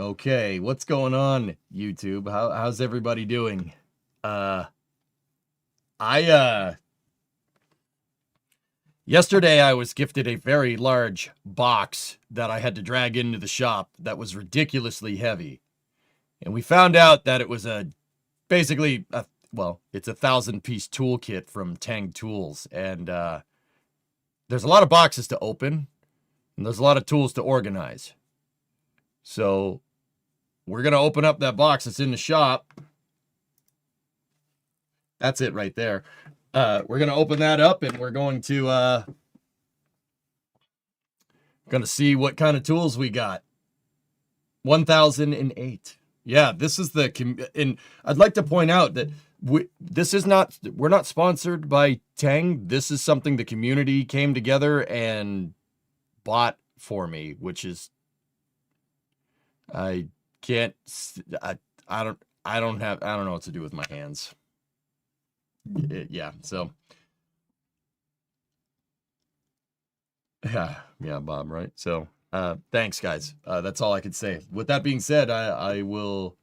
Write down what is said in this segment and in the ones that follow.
Okay, what's going on, YouTube? How's everybody doing? Uh I yesterday I was gifted a very large box that I had to drag into the shop that was ridiculously heavy. And we found out that it was basically it's a 1,000-piece toolkit from Tang Tools, and there's a lot of boxes to open and there's a lot of tools to organize. So we're going to open up that box that's in the shop. That's it right there. We're going to open that up and we're going to see what kind of tools we got. 1008. Yeah, this is and I'd like to point out that we're not sponsored by Tang. This is something the community came together and bought for me, which is I don't know what to do with my hands. Yeah, so yeah, Bob, right? So thanks, guys. That's all I could say. With that being said, I won't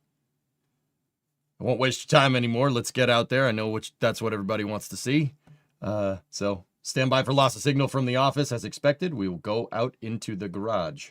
waste your time anymore. Let's get out there. I know that's what everybody wants to see. So stand by for loss of signal from the office as expected. We will go out into the garage.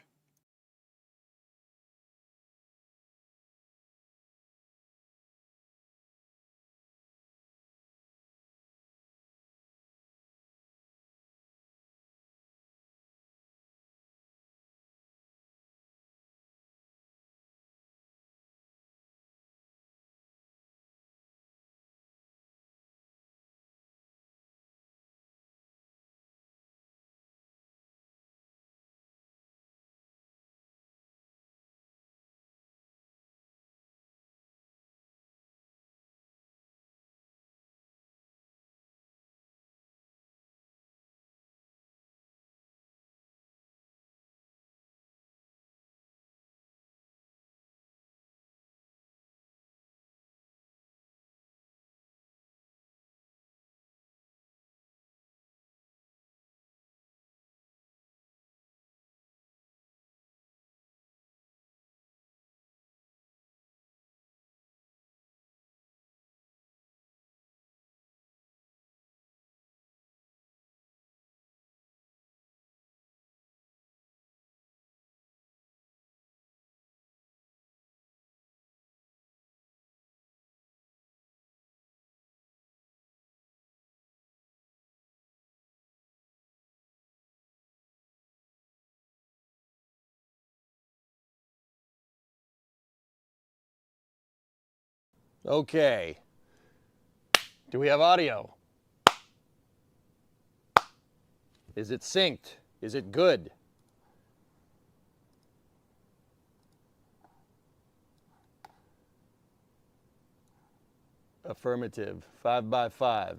Okay. Do we have audio? Is it synced? Is it good? Affirmative. 5 by 5.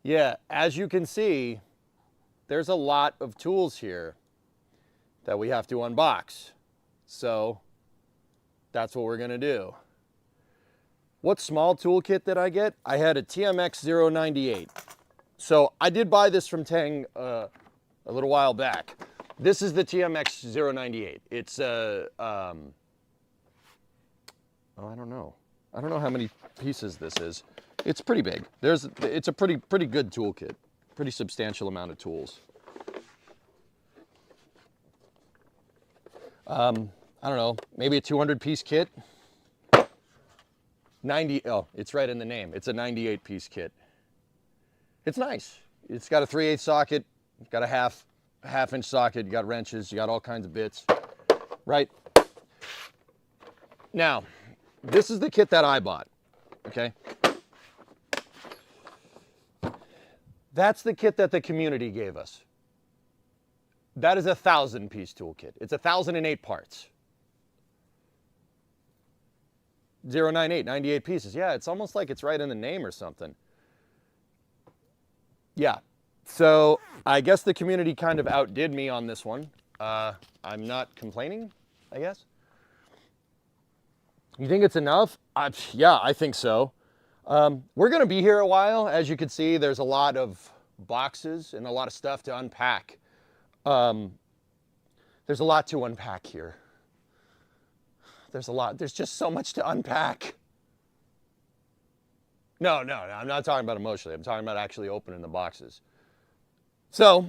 Yeah, as you can see, there's a lot of tools here that we have to unbox. So that's what we're going to do. What small toolkit did I get? I had a TMX 098. So I did buy this from Tang a little while back. This is the TMX 098. It's I don't know. I don't know how many pieces this is. It's pretty big. It's a pretty good toolkit. Pretty substantial amount of tools. I don't know, maybe a 200-piece kit. 90, oh, it's right in the name. It's a 98-piece kit. It's nice. It's got a 3/8 socket, it's got a half-inch socket, you got wrenches, you got all kinds of bits, right? Now, this is the kit that I bought, okay? That's the kit that the community gave us. That is a 1,000-piece toolkit. It's 1,008 parts. 098, 98 pieces. Yeah, it's almost like it's right in the name or something. Yeah, so I guess the community kind of outdid me on this one. I'm not complaining, I guess. You think it's enough? Yeah, I think so. We're going to be here a while. As you can see, there's a lot of boxes and a lot of stuff to unpack. There's a lot to unpack here. there's a lot. There's just so much to unpack. No, I'm not talking about emotionally. I'm talking about actually opening the boxes. So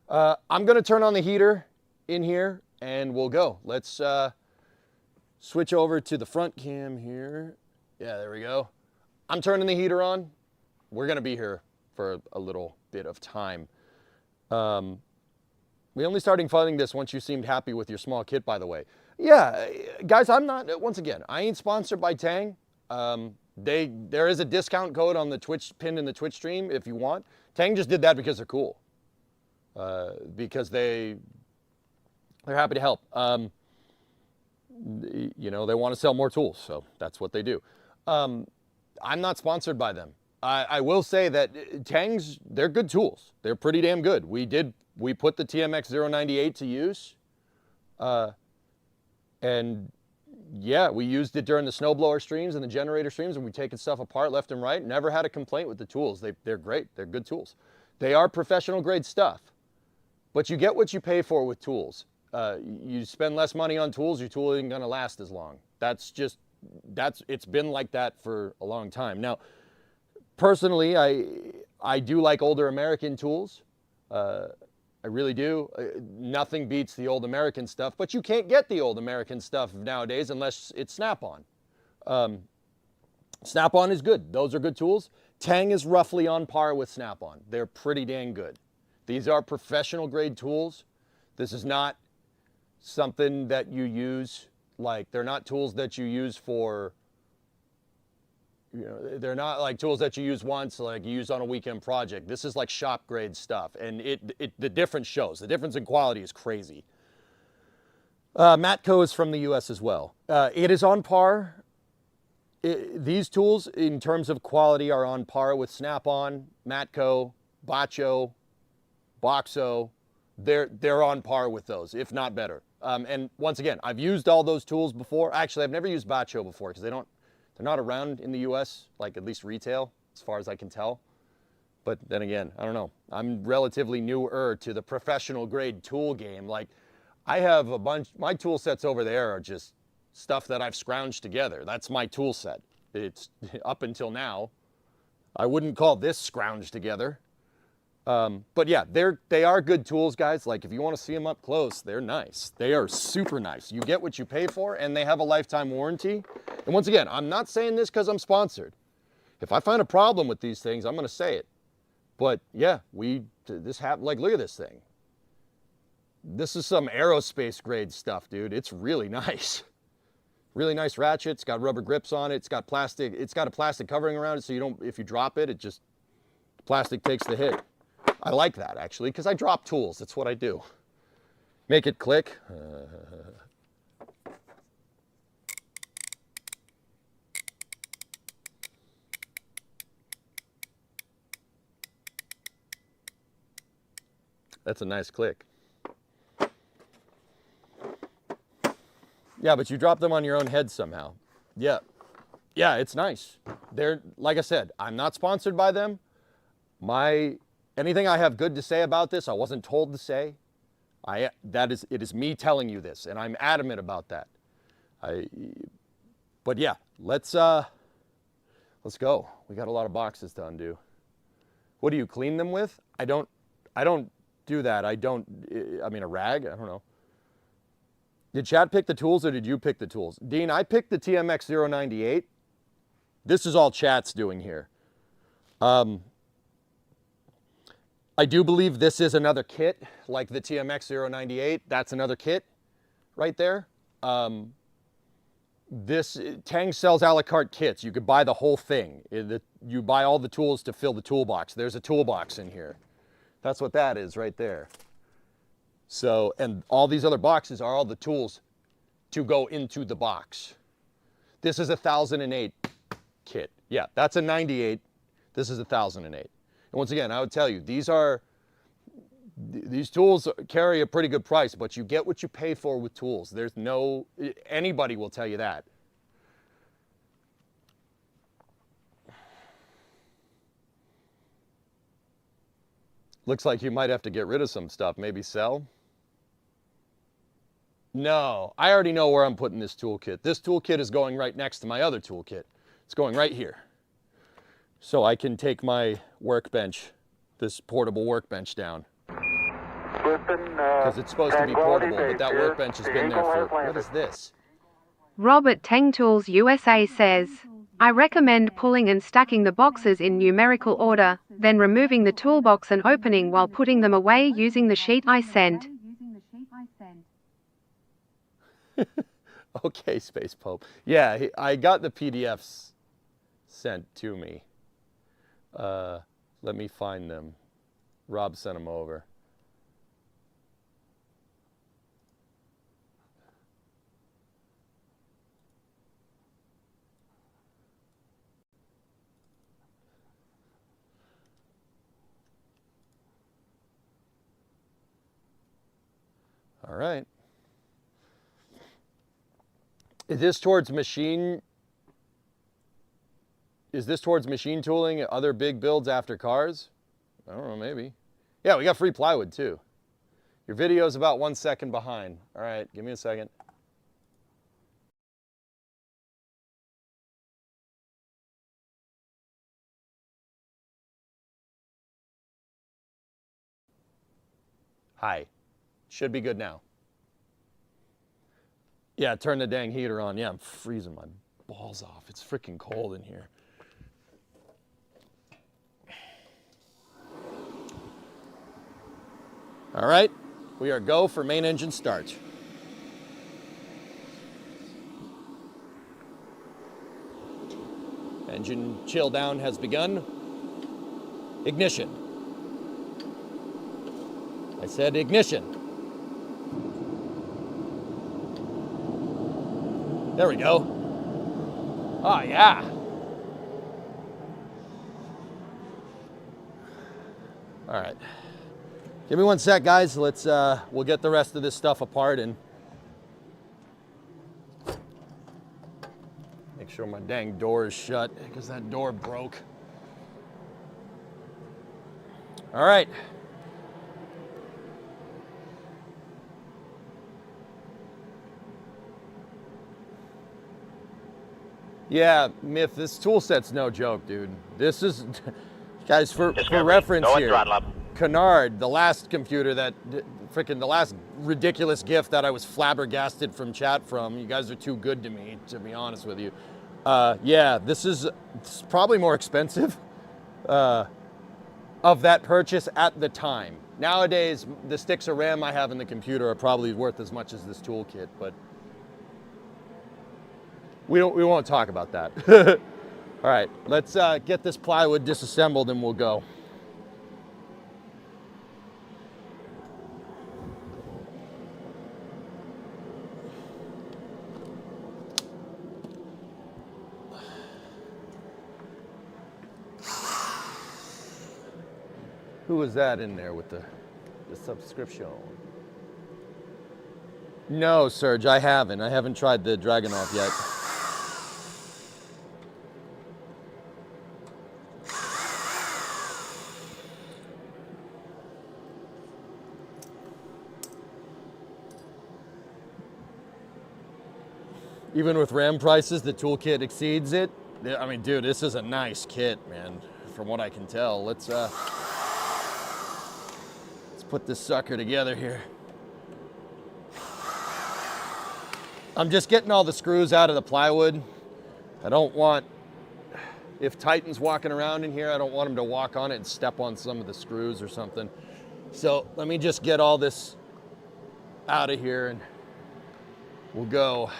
I'm going to turn on the heater in here and we'll go. Let's switch over to the front cam here. Yeah, there we go. I'm turning the heater on. We're going to be here for a little bit of time. We only started funding this once you seemed happy with your small kit, by the way. Yeah, guys, I'm not, once again, I ain't sponsored by Tang. There is a discount code on the Twitch, pinned in the Twitch stream if you want. Tang just did that because they're cool. Because they're happy to help. You know, they want to sell more tools, so that's what they do. I'm not sponsored by them. I will say that Tang's, they're good tools. They're pretty damn good. We put the TMX 098 to use. And yeah, we used it during the snowblower streams and the generator streams, and we've taken stuff apart left and right. Never had a complaint with the tools. They're great. They're good tools. They are professional grade stuff, but you get what you pay for with tools. You spend less money on tools, your tool isn't gonna last as long. It's been like that for a long time. Now, personally, I do like older American tools. I really do. Nothing beats the old American stuff, but you can't get the old American stuff nowadays unless it's Snap-on. Snap-on is good. Those are good tools. Tang is roughly on par with Snap-on. They're pretty dang good. These are professional grade tools. This is not something that you use, like they're not tools that you use for, you know, they're not like tools that you use once, like you use on a weekend project. This is like shop grade stuff, and the difference shows. The difference in quality is crazy. Matco is from the US as well. It is on par. These tools, in terms of quality, are on par with Snap-on, Matco, Bacho, Boxo. They're on par with those, if not better. And once again, I've used all those tools before. Actually, I've never used Bacho before because they're not around in the US, like at least retail, as far as I can tell. But then again, I don't know. I'm relatively newer to the professional grade tool game. Like, I have a bunch, my tool sets over there are just stuff that I've scrounged together. That's my tool set. It's up until now. I wouldn't call this scrounged together. But yeah, they are good tools, guys. Like, if you want to see them up close, they're nice. They are super nice. You get what you pay for, and they have a lifetime warranty. And once again, I'm not saying this because I'm sponsored. If I find a problem with these things, I'm going to say it. But yeah, this happened. Like, look at this thing. This is some aerospace grade stuff, dude. It's really nice. Really nice ratchet. It's got rubber grips on it. It's got plastic. It's got a plastic covering around it, so you don't, if you drop it, plastic takes the hit. I like that, actually, because I drop tools. That's what I do. Make it click. That's a nice click. Yeah, but you drop them on your own head somehow. Yeah. Yeah, it's nice. They're, like I said, I'm not sponsored by them. Anything I have good to say about this, I wasn't told to say. It is me telling you this, and I'm adamant about that. But yeah, let's go. We got a lot of boxes to undo. What do you clean them with? I don't do that. I mean, a rag? I don't know. Did Chad pick the tools or did you pick the tools? Dean, I picked the TMX 098. This is all Chat's doing here. I do believe this is another kit, like the TMX 098. That's another kit right there. Tang sells a la carte kits. You could buy the whole thing. You buy all the tools to fill the toolbox. There's a toolbox in here. That's what that is right there. So, and all these other boxes are all the tools to go into the box. This is a 1008 kit. Yeah, that's a 98. This is a 1008. And once again, I would tell you, these tools carry a pretty good price, but you get what you pay for with tools. Anybody will tell you that. Looks like you might have to get rid of some stuff, maybe sell. No, I already know where I'm putting this toolkit. This toolkit is going right next to my other toolkit. It's going right here. So I can take my workbench, this portable workbench down. Because it's supposed to be portable, but that workbench has been there for, what is this? Robert Tang Tools USA says, I recommend pulling and stacking the boxes in numerical order, then removing the toolbox and opening while putting them away using the sheet I sent. Okay, Space Pope. Yeah, I got the PDFs sent to me. Let me find them. Rob sent them over. All right. Is this towards machine tooling, other big builds after cars? I don't know, maybe. Yeah, we got free plywood too. Your video's about 1 second behind. All right, give me a second. Hi. Should be good now. Yeah, turn the dang heater on. Yeah, I'm freezing my balls off. It's freaking cold in here. All right, we are go for main engine start. Engine chill down has begun. Ignition. I said ignition. There we go. Oh yeah. All right. Give me 1 sec, guys. Let's we'll get the rest of this stuff apart and make sure my dang door is shut because that door broke. All right. Yeah, Myth, this tool set's no joke, dude. This is, guys, for reference here, Canard, the last computer that, freaking the last ridiculous gift that I was flabbergasted from chat from, you guys are too good to me, to be honest with you. Yeah, this is probably more expensive of that purchase at the time. Nowadays, the sticks of RAM I have in the computer are probably worth as much as this toolkit, but we won't talk about that. All right, let's get this plywood disassembled and we'll go. Who was that in there with the subscription? No, Serge, I haven't. I haven't tried the Dragunov yet. Even with RAM prices, the toolkit exceeds it. I mean, dude, this is a nice kit, man, from what I can tell. Let's put this sucker together here. I'm just getting all the screws out of the plywood. I don't want, if Titan's walking around in here, I don't want him to walk on it and step on some of the screws or something. So let me just get all this out of here and we'll go.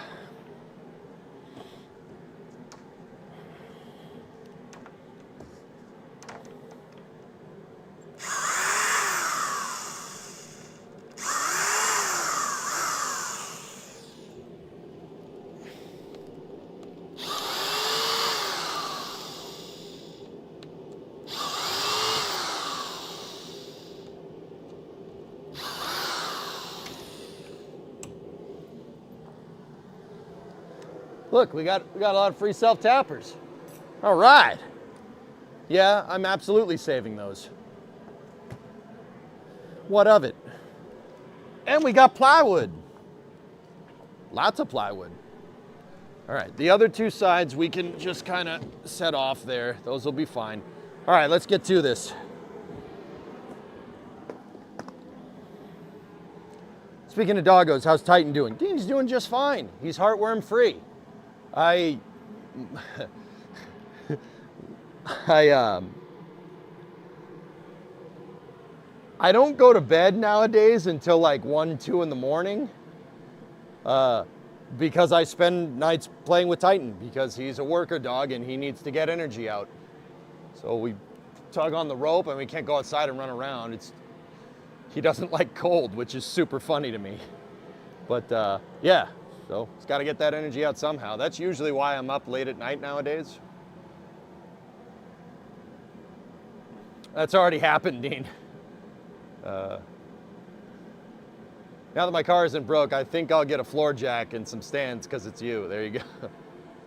Look, we got a lot of free self-tappers. All right. Yeah, I'm absolutely saving those. What of it? And we got plywood. Lots of plywood. All right, the other two sides we can just kind of set off there. Those will be fine. All right, let's get to this. Speaking of doggos, how's Titan doing? He's doing just fine. He's heartworm free. I don't go to bed nowadays until like 1, 2 in the morning because I spend nights playing with Titan because he's a worker dog and he needs to get energy out. So we tug on the rope and we can't go outside and run around. He doesn't like cold, which is super funny to me. But yeah, so he's got to get that energy out somehow. That's usually why I'm up late at night nowadays. That's already happened, Dean. Now that my car isn't broke, I think I'll get a floor jack and some stands because it's you. There you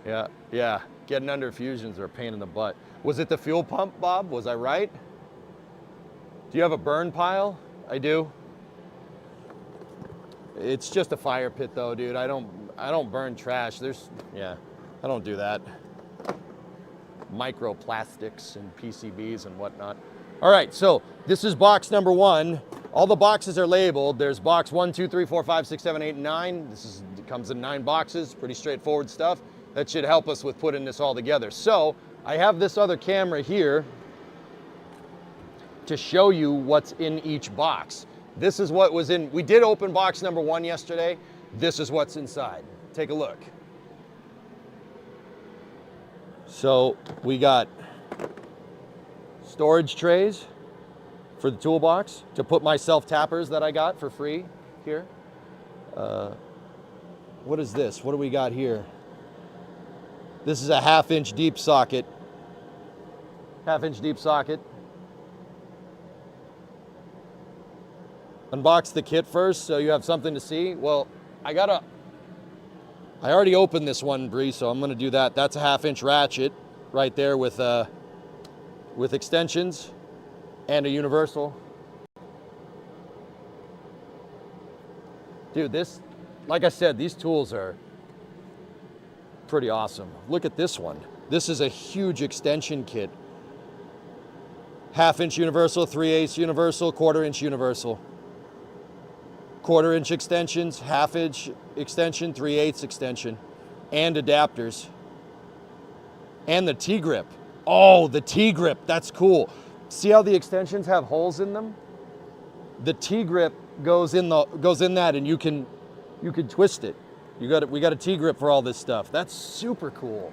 go. Yeah. Getting under fusions are a pain in the butt. Was it the fuel pump, Bob? Was I right? Do you have a burn pile? I do. It's just a fire pit though, dude. I don't burn trash. I don't do that. Microplastics and PCBs and whatnot. All right, so this is box number 1. All the boxes are labeled. There's box 1, 2, 3, 4, 5, 6, 7, 8, and 9. It comes in 9 boxes, pretty straightforward stuff. That should help us with putting this all together. So I have this other camera here to show you what's in each box. This is what was in, we did open box number 1 yesterday. This is what's inside. Take a look. So we got storage trays for the toolbox to put my self-tappers that I got for free here. What is this? What do we got here? This is a 1/2 inch deep socket. 1/2 inch deep socket. Unbox the kit first so you have something to see. Well, I already opened this one, Bree, so I'm gonna do that. That's a 1/2 inch ratchet right there with extensions and a universal. Dude, this, like I said, these tools are pretty awesome. Look at this one. This is a huge extension kit. 1/2 inch universal, 3/8 universal, 1/4 inch universal. 1/4 inch extensions, 1/2 inch extension, 3/8 extension, and adapters. And the T-grip. Oh, the T-grip, that's cool. See how the extensions have holes in them? The T-grip goes in that, and you can twist it. We got a T-grip for all this stuff. That's super cool.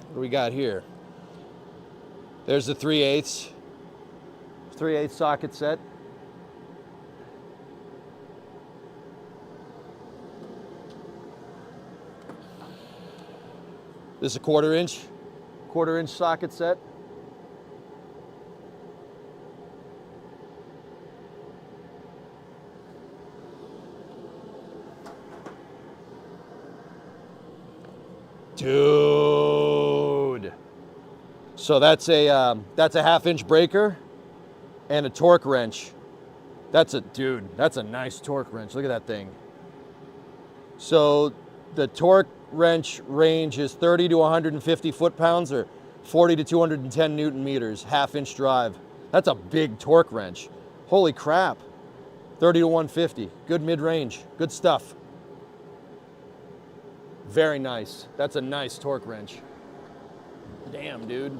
What do we got here? There's the 3/8 socket set. This is a 1/4 inch socket set. Dude. So that's a 1/2 inch breaker and a torque wrench. That's a nice torque wrench. Look at that thing. So the torque wrench range is 30 to 150 foot-pounds or 40 to 210 Newton meters, 1/2 inch drive. That's a big torque wrench. Holy crap. 30 to 150, good mid-range, good stuff. Very nice. That's a nice torque wrench. Damn, dude.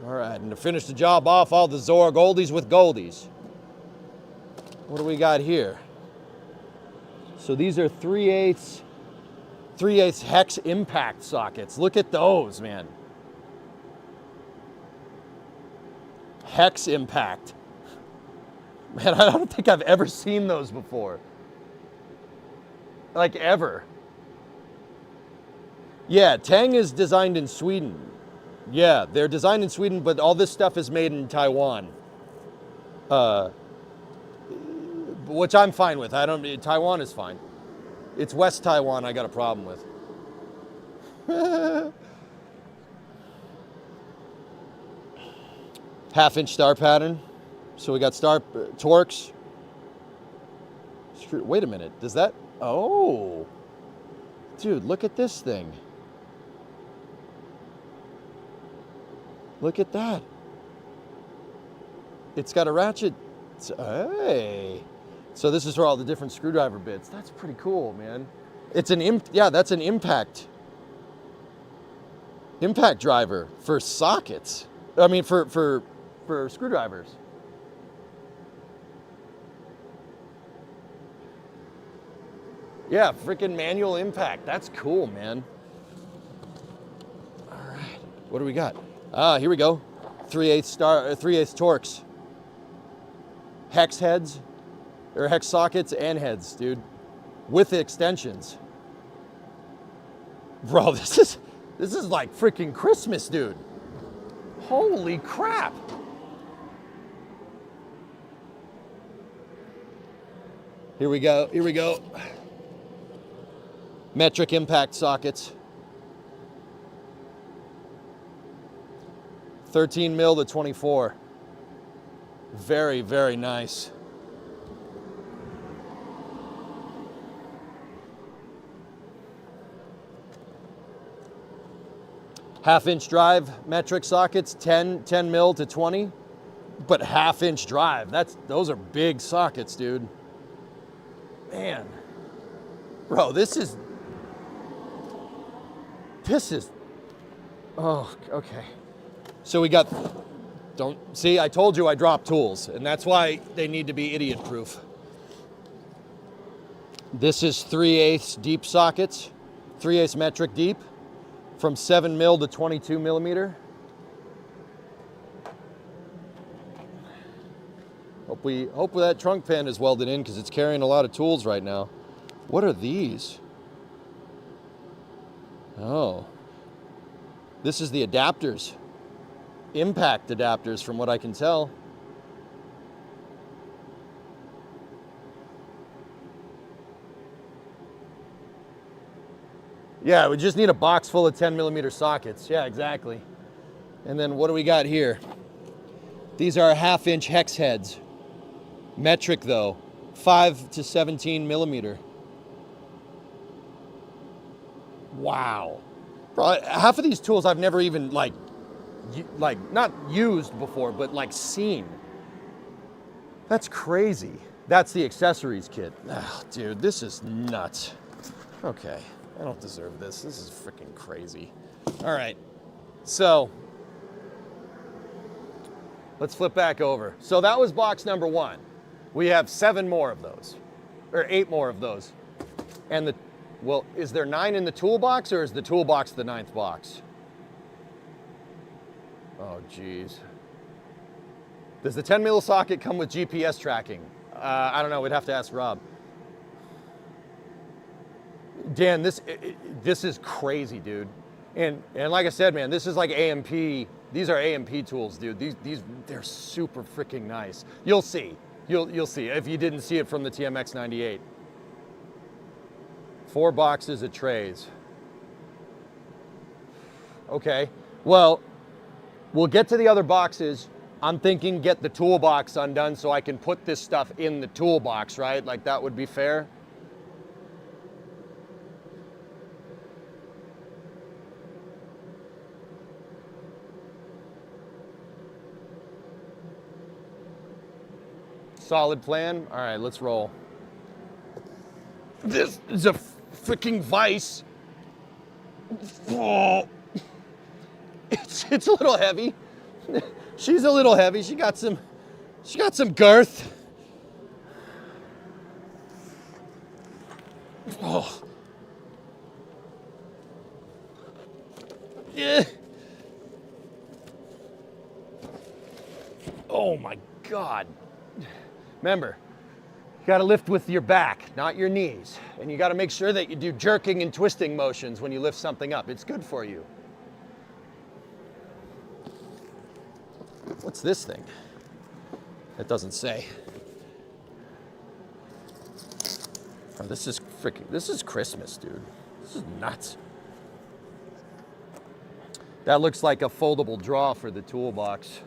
All right, and to finish the job off, all the Zorg oldies with goldies. What do we got here? So these are 3/8 hex impact sockets. Look at those, man. Hex impact. Man, I don't think I've ever seen those before. Like ever. Yeah, Tang is designed in Sweden. Yeah, they're designed in Sweden, but all this stuff is made in Taiwan. Which I'm fine with. Taiwan is fine. It's West Taiwan I got a problem with. 1/2 inch star pattern. So we got star torques, Wait a minute, does that, oh. Dude, look at this thing. Look at that. It's got a ratchet. Hey. So this is for all the different screwdriver bits. That's pretty cool, man. It's an, that's an impact driver for sockets. I mean, for screwdrivers. Yeah, freaking manual impact. That's cool, man. All right, what do we got? Here we go. 3/8 Torx. Hex heads, or hex sockets and heads, dude, with extensions. Bro, this is like freaking Christmas, dude. Holy crap. Here we go, here we go. Metric impact sockets. 13 mil to 24. Very, very nice. Half-inch drive metric sockets, 10 mil to 20, but half-inch drive. Those are big sockets, dude. Man, bro, this is. Oh, okay. So we got. Don't see. I told you I dropped tools, and that's why they need to be idiot-proof. This is 3/8 deep sockets, 3/8 metric deep. From 7 mil to 22 millimeter. Hope that trunk pin is welded in because it's carrying a lot of tools right now. What are these? Oh, this is the adapters, impact adapters from what I can tell. Yeah, we just need a box full of 10 millimeter sockets. Yeah, exactly. And then what do we got here? These are 1/2-inch hex heads. Metric though, 5 to 17 millimeter. Wow. Bro, half of these tools I've never even like not used before, but like seen. That's crazy. That's the accessories kit. Oh, dude, this is nuts. Okay. I don't deserve this. This is freaking crazy. All right, so let's flip back over. So that was box number 1. We have 7 more of those, or 8 more of those. And well, is there 9 in the toolbox, or is the toolbox the 9th box? Oh, geez. Does the 10 mil socket come with GPS tracking? I don't know. We'd have to ask Rob. Dan, this is crazy, dude. And like I said, man, this is like AMP. These are AMP tools, dude. They're super freaking nice. You'll see. You'll see if you didn't see it from the TMX 98. 4 boxes of trays. Okay. Well, we'll get to the other boxes. I'm thinking get the toolbox undone so I can put this stuff in the toolbox, right? Like that would be fair. Solid plan. All right, let's roll. This is a freaking vise. Oh. It's a little heavy. She's a little heavy. She got some girth. Oh. Yeah. Oh my God. Remember, you gotta lift with your back, not your knees. And you gotta make sure that you do jerking and twisting motions when you lift something up. It's good for you. What's this thing? It doesn't say. Oh, this is Christmas, dude. This is nuts. That looks like a foldable drawer for the toolbox.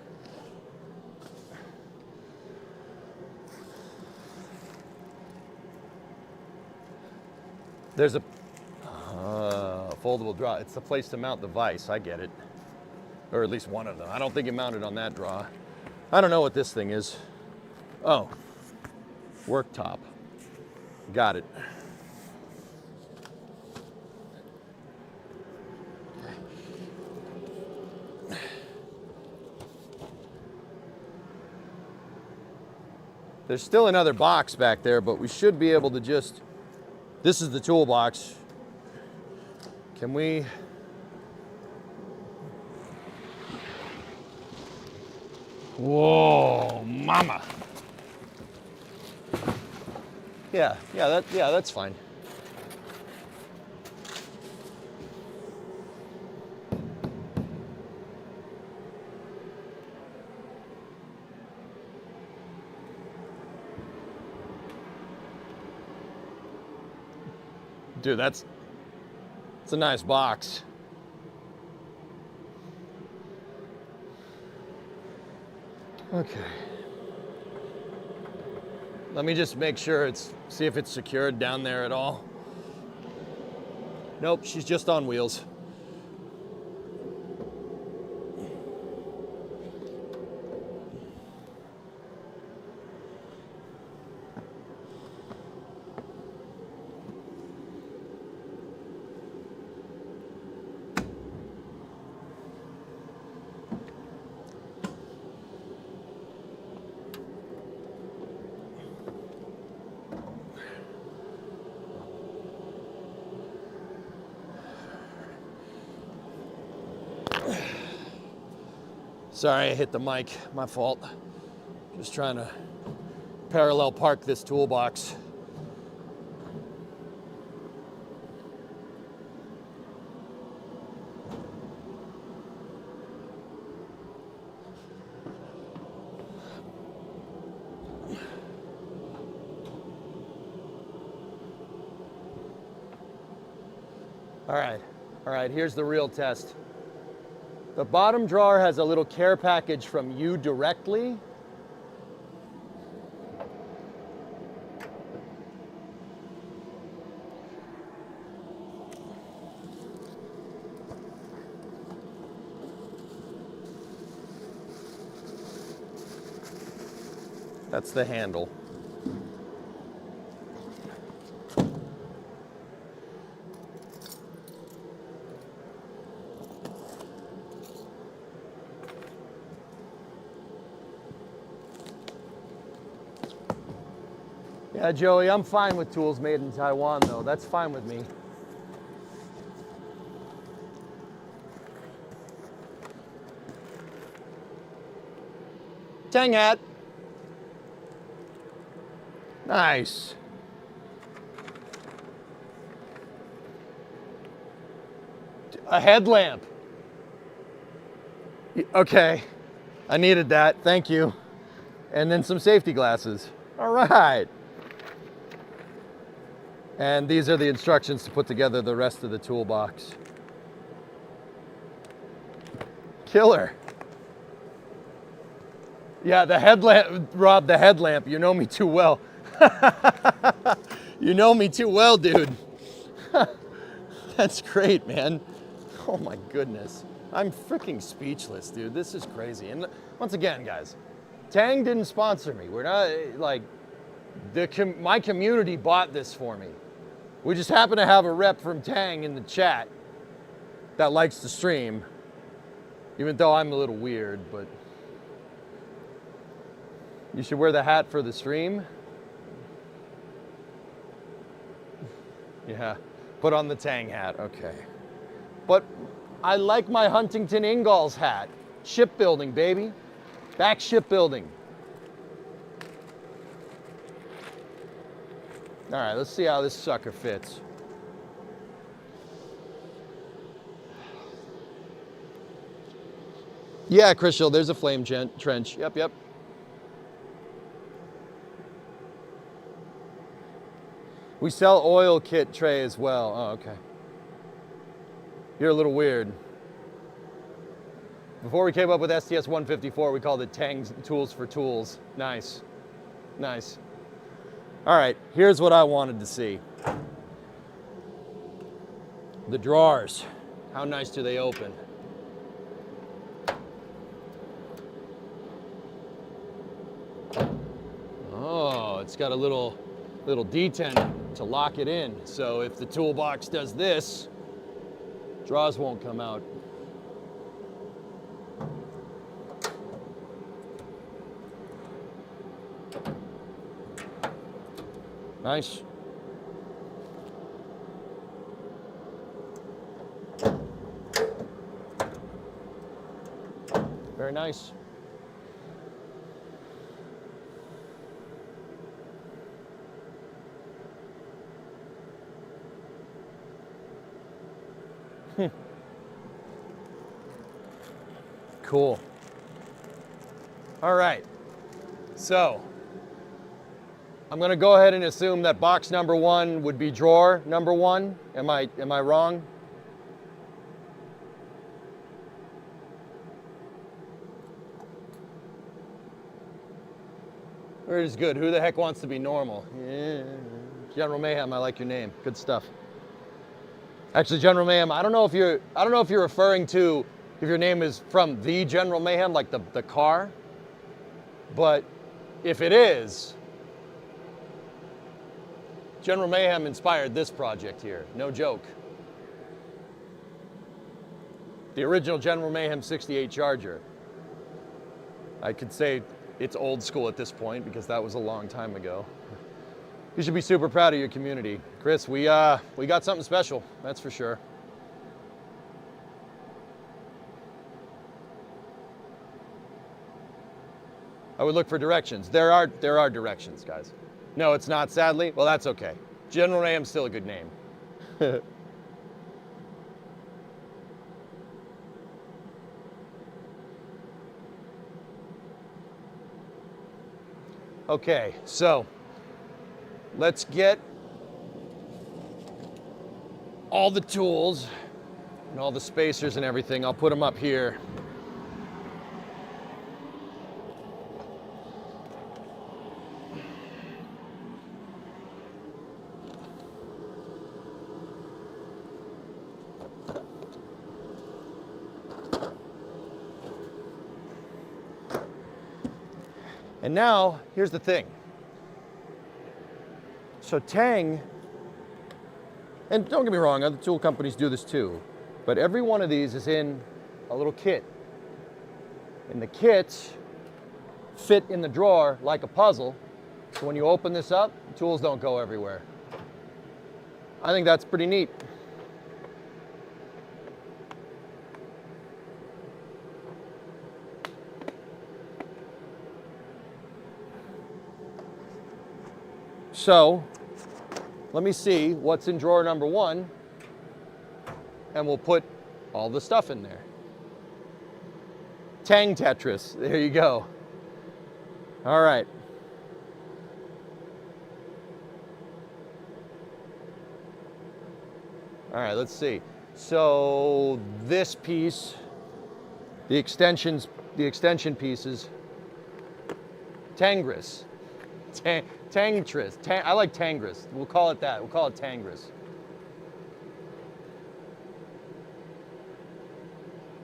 There's a foldable draw. It's the place to mount the vise. I get it. Or at least one of them. I don't think it mounted on that draw. I don't know what this thing is. Oh, worktop. Got it. There's still another box back there, but we should be able to just, this is the toolbox. Can we? Whoa, mama. Yeah, that's fine. Dude, it's a nice box. Okay. Let me just make sure see if it's secured down there at all. Nope, she's just on wheels. Sorry, I hit the mic, my fault. Just trying to parallel park this toolbox. All right, here's the real test. The bottom drawer has a little care package from you directly. That's the handle. Yeah, Joey, I'm fine with tools made in Taiwan, though. That's fine with me. Tang hat. Nice. A headlamp. Okay, I needed that. Thank you. And then some safety glasses. All right. And these are the instructions to put together the rest of the toolbox. Killer. Yeah, the headlamp, Rob, the headlamp, you know me too well. You know me too well, dude. That's great, man. Oh my goodness. I'm freaking speechless, dude. This is crazy. And once again, guys, Tang didn't sponsor me. We're not, like, my community bought this for me. We just happen to have a rep from Tang in the chat that likes to stream, even though I'm a little weird, but you should wear the hat for the stream. Yeah, put on the Tang hat, okay. But I like my Huntington Ingalls hat. Shipbuilding, baby. Back shipbuilding. All right, let's see how this sucker fits. Yeah, Crystal, there's a flame trench. Yep. We sell oil kit tray as well. Oh, okay. You're a little weird. Before we came up with STS 154, we called it Tang Tools for Tools. Nice. Nice. All right, here's what I wanted to see. The drawers, how nice do they open? Oh, it's got a little detent to lock it in. So if the toolbox does this, drawers won't come out. Nice. Very nice. Cool. All right. So I'm going to go ahead and assume that box number 1 would be drawer number 1. Am I wrong? Or is good. Who the heck wants to be normal? Yeah. General Mayhem, I like your name. Good stuff. Actually, General Mayhem, I don't know if you're referring to if your name is from the General Mayhem, like the car. But if it is, General Mayhem inspired this project here. No joke. The original General Mayhem 68 Charger. I could say it's old school at this point because that was a long time ago. You should be super proud of your community. Chris, we got something special, that's for sure. I would look for directions. There are directions, guys. No, it's not, sadly. Well, that's okay. General Mayhem's still a good name. Okay, so let's get all the tools and all the spacers and everything. I'll put them up here. And now, here's the thing. So Tang, and don't get me wrong, other tool companies do this too, but every one of these is in a little kit. And the kits fit in the drawer like a puzzle, so when you open this up, the tools don't go everywhere. I think that's pretty neat. So, let me see what's in drawer number 1, and we'll put all the stuff in there. Tang Tetris, there you go. All right. All right, let's see. So this piece, the extension pieces, Tangris. Tangtris. I like Tangris. We'll call it that. We'll call it Tangris.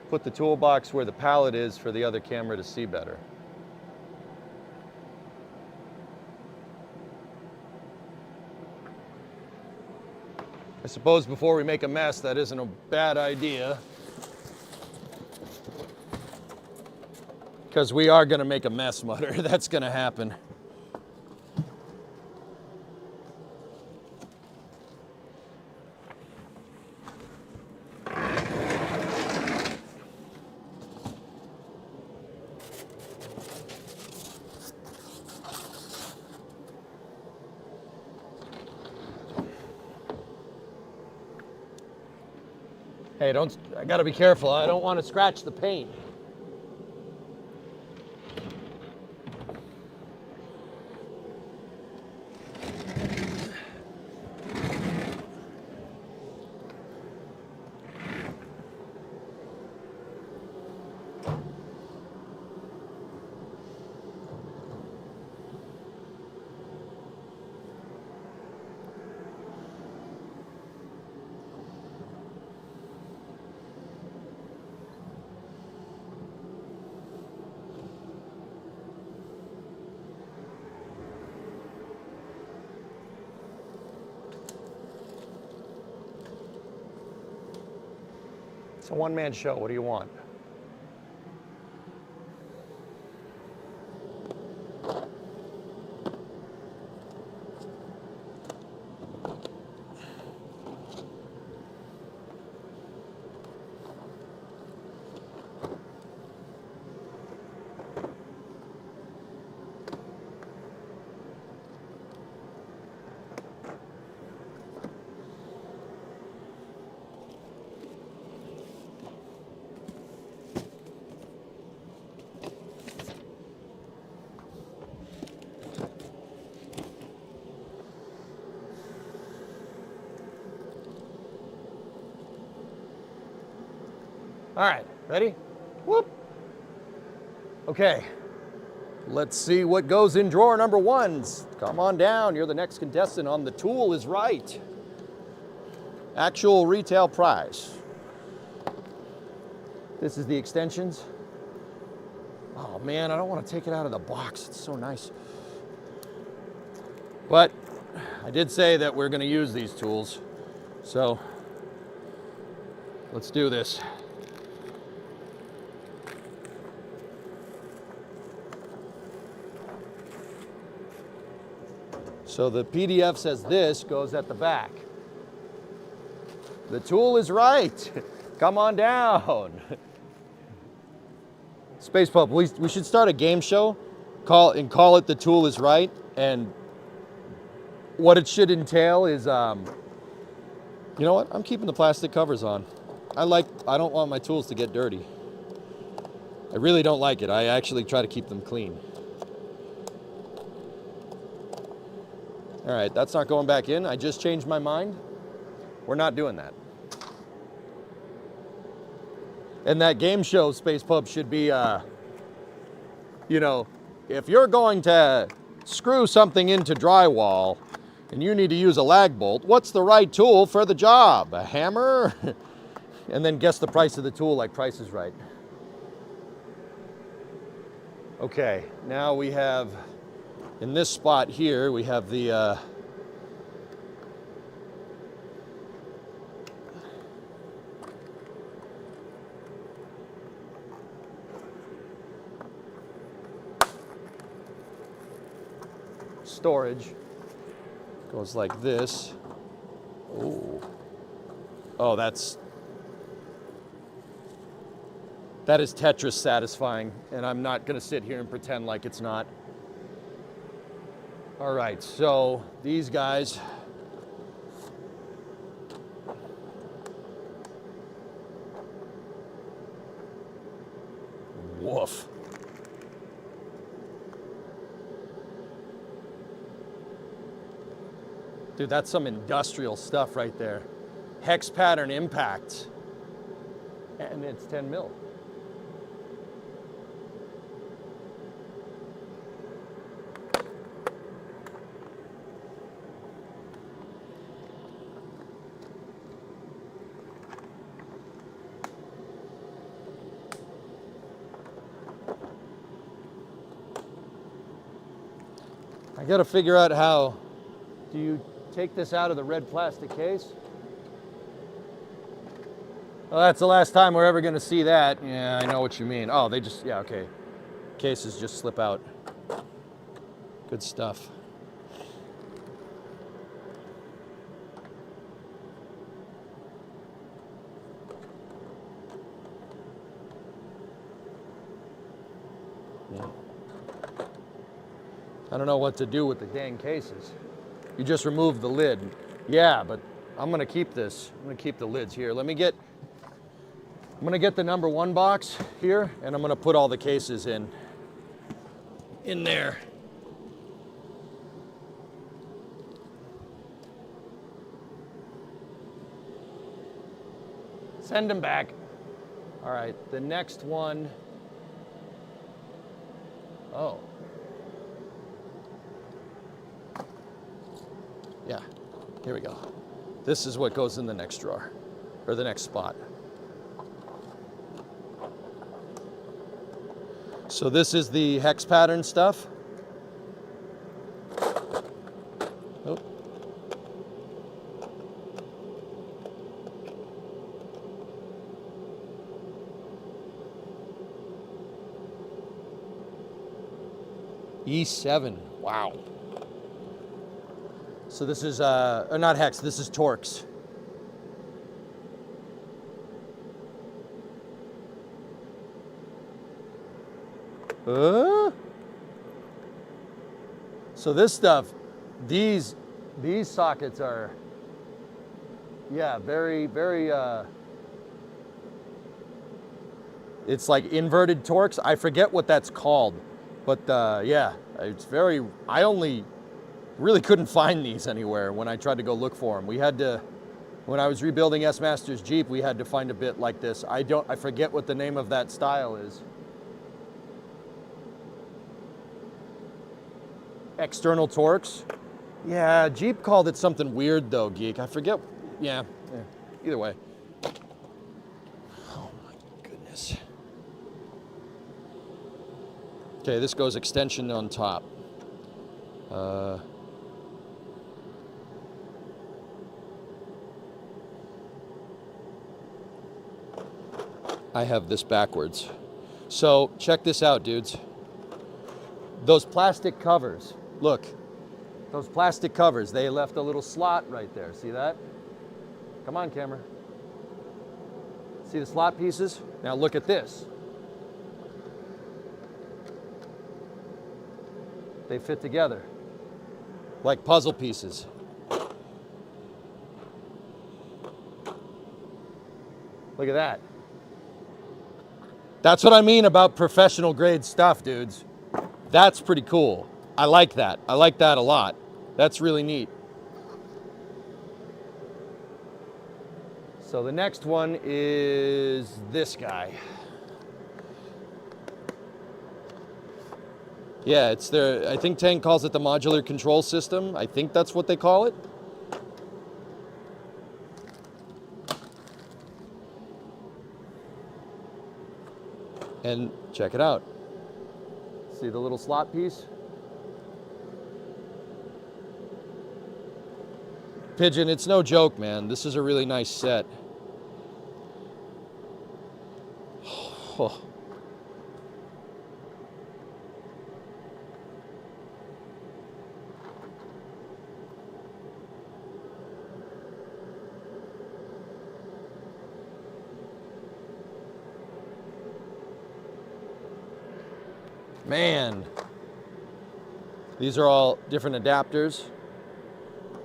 Put the toolbox where the pallet is for the other camera to see better. I suppose before we make a mess, that isn't a bad idea. Because we are going to make a mess, Mutter. That's going to happen. Hey, I gotta be careful. I don't want to scratch the paint. It's a one-man show. What do you want? All right, ready? Whoop. Okay, let's see what goes in drawer number 1. Come on down, you're the next contestant on The Tool is Right. Actual retail price. This is the extensions. Oh man, I don't want to take it out of the box. It's so nice. But I did say that we're going to use these tools. So let's do this. So the PDF says this goes at the back. The Tool is Right. Come on down. Space Pup, we should start a game show, call it The Tool is Right, and what it should entail is, you know what? I'm keeping the plastic covers on. I don't want my tools to get dirty. I really don't like it. I actually try to keep them clean. All right, that's not going back in. I just changed my mind. We're not doing that. And that game show, Space Pub, should be, you know, if you're going to screw something into drywall and you need to use a lag bolt, what's the right tool for the job? A hammer? And then guess the price of the tool like Price is Right. Okay, now we have, in this spot here, we have the storage. Goes like this. Oh, that is Tetris satisfying, and I'm not gonna sit here and pretend like it's not. All right, so these guys, woof. Dude, that's some industrial stuff right there. Hex pattern impact, and it's 10 mil. I gotta figure out how. Do you take this out of the red plastic case? Well, that's the last time we're ever gonna see that. Yeah, I know what you mean. Oh, they just, yeah, okay. Cases just slip out. Good stuff. Yeah. I don't know what to do with the dang cases. You just remove the lid. Yeah, but I'm gonna keep this. I'm gonna keep the lids here. I'm gonna get the number 1 box here, and I'm gonna put all the cases in there. Send them back. All right, the next one. Oh. Yeah, here we go. This is what goes in the next drawer, or the next spot. So this is the hex pattern stuff. Oh. E7. Wow. So this is, not hex, this is Torx. So this stuff, these sockets are, yeah, very, very, it's like inverted Torx. I forget what that's called, but yeah, it's very, I only really couldn't find these anywhere when I tried to go look for them. We had to, when I was rebuilding S Master's Jeep, we had to find a bit like this. I forget what the name of that style is. External Torx. Yeah, Jeep called it something weird though, Geek. I forget. Yeah. Either way. Oh my goodness. Okay, this goes extension on top. I have this backwards. So check this out, dudes. Those plastic covers, look, those plastic covers, they left a little slot right there. See that? Come on, camera. See the slot pieces? Now look at this. They fit together like puzzle pieces. Look at that. That's what I mean about professional grade stuff, dudes. That's pretty cool. I like that. I like that a lot. That's really neat. So the next one is this guy. Yeah, it's their, I think Tang calls it the modular control system. I think that's what they call it. And check it out. See the little slot piece? Pigeon, it's no joke, man. This is a really nice set. Oh. Man, these are all different adapters.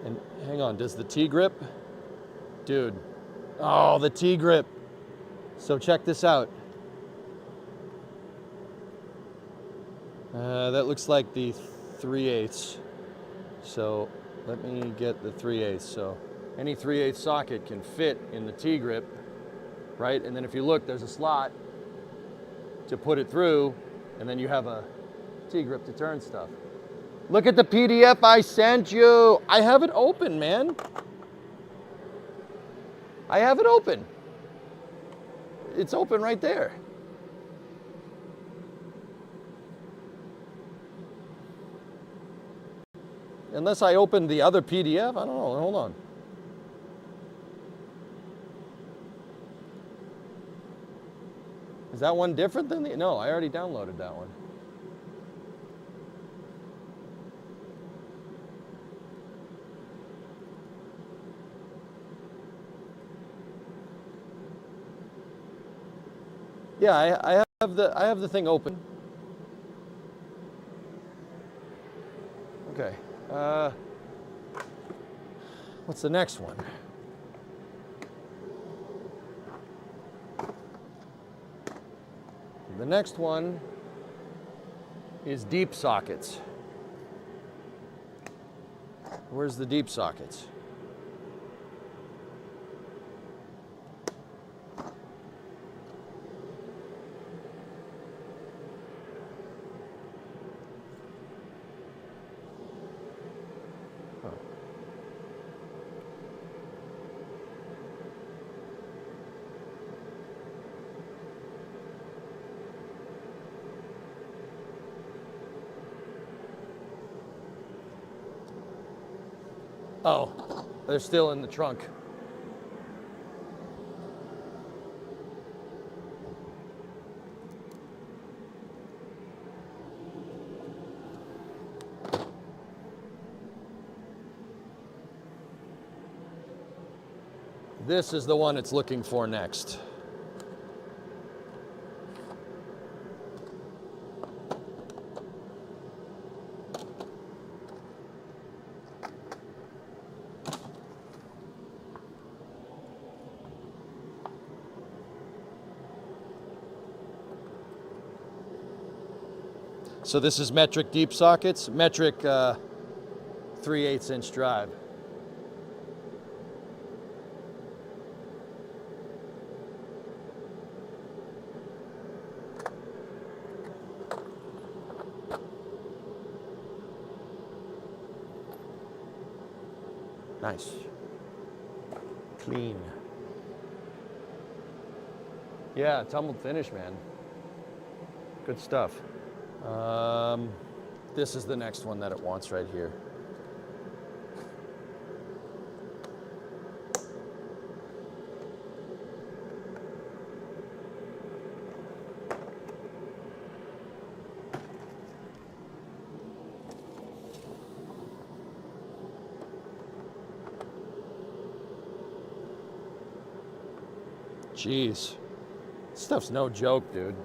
And hang on, does the T-grip? Dude, oh, the T-grip. So check this out. That looks like the 3/8. So let me get the 3/8. So any 3/8 socket can fit in the T-grip, right? And then if you look, there's a slot to put it through, and then you have a T-grip to turn stuff. Look at the PDF I sent you. I have it open, man. I have it open. It's open right there. Unless I opened the other PDF, I don't know, hold on. Is that one different than the, no, I already downloaded that one. Yeah, I have the thing open. Okay. What's the next one? The next one is deep sockets. Where's the deep sockets? Oh, they're still in the trunk. This is the one it's looking for next. So this is metric deep sockets, metric 3/8 inch drive. Nice. Clean. Yeah, tumbled finish, man. Good stuff. This is the next one that it wants right here. Jeez, this stuff's no joke, dude.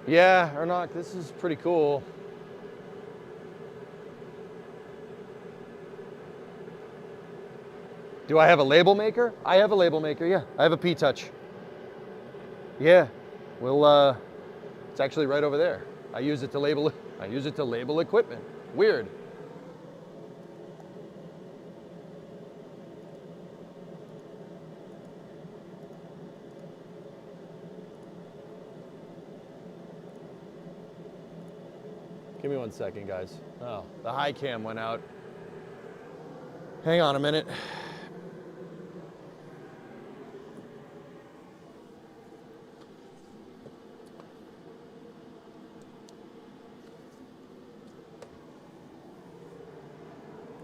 Yeah, Ernock, this is pretty cool. Do I have a label maker? I have a label maker, yeah. I have a P-Touch. Yeah, well, it's actually right over there. I use it to label equipment. Weird. Give me 1 second, guys. Oh, the high cam went out. Hang on a minute.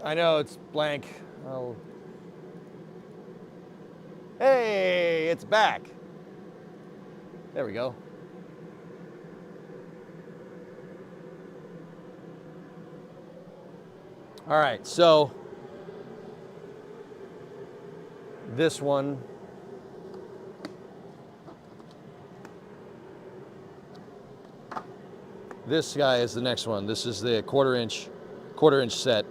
I know, it's blank. Oh. Hey, it's back. There we go. All right, so this one, this guy is the next one. This is the quarter inch set.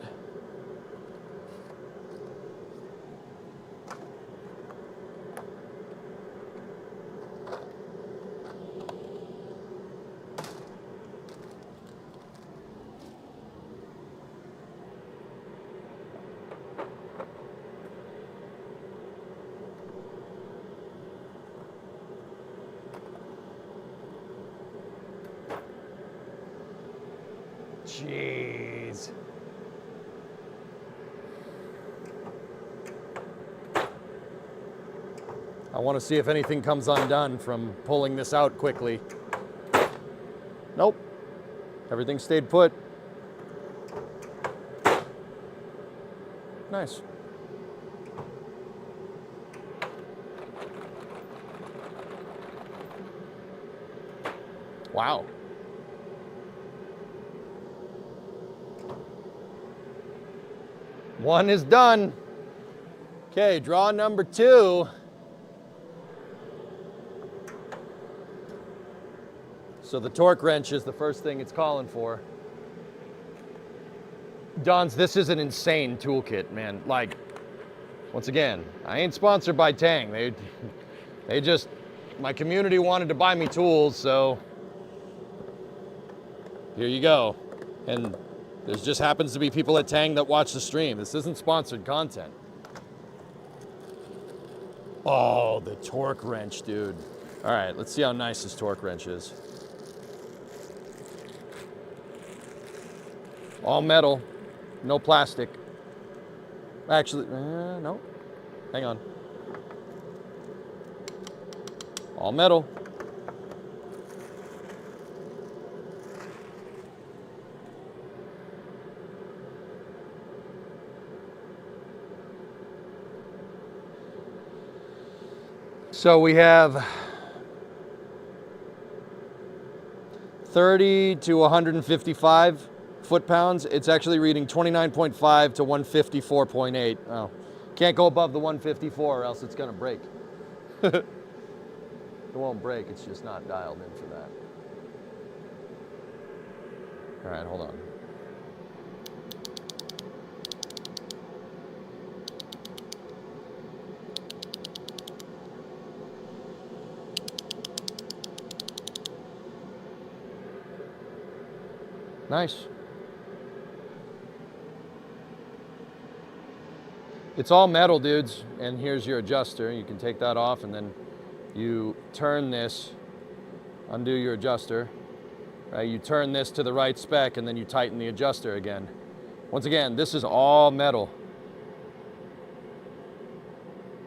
Jeez. I want to see if anything comes undone from pulling this out quickly. Nope. Everything stayed put. Nice. Wow. One is done. Okay, draw number 2. So the torque wrench is the first thing it's calling for. Don's, this is an insane toolkit, man. Like, once again, I ain't sponsored by Tang. They just, my community wanted to buy me tools, so here you go. And there just happens to be people at Tang that watch the stream. This isn't sponsored content. Oh, the torque wrench, dude. All right, let's see how nice this torque wrench is. All metal, no plastic. Actually, no. Hang on. All metal. So we have 30 to 155 foot-pounds. It's actually reading 29.5 to 154.8. Oh, can't go above the 154 or else it's gonna break. It won't break, it's just not dialed in for that. All right, hold on. Nice. It's all metal, dudes, and here's your adjuster. You can take that off and then you turn this, undo your adjuster, right? You turn this to the right spec and then you tighten the adjuster again. Once again, this is all metal.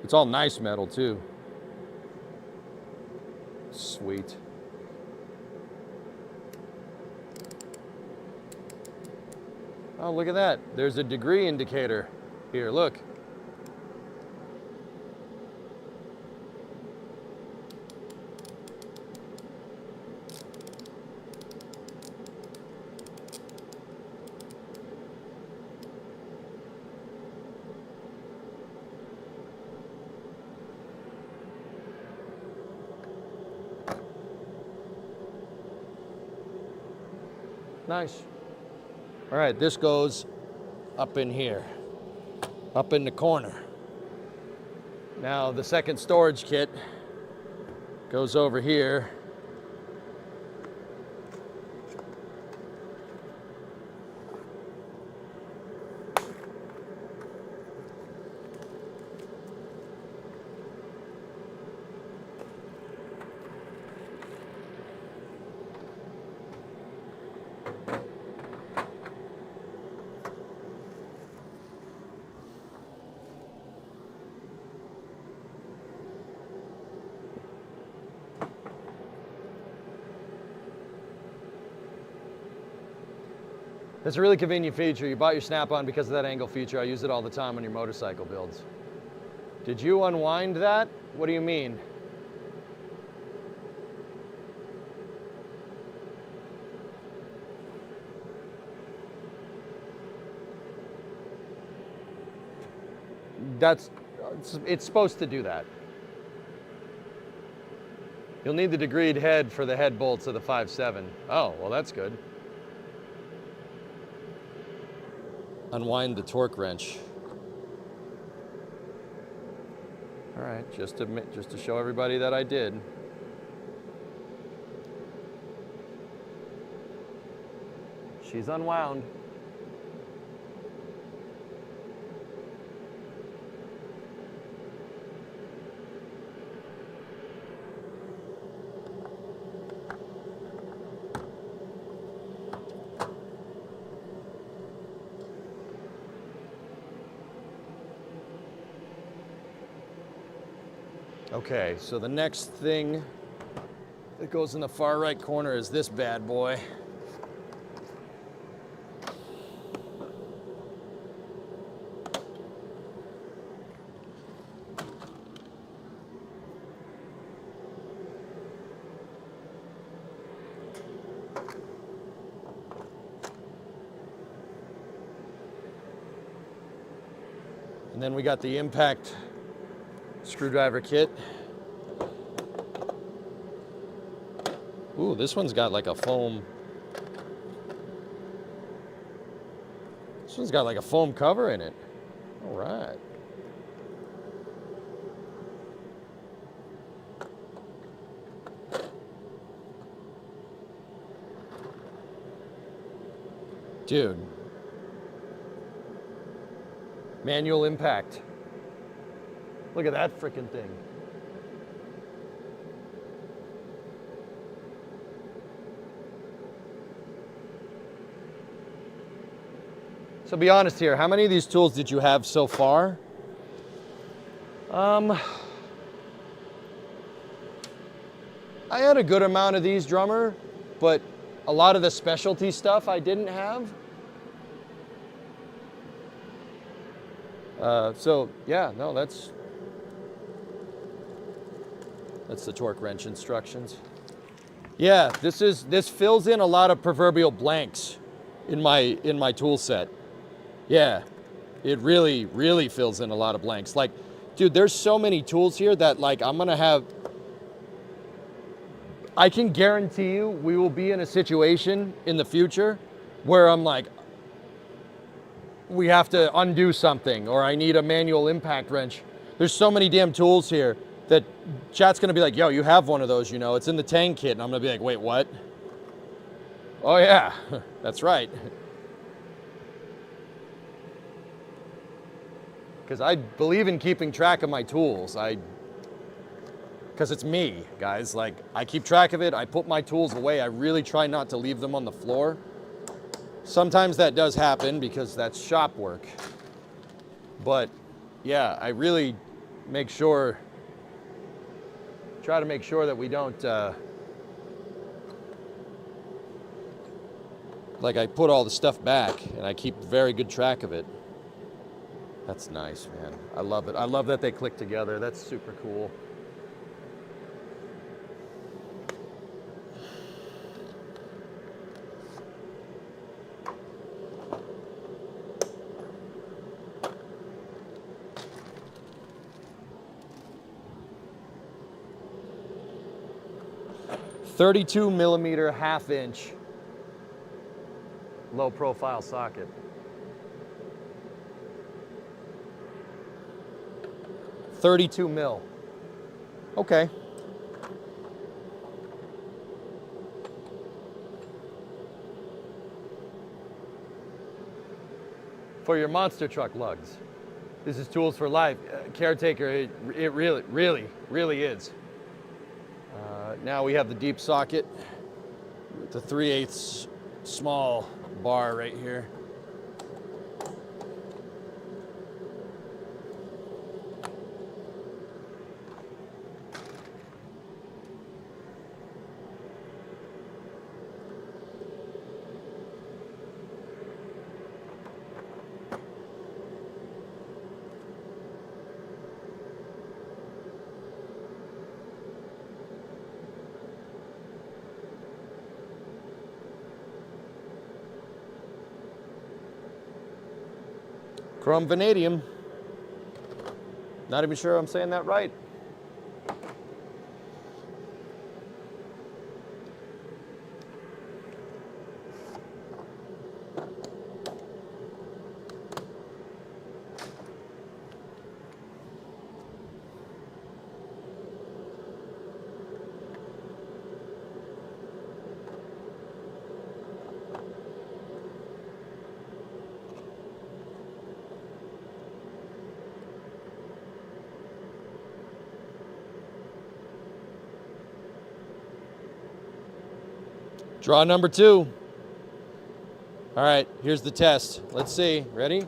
It's all nice metal too. Sweet. Oh, look at that. There's a degree indicator here, look. Nice. All right, this goes up in here, up in the corner. Now the second storage kit goes over here. That's a really convenient feature. You bought your Snap-on because of that angle feature. I use it all the time on your motorcycle builds. Did you unwind that? What do you mean? It's supposed to do that. You'll need the degreed head for the head bolts of the 5.7. Oh, well that's good. Unwind the torque wrench. All right, just to show everybody that I did. She's unwound. Okay, so the next thing that goes in the far right corner is this bad boy. And then we got the impact screwdriver kit. Ooh, this one's got like a foam. This one's got like a foam cover in it. All right. Dude. Manual impact. Look at that frickin' thing. So be honest here, how many of these tools did you have so far? I had a good amount of these, drummer, but a lot of the specialty stuff I didn't have. So yeah, no, that's the torque wrench instructions. Yeah, this fills in a lot of proverbial blanks in my tool set. Yeah, it really fills in a lot of blanks. Like, dude, there's so many tools here that like I can guarantee you we will be in a situation in the future where I'm like, we have to undo something, or I need a manual impact wrench. There's so many damn tools here that chat's gonna be like, yo, you have one of those, you know, it's in the Tang kit. And I'm gonna be like, wait, what? Oh yeah, that's right. Because I believe in keeping track of my tools. Because it's me, guys. Like, I keep track of it. I put my tools away. I really try not to leave them on the floor. Sometimes that does happen because that's shop work. But yeah, I really try to make sure that we don't, like, I put all the stuff back and I keep very good track of it. That's nice, man. I love it. I love that they click together. That's super cool. .32 millimeter 1/2 inch low profile socket. 32 mil. Okay. For your monster truck lugs. This is Tools for Life. Caretaker, it really is. Now we have the deep socket with the 3/8 small bar right here. Chrome vanadium. Not even sure I'm saying that right. Draw number 2. All right, here's the test. Let's see. Ready?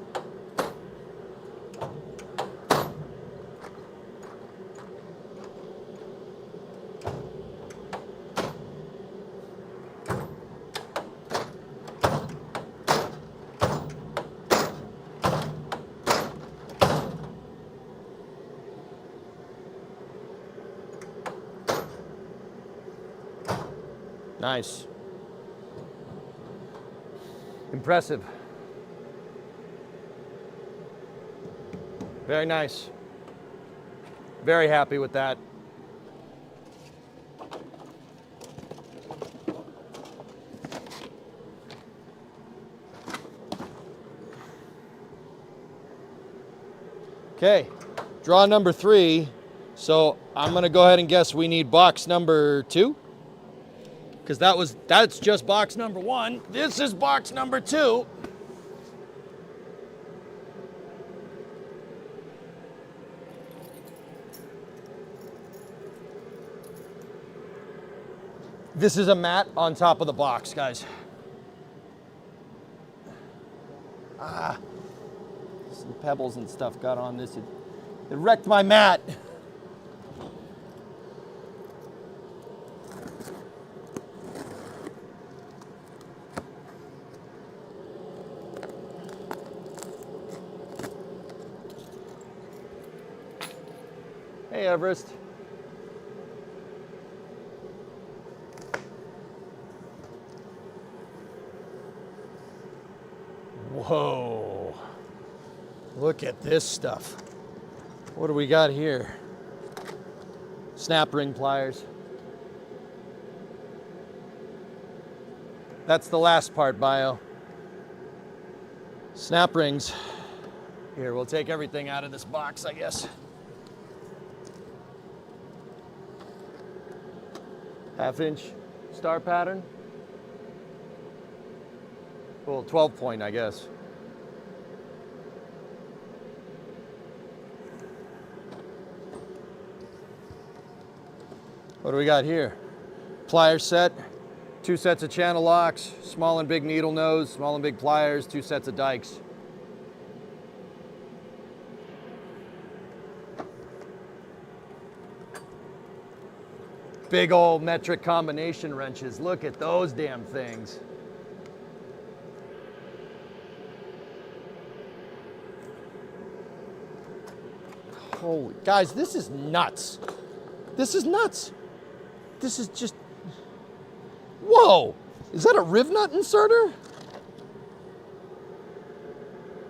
Nice. Impressive. Very nice. Very happy with that. Okay, draw number 3. So I'm gonna go ahead and guess we need box number 2. Because that's just box number 1. This is box number 2. This is a mat on top of the box, guys. Some pebbles and stuff got on this. It wrecked my mat. Hey, Everest. Whoa. Look at this stuff. What do we got here? Snap ring pliers. That's the last part, Bio. Snap rings. Here, we'll take everything out of this box, I guess. Half-inch star pattern. Well, 12 point, I guess. What do we got here? Plier set, 2 sets of channel locks, small and big needle nose, small and big pliers, 2 sets of dikes. Big old metric combination wrenches. Look at those damn things. Holy, guys, this is nuts. This is nuts. This is just, whoa. Is that a riv nut inserter?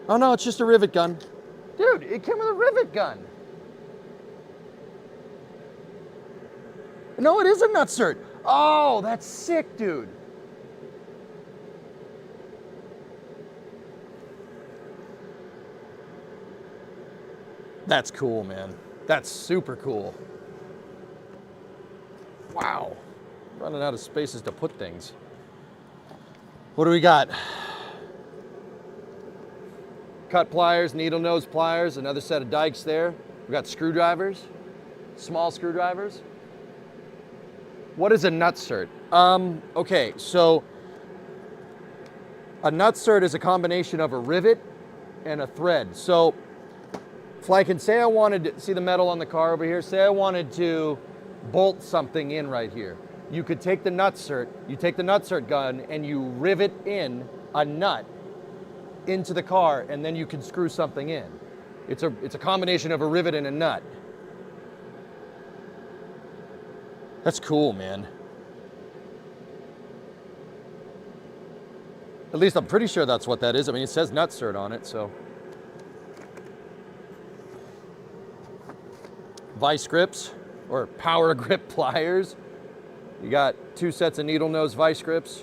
Oh no, it's just a rivet gun. Dude, it came with a rivet gun. No, it is a nutsert. Oh, that's sick, dude. That's cool, man. That's super cool. Wow. Running out of spaces to put things. What do we got? Cut pliers, needle nose pliers, another set of dikes there. We got screwdrivers, small screwdrivers. What is a nutsert? Okay, so a nutsert is a combination of a rivet and a thread. So if I can say I wanted to, see the metal on the car over here? Say I wanted to bolt something in right here. You could take the nutsert, you take the nutsert gun and you rivet in a nut into the car and then you can screw something in. It's a combination of a rivet and a nut. That's cool, man. At least I'm pretty sure that's what that is. I mean, it says nutsert on it, so. Vice grips or power grip pliers. You got 2 sets of needle nose vice grips.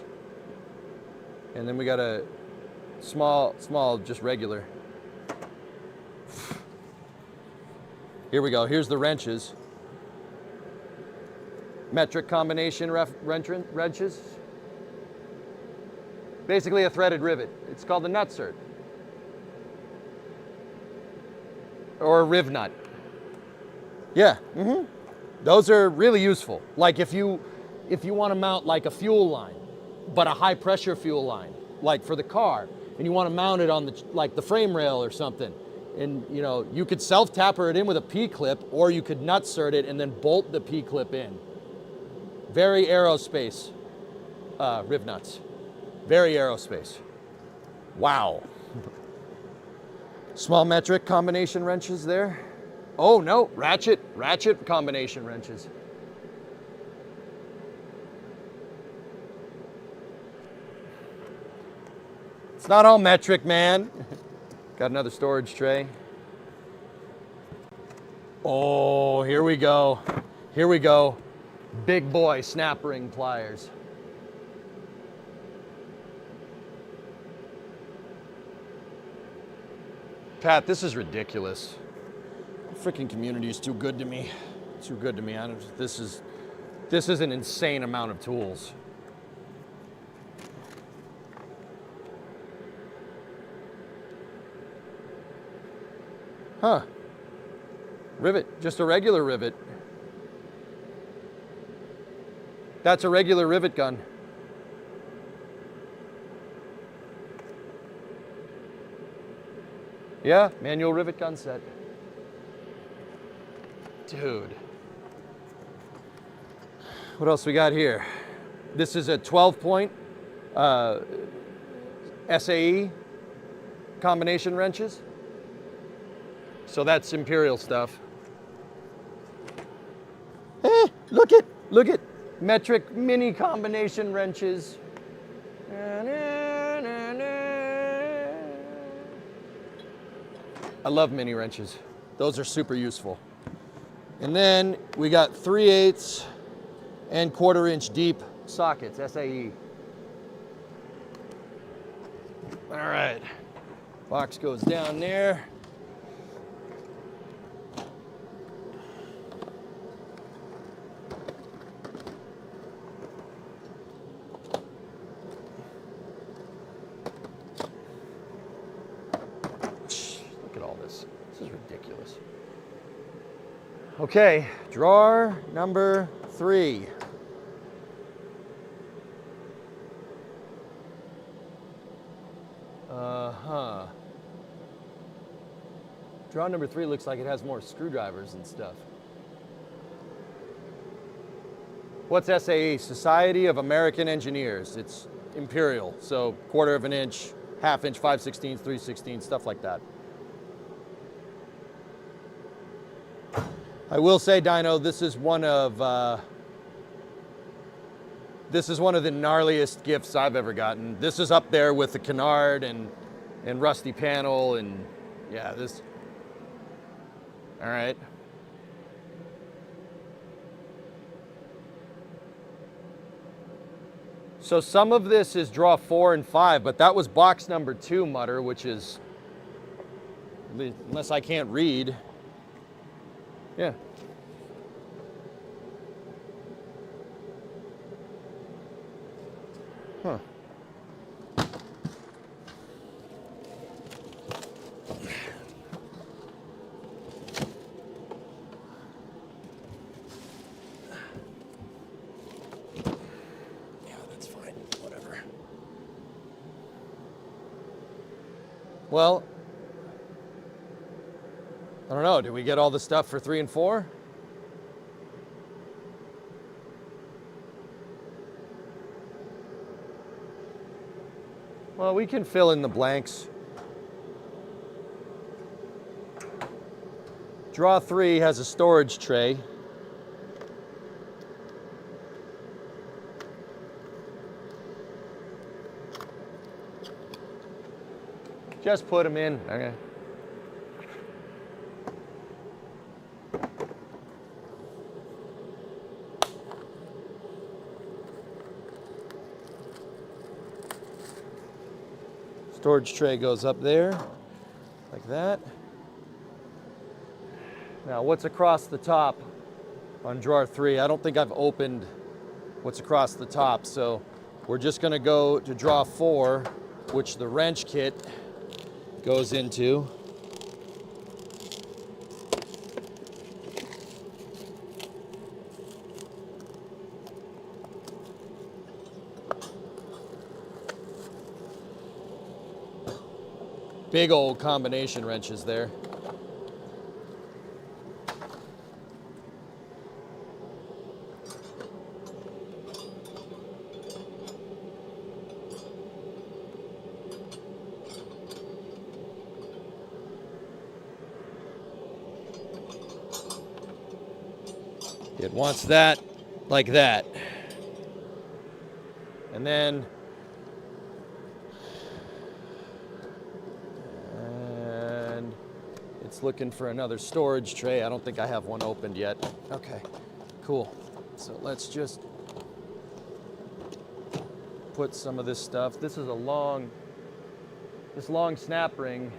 And then we got a small, just regular. Here we go. Here's the wrenches. Metric combination wrenches. Basically a threaded rivet. It's called the nutsert. Or a riv nut. Yeah, Those are really useful. Like if you want to mount like a fuel line, but a high pressure fuel line, like for the car, and you want to mount it on the frame rail or something, and you know, you could self-tapper it in with a P-clip, or you could nutsert it and then bolt the P-clip in. Very aerospace riv nuts. Very aerospace. Wow. Small metric combination wrenches there. Oh no, ratchet combination wrenches. It's not all metric, man. Got another storage tray. Oh, here we go. Here we go. Big boy snap ring pliers. Pat, this is ridiculous. The freaking community is too good to me. Too good to me. This is an insane amount of tools. Huh. Rivet, just a regular rivet. That's a regular rivet gun. Yeah, manual rivet gun set. Dude. What else we got here? This is a 12-point SAE combination wrenches. So that's Imperial stuff. Look at metric mini combination wrenches. I love mini wrenches. Those are super useful. And then we got 3/8 and 1/4 inch deep sockets, SAE. All right, box goes down there. Look at all this. This is ridiculous. Okay, drawer number 3. Drawer number 3 looks like it has more screwdrivers and stuff. What's SAE? Society of American Engineers. It's imperial, so 1/4 inch, 1/2 inch, 5/16, 3/16, stuff like that. I will say, Dino, this is one of the gnarliest gifts I've ever gotten. This is up there with the canard and rusty panel, and yeah, this. All right. So some of this is draw 4 and 5, but that was box number 2, Mutter, which is, unless I can't read. Yeah. Huh. Yeah, that's fine. Whatever. Well, I don't know. Did we get all the stuff for 3 and 4? Well, we can fill in the blanks. Draw 3 has a storage tray. Just put them in. Okay. Storage tray goes up there, like that. Now, what's across the top on drawer 3? I don't think I've opened what's across the top, so we're just gonna go to drawer 4, which the wrench kit goes into. Big old combination wrenches there. It wants that like that. And then it's looking for another storage tray. I don't think I have one opened yet. Okay, cool. So let's just put some of this stuff. This is a long snap ring.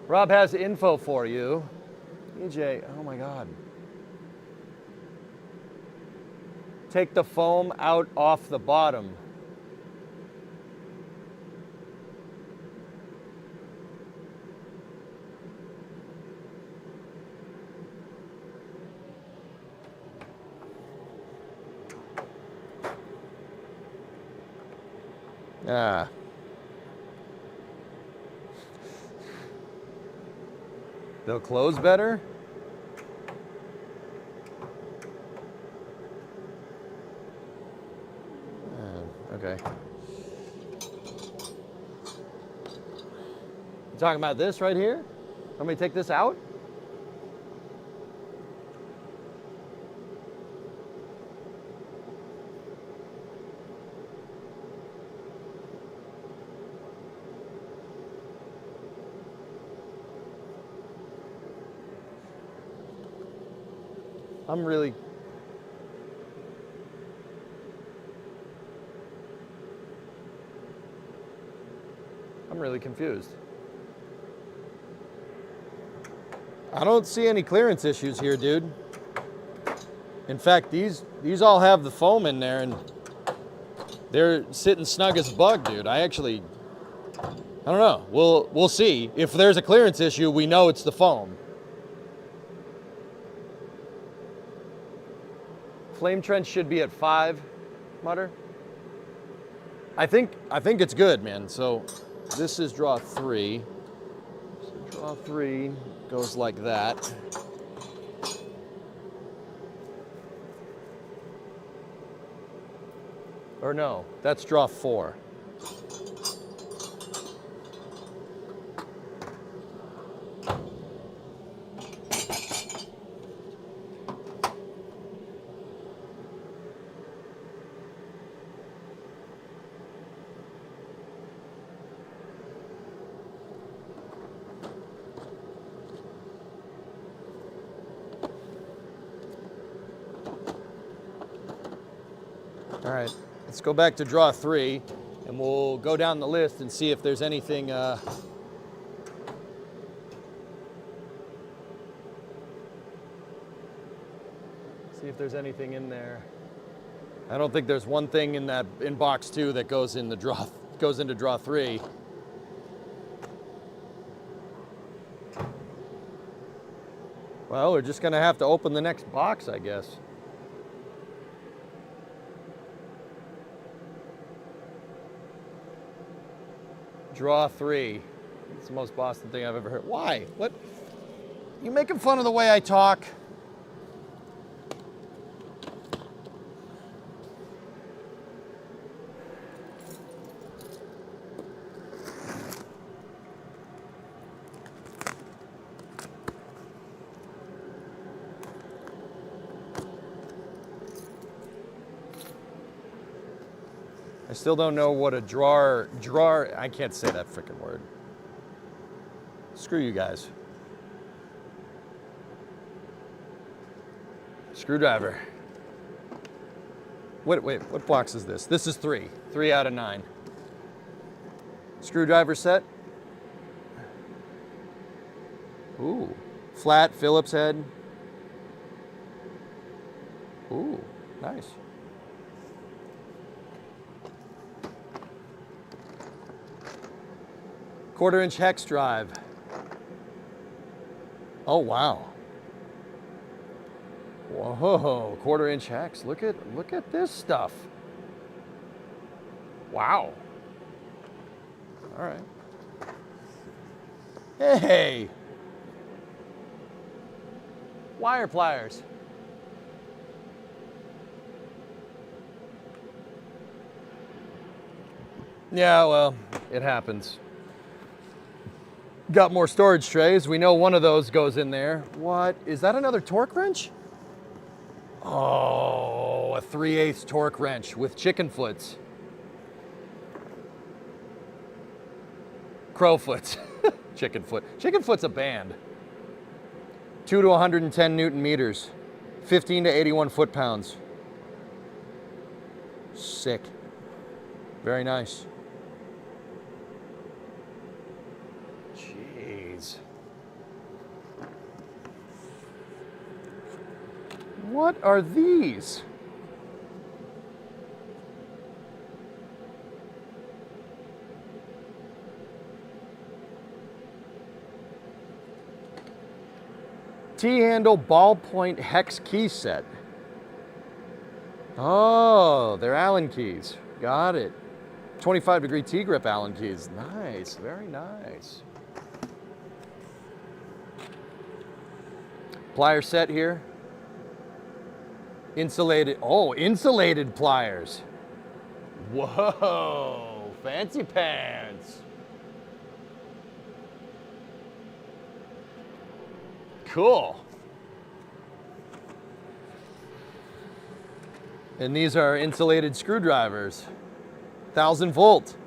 Rob has info for you. EJ, oh my God. Take the foam out off the bottom. Ah. They'll close better? Okay. You talking about this right here? Want me to take this out? I'm really confused. I don't see any clearance issues here, dude. In fact, these all have the foam in there and they're sitting snug as a bug, dude. I don't know. We'll see. If there's a clearance issue, we know it's the foam. Flame trench should be at 5, Mutter. I think it's good, man. So this is draw 3. So draw 3 goes like that. Or no, that's draw 4. All right, let's go back to draw 3 and we'll go down the list and see if there's anything in there. I don't think there's one thing in box 2 that goes into draw 3. Well, we're just gonna have to open the next box, I guess. Draw 3. It's the most Boston thing I've ever heard. Why? What? You making fun of the way I talk? I still don't know what a drawer, I can't say that freaking word. Screw you guys. Screwdriver. Wait, what box is this? This is 3. 3 out of 9. Screwdriver set. Ooh, flat Phillips head. Ooh, nice. Quarter-inch hex drive. Oh, wow. Whoa, quarter-inch hex. Look at this stuff. Wow. All right. Hey. Wire pliers. Yeah, well, it happens. Got more storage trays. We know one of those goes in there. What? Is that another torque wrench? Oh, a 3/8 torque wrench with chicken foots. Crowfoots. Chicken foot. Chicken foot's a band. 2 to 110 Newton meters. 15 to 81 foot-pounds. Sick. Very nice. What are these? T-handle ballpoint hex key set. Oh, they're Allen keys. Got it. 25-degree T-grip Allen keys. Nice, very nice. Plier set here. Insulated, oh, insulated pliers. Whoa, fancy pants. Cool. And these are insulated screwdrivers. 1,000 volt.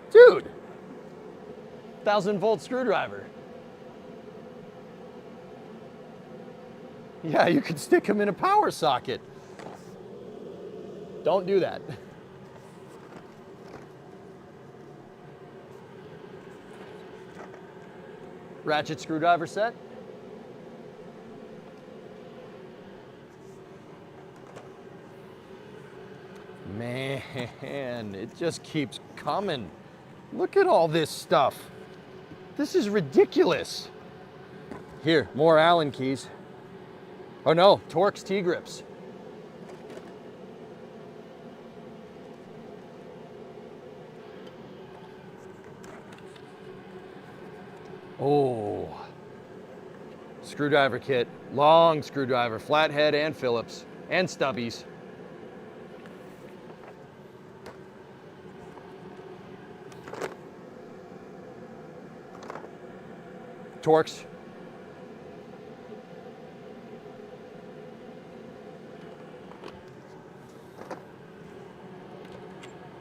Dude, 1,000 volt screwdriver. Yeah, you could stick them in a power socket. Don't do that. Ratchet screwdriver set. Man, it just keeps coming. Look at all this stuff. This is ridiculous. Here, more Allen keys. Oh no, Torx T-grips. Oh, screwdriver kit, long screwdriver, flathead and Phillips, and stubbies. Torx.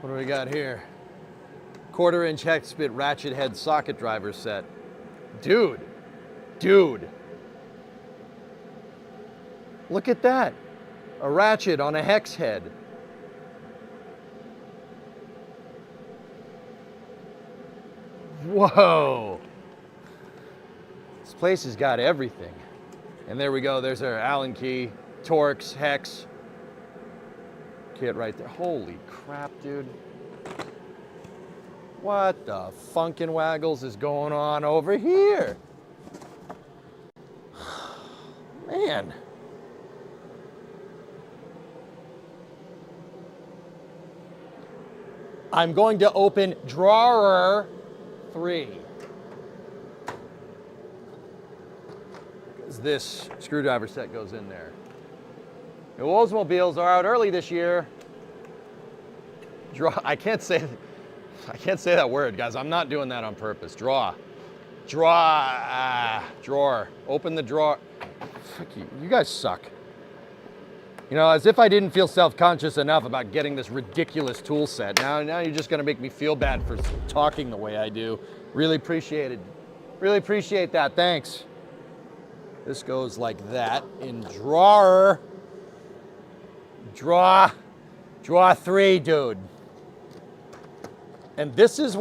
What do we got here? 1/4-inch hex bit ratchet head socket driver set. Dude. Look at that. A ratchet on a hex head. Whoa. This place has got everything. And there we go. There's our Allen key, Torx, hex kit right there. Holy crap, dude. What the funkin' waggles is going on over here? Man. I'm going to open drawer 3. This screwdriver set goes in there. The Oldsmobiles are out early this year. I can't say that word, guys. I'm not doing that on purpose. Drawer. Open the drawer. Fuck you. You guys suck. You know, as if I didn't feel self-conscious enough about getting this ridiculous tool set. Now you're just gonna make me feel bad for talking the way I do. Really appreciate it. Really appreciate that. Thanks. This goes like that in drawer 3, dude. And this is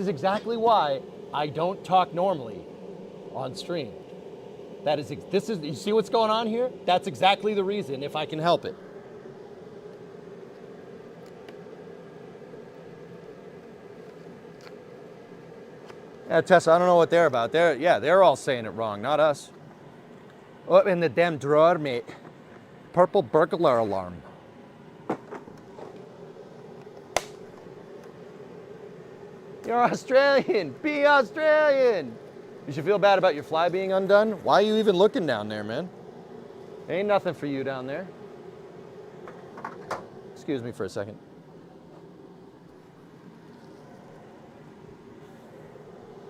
exactly why I don't talk normally on stream. You see what's going on here? That's exactly the reason, if I can help it. Yeah, Tessa, I don't know what they're about. They're all saying it wrong, not us. Oh, in the damn drawer, mate. Purple burglar alarm. You're Australian. Be Australian. You should feel bad about your fly being undone. Why are you even looking down there, man? Ain't nothing for you down there. Excuse me for a second.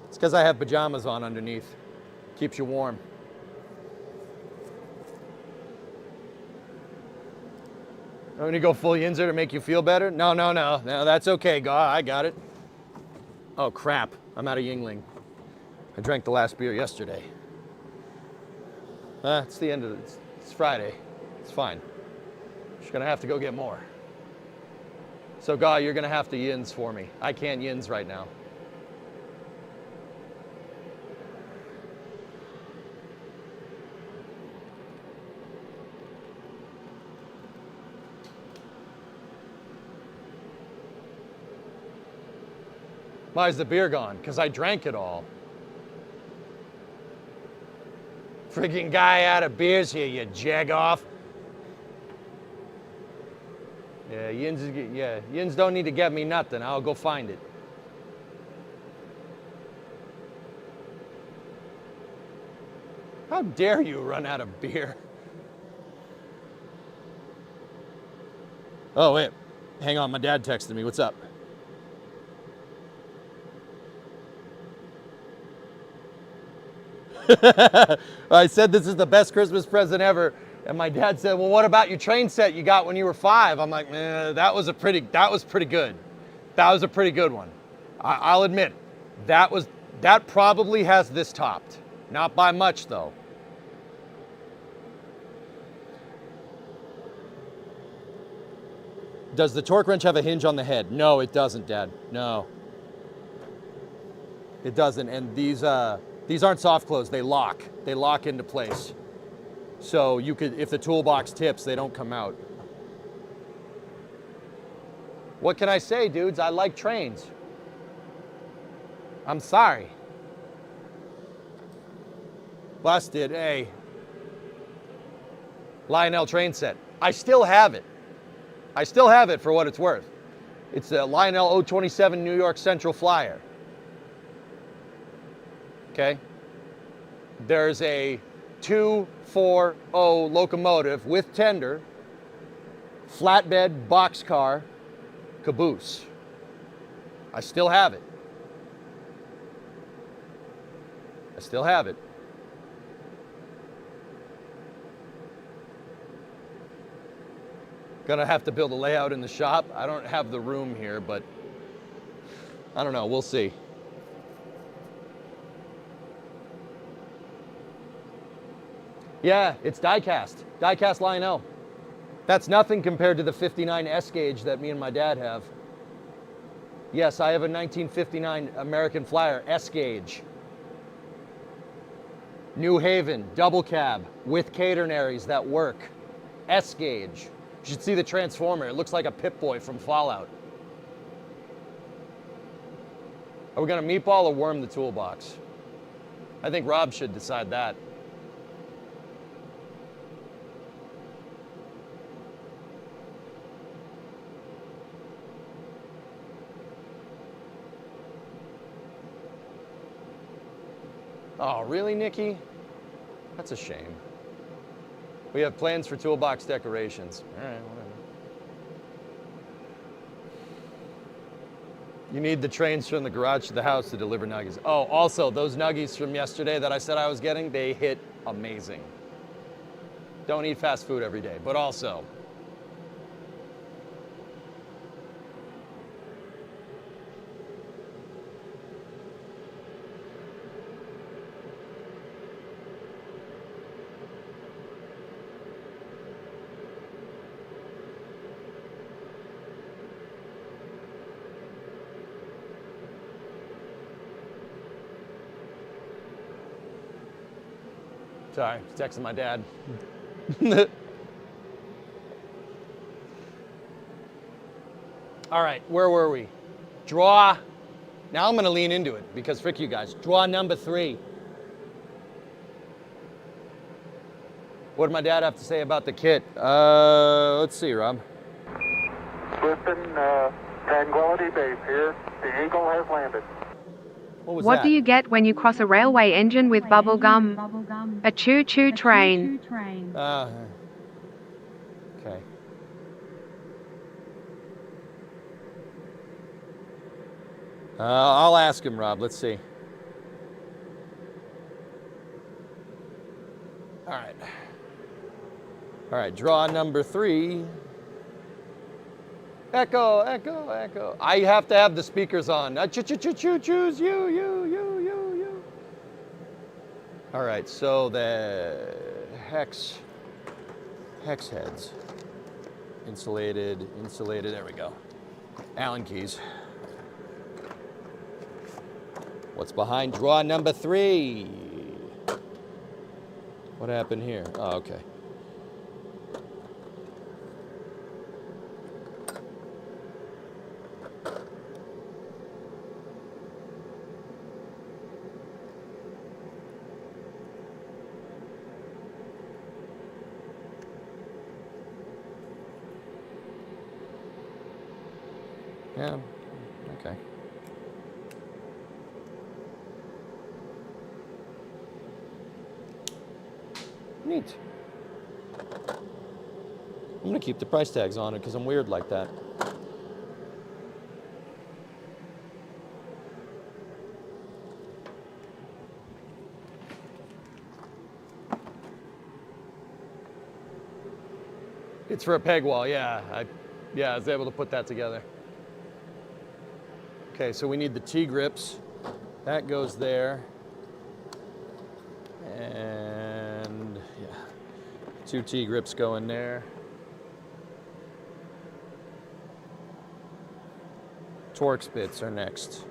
It's because I have pajamas on underneath. Keeps you warm. I'm gonna go full Yinzer to make you feel better? No, that's okay, I got it. Oh crap, I'm out of Yingling. I drank the last beer yesterday. It's the end of it. It's Friday. It's fine. Just gonna have to go get more. So Guy, you're gonna have to Yins for me. I can't Yins right now. Why is the beer gone? Because I drank it all. Freaking guy out of beers here, you jag-off. Yeah, Yins don't need to get me nothing. I'll go find it. How dare you run out of beer? Oh, wait. Hang on, my dad texted me. What's up? I said this is the best Christmas present ever, and my dad said, "Well, what about your train set you got when you were 5?" I'm like, that was pretty good. That was a pretty good one. I'll admit, that probably has this topped. Not by much though. Does the torque wrench have a hinge on the head? No, it doesn't, Dad. No. It doesn't. And these aren't soft close. They lock. They lock into place. So you could, if the toolbox tips, they don't come out. What can I say, dudes? I like trains. I'm sorry. Busted. Hey. Lionel train set. I still have it. I still have it for what it's worth. It's a Lionel 027 New York Central Flyer. Okay? There's a 240 locomotive with tender, flatbed boxcar, caboose. I still have it. I still have it. Gonna have to build a layout in the shop. I don't have the room here, but I don't know, we'll see. Yeah, it's die-cast Lionel. That's nothing compared to the 59 S gauge that me and my dad have. Yes, I have a 1959 American Flyer S gauge. New Haven, double cab, with catenaries that work. S gauge. You should see the transformer. It looks like a Pip-Boy from Fallout. Are we gonna meatball or worm the toolbox? I think Rob should decide that. Oh, really, Nikki? That's a shame. We have plans for toolbox decorations. All right, whatever. You need the trains from the garage to the house to deliver nuggies. Oh, also, those nuggies from yesterday that I said I was getting, they hit amazing. Don't eat fast food every day, but also, sorry, texting my dad. All right, where were we? Draw. Now I'm gonna lean into it because frick you guys. Draw number 3. What did my dad have to say about the kit? Let's see, Rob. Listen, Tranquility Base here. The Eagle has landed. What was What that? do you get when you cross a railway engine with bubble gum? A choo-choo train. Okay. I'll ask him, Rob. Let's see. All right. All right, draw number 3. Echo, echo, echo. I have to have the speakers on. Choose you. All right, so the hex heads. Insulated, there we go. Allen keys. What's behind draw number 3? What happened here? Oh, okay. Yeah, okay. Neat. I'm gonna keep the price tags on it because I'm weird like that. It's for a peg wall, yeah. I was able to put that together. Okay, so we need the T-grips. That goes there. And yeah, 2 T-grips go in there. Torx bits are next.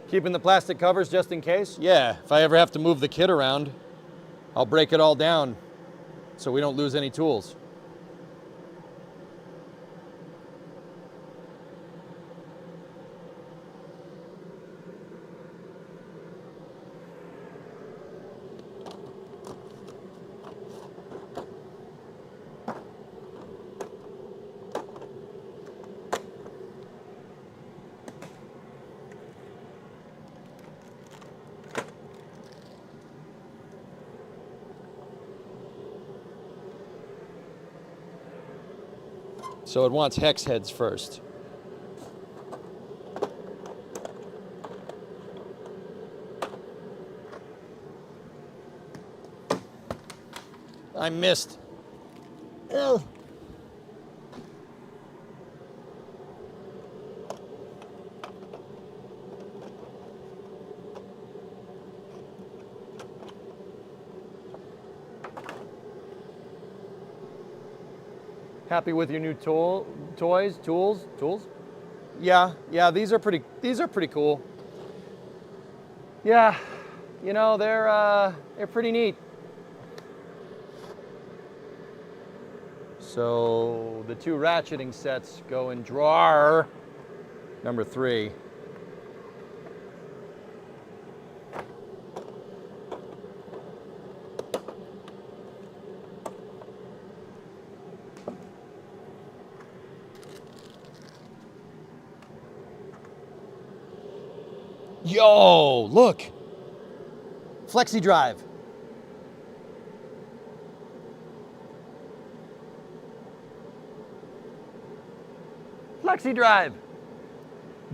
Keeping the plastic covers just in case? Yeah, if I ever have to move the kit around, I'll break it all down so we don't lose any tools. So it wants hex heads first. I missed. Ugh. Happy with your new tools? Yeah, these are pretty cool. Yeah, you know, they're pretty neat. So the two ratcheting sets go in drawer number 3. Yo, look. Flexi drive. Flexi drive.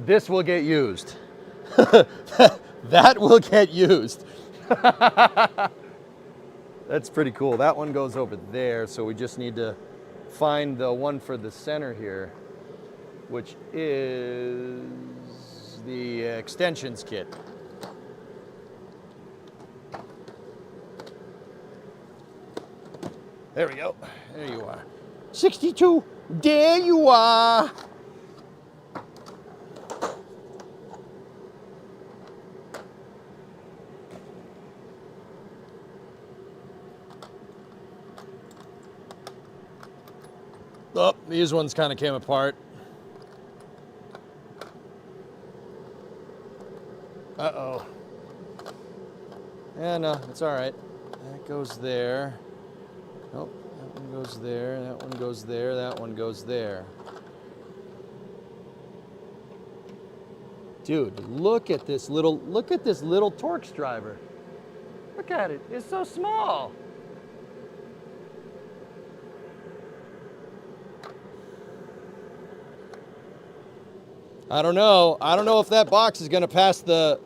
This will get used. That will get used. That's pretty cool. That one goes over there, so we just need to find the one for the center here, which is the extensions kit. There we go. There you are. 62. There you are. Oh, these ones kind of came apart. Uh-oh. Yeah, no, it's all right. That goes there. Nope, that one goes there, that one goes there, that one goes there. Dude, look at this little Torx driver. Look at it, it's so small. I don't know if that box is gonna pass the,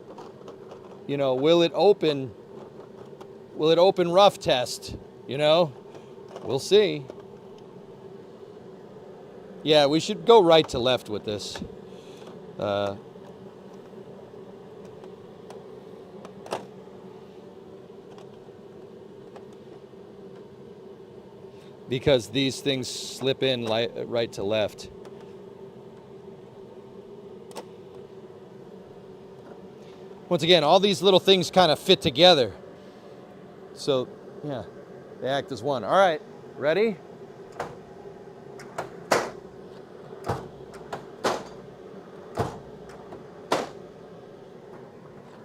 you know, will it open rough test, you know? We'll see. Yeah, we should go right to left with this. Because these things slip in right to left. Once again, all these little things kind of fit together. So, yeah, they act as one. All right, ready? You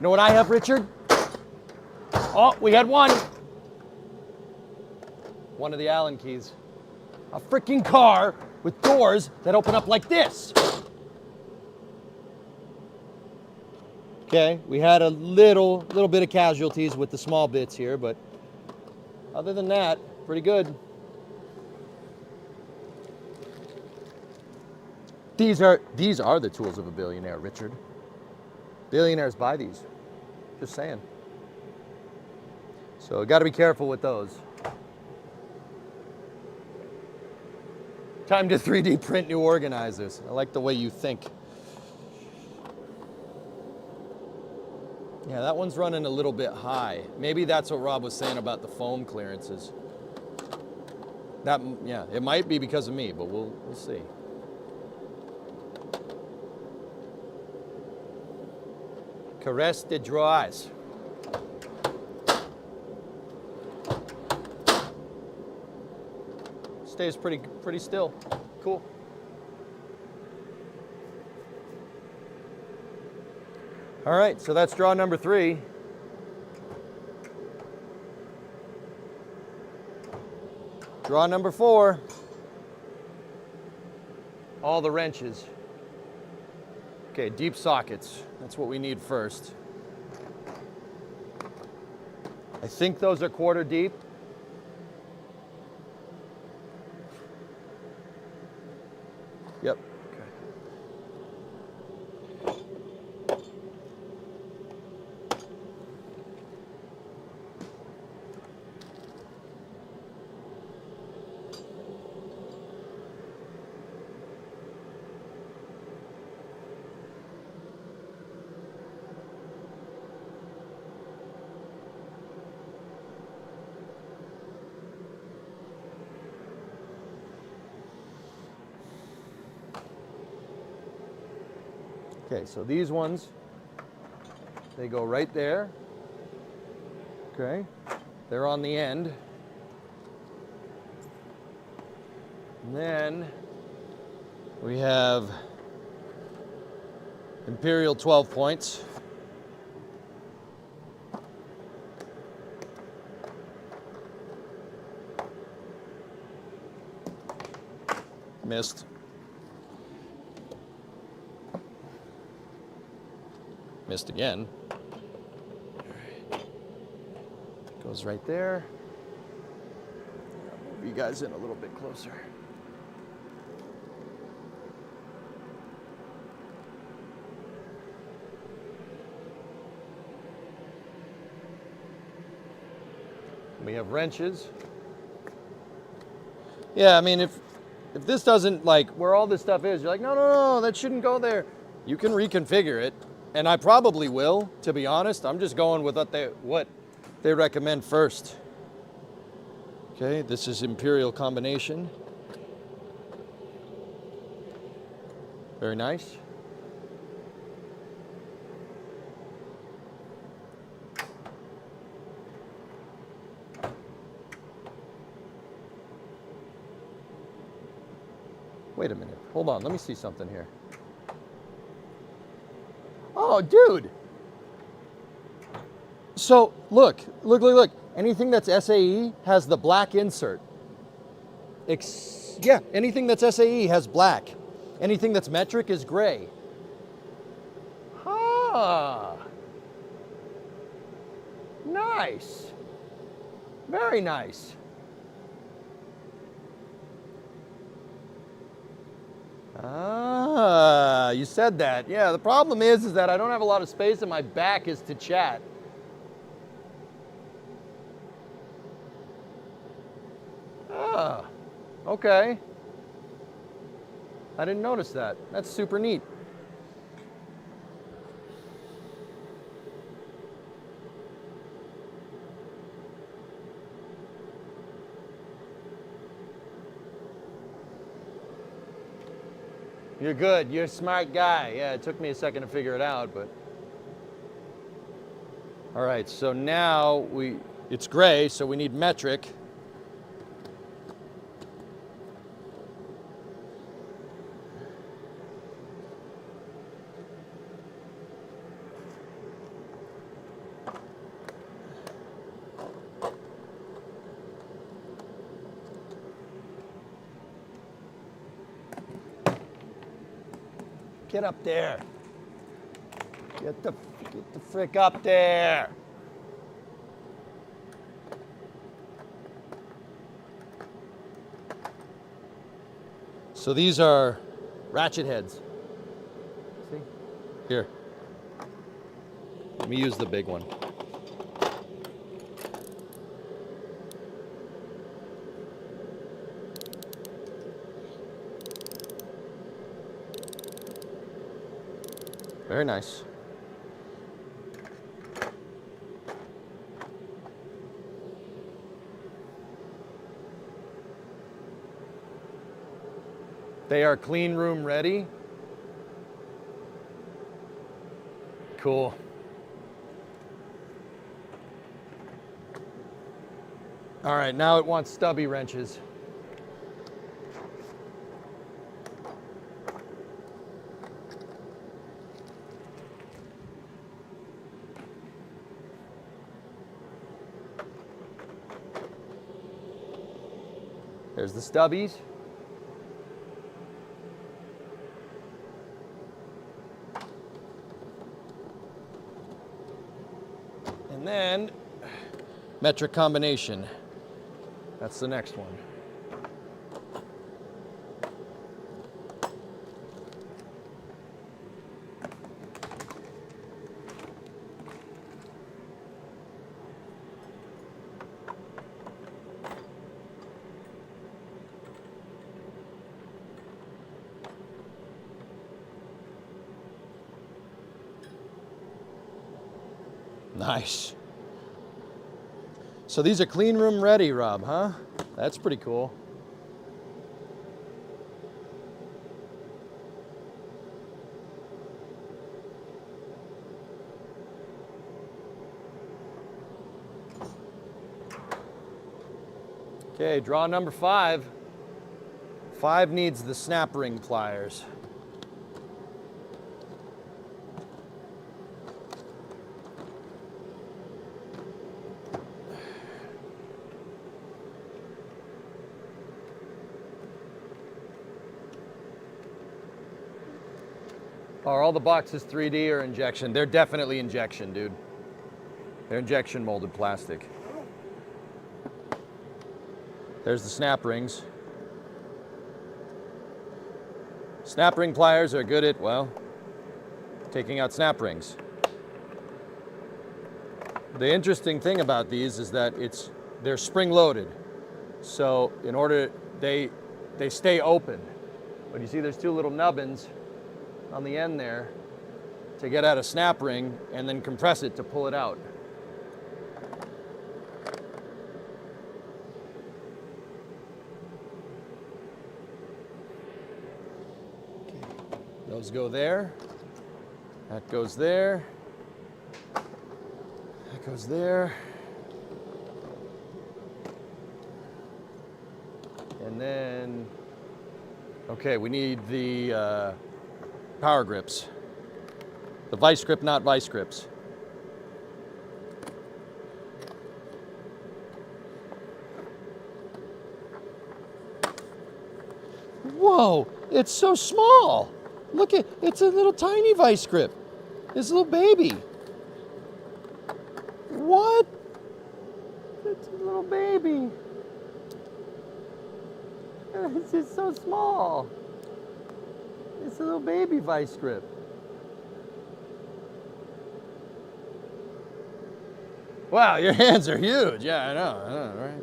know what I have, Richard? Oh, we had one. One of the Allen keys. A freaking car with doors that open up like this. Okay, we had a little bit of casualties with the small bits here, but other than that, pretty good. These are the tools of a billionaire, Richard. Billionaires buy these. Just saying. So got to be careful with those. Time to 3D print new organizers. I like the way you think. Yeah, that one's running a little bit high. Maybe that's what Rob was saying about the foam clearances. That, yeah, it might be because of me, but we'll see. Caress the drawers. Stays pretty still. Cool. All right, so that's draw number 3. Draw number 4. All the wrenches. Okay, deep sockets. That's what we need first. I think those are quarter deep. Yep. Okay, so these ones, they go right there. Okay, they're on the end. And then we have Imperial 12 points. Missed. Missed again. Goes right there. I'll move you guys in a little bit closer. We have wrenches. Yeah, I mean, if this doesn't, like, where all this stuff is, you're like, no, that shouldn't go there. You can reconfigure it. And I probably will, to be honest. I'm just going with what they recommend first. Okay, this is Imperial combination. Very nice. Wait a minute, hold on, let me see something here. Oh, dude. So, look. Anything that's SAE has the black insert. Yeah, anything that's SAE has black. Anything that's metric is gray. Ah. Nice. Very nice. Ah, you said that. Yeah, the problem is that I don't have a lot of space and my back is to chat. Ah, okay. I didn't notice that. That's super neat. You're good. You're a smart guy. Yeah, it took me a second to figure it out, but. All right, so now it's gray, so we need metric. Get up there. Get the frick up there. So these are ratchet heads. See? Here. Let me use the big one. Very nice. They are clean room ready. Cool. All right, now it wants stubby wrenches. There's the stubbies. And then metric combination. That's the next one. Nice. So these are clean room ready, Rob, huh? That's pretty cool. Okay, draw number 5. 5 needs the snap ring pliers. Are all the boxes 3D or injection? They're definitely injection, dude. They're injection molded plastic. There's the snap rings. Snap ring pliers are good at, well, taking out snap rings. The interesting thing about these is that they're spring loaded. So in order, they stay open. But you see there's 2 little nubbins on the end there to get out a snap ring and then compress it to pull it out. Okay. Those go there. That goes there. That goes there. And then, okay, we need the power grips. The vice grip, not vice grips. Whoa, it's so small. Look at, it's a little tiny vice grip. This little baby. What? It's a little baby. It's just so small. It's a little baby vice grip. Wow, your hands are huge. Yeah, I know, right?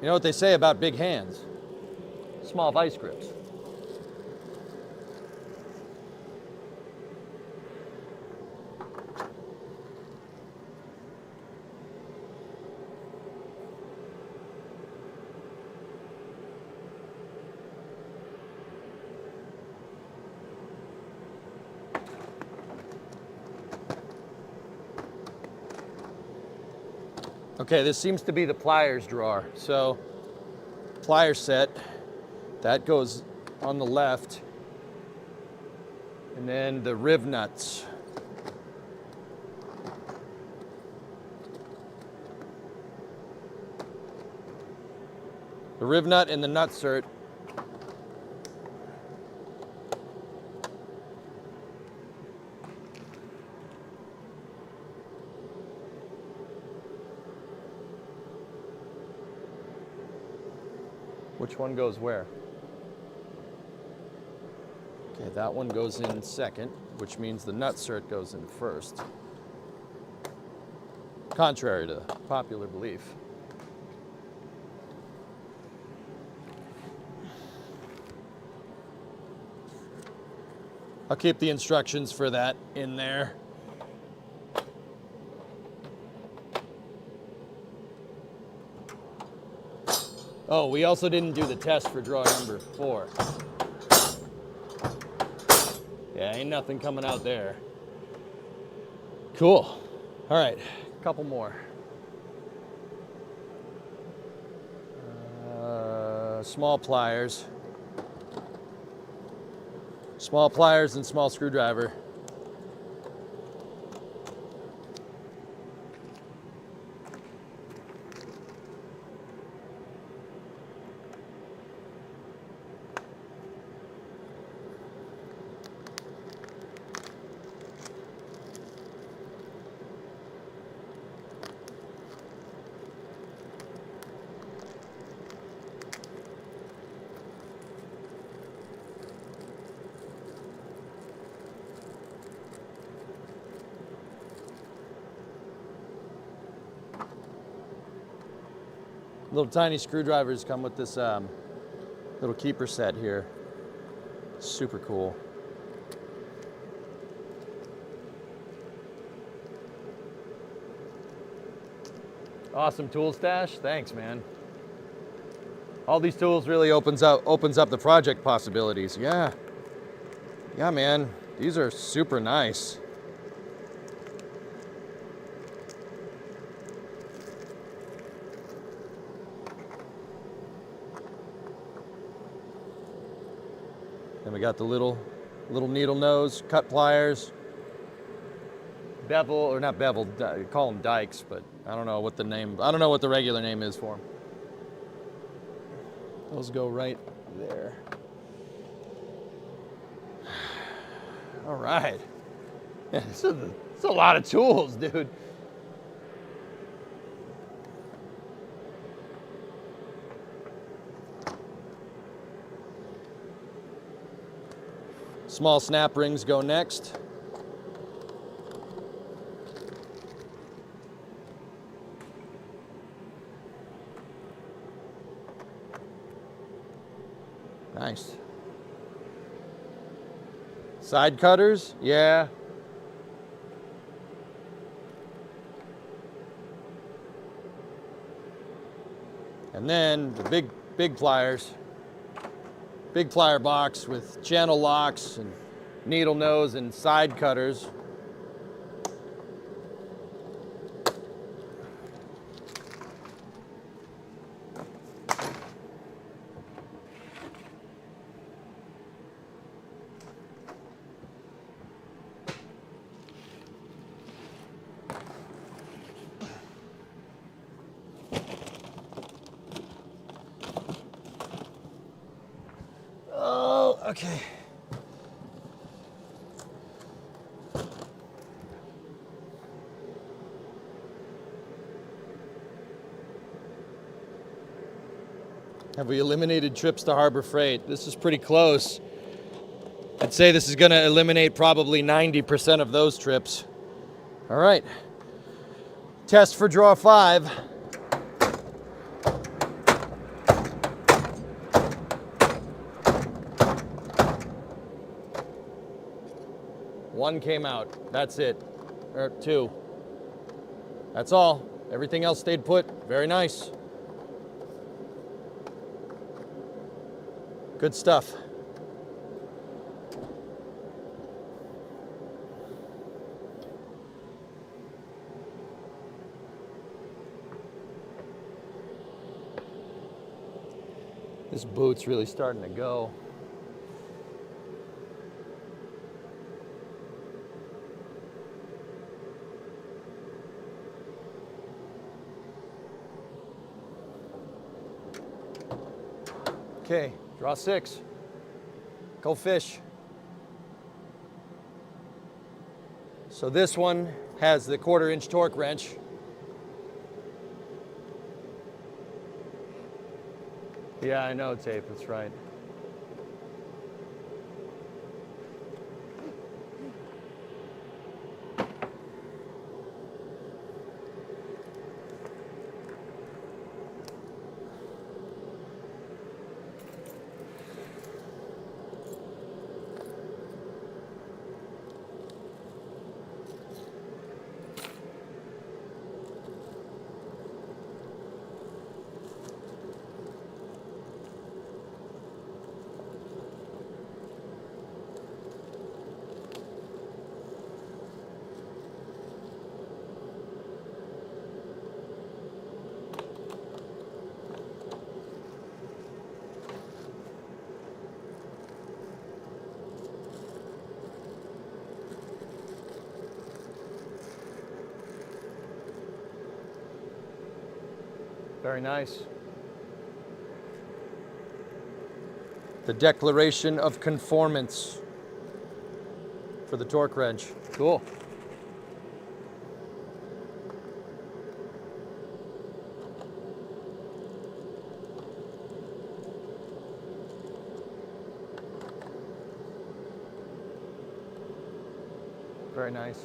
You know what they say about big hands? Small vice grips. Okay, this seems to be the pliers drawer. So, plier set, that goes on the left. And then the riv nuts. The riv nut and the nutsert. Which one goes where? Okay, that one goes in second, which means the nutsert goes in first. Contrary to popular belief. I'll keep the instructions for that in there. Oh, we also didn't do the test for drawer number 4. Yeah, ain't nothing coming out there. Cool. All right, a couple more. Small pliers. Small pliers and small screwdriver. Little tiny screwdrivers come with this little keeper set here. Super cool. Awesome tool stash. Thanks, man. All these tools really opens up the project possibilities. Yeah. Yeah, man. These are super nice. Then we got the little needle nose cut pliers. Bevel, or not bevel, call them dikes, but I don't know what the regular name is for them. Those go right there. All right. Yeah, it's a lot of tools, dude. Small snap rings go next. Nice. Side cutters, yeah. And then the big pliers. Big plier box with channel locks and needle nose and side cutters. Oh, okay. Have we eliminated trips to Harbor Freight? This is pretty close. I'd say this is going to eliminate probably 90% of those trips. All right. Test for draw 5. One came out. That's it. Or 2. That's all. Everything else stayed put. Very nice. Good stuff. This boot's really starting to go. Okay, draw 6. Go fish. So this one has the 1/4 inch torque wrench. Yeah, I know, tape, that's right. Very nice. The declaration of conformance for the torque wrench. Cool. Very nice.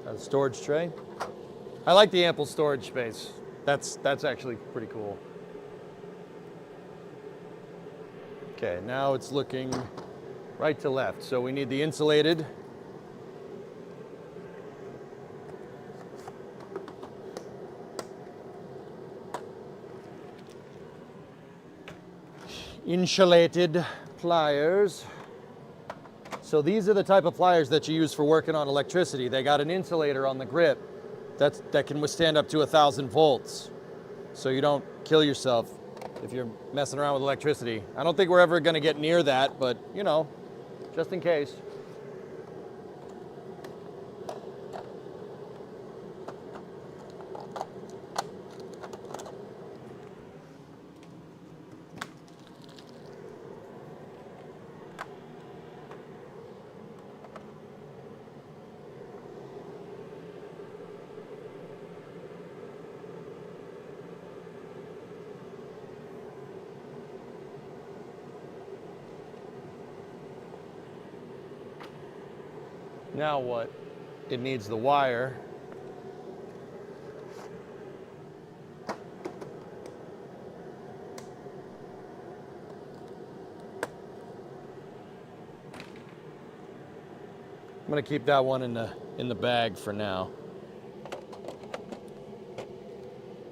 A storage tray. I like the ample storage space. That's actually pretty cool. Okay, now it's looking right to left. So we need the insulated. Insulated pliers. So these are the type of pliers that you use for working on electricity. They got an insulator on the grip that can withstand up to 1,000 volts. So you don't kill yourself if you're messing around with electricity. I don't think we're ever gonna get near that, but you know, just in case. Now what? It needs the wire. I'm gonna keep that one in the bag for now.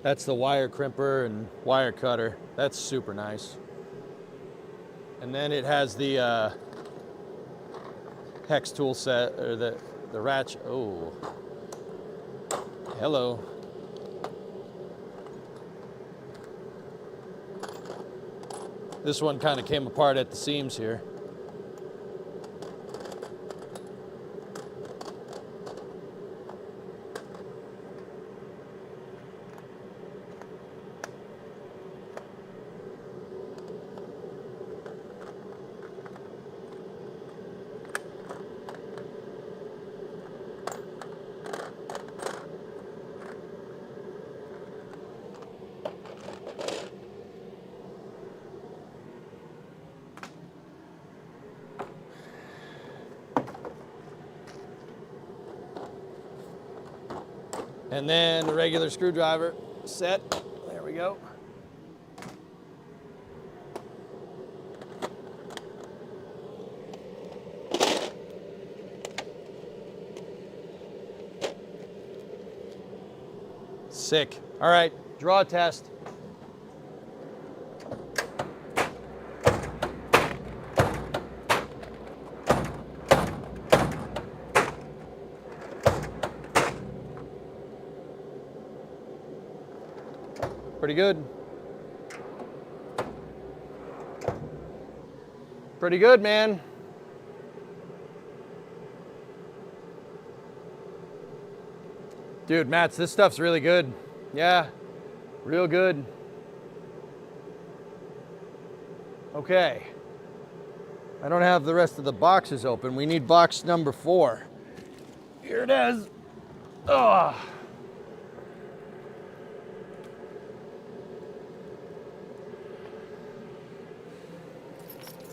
That's the wire crimper and wire cutter. That's super nice. And then it has the hex tool set, or the ratchet. Oh, hello. This one kind of came apart at the seams here. And then the regular screwdriver set. There we go. Sick. All right, draw test. Pretty good. Pretty good, man. Dude, Mats, this stuff's really good. Yeah, real good. Okay. I don't have the rest of the boxes open. We need box number 4. Here it is. Oh.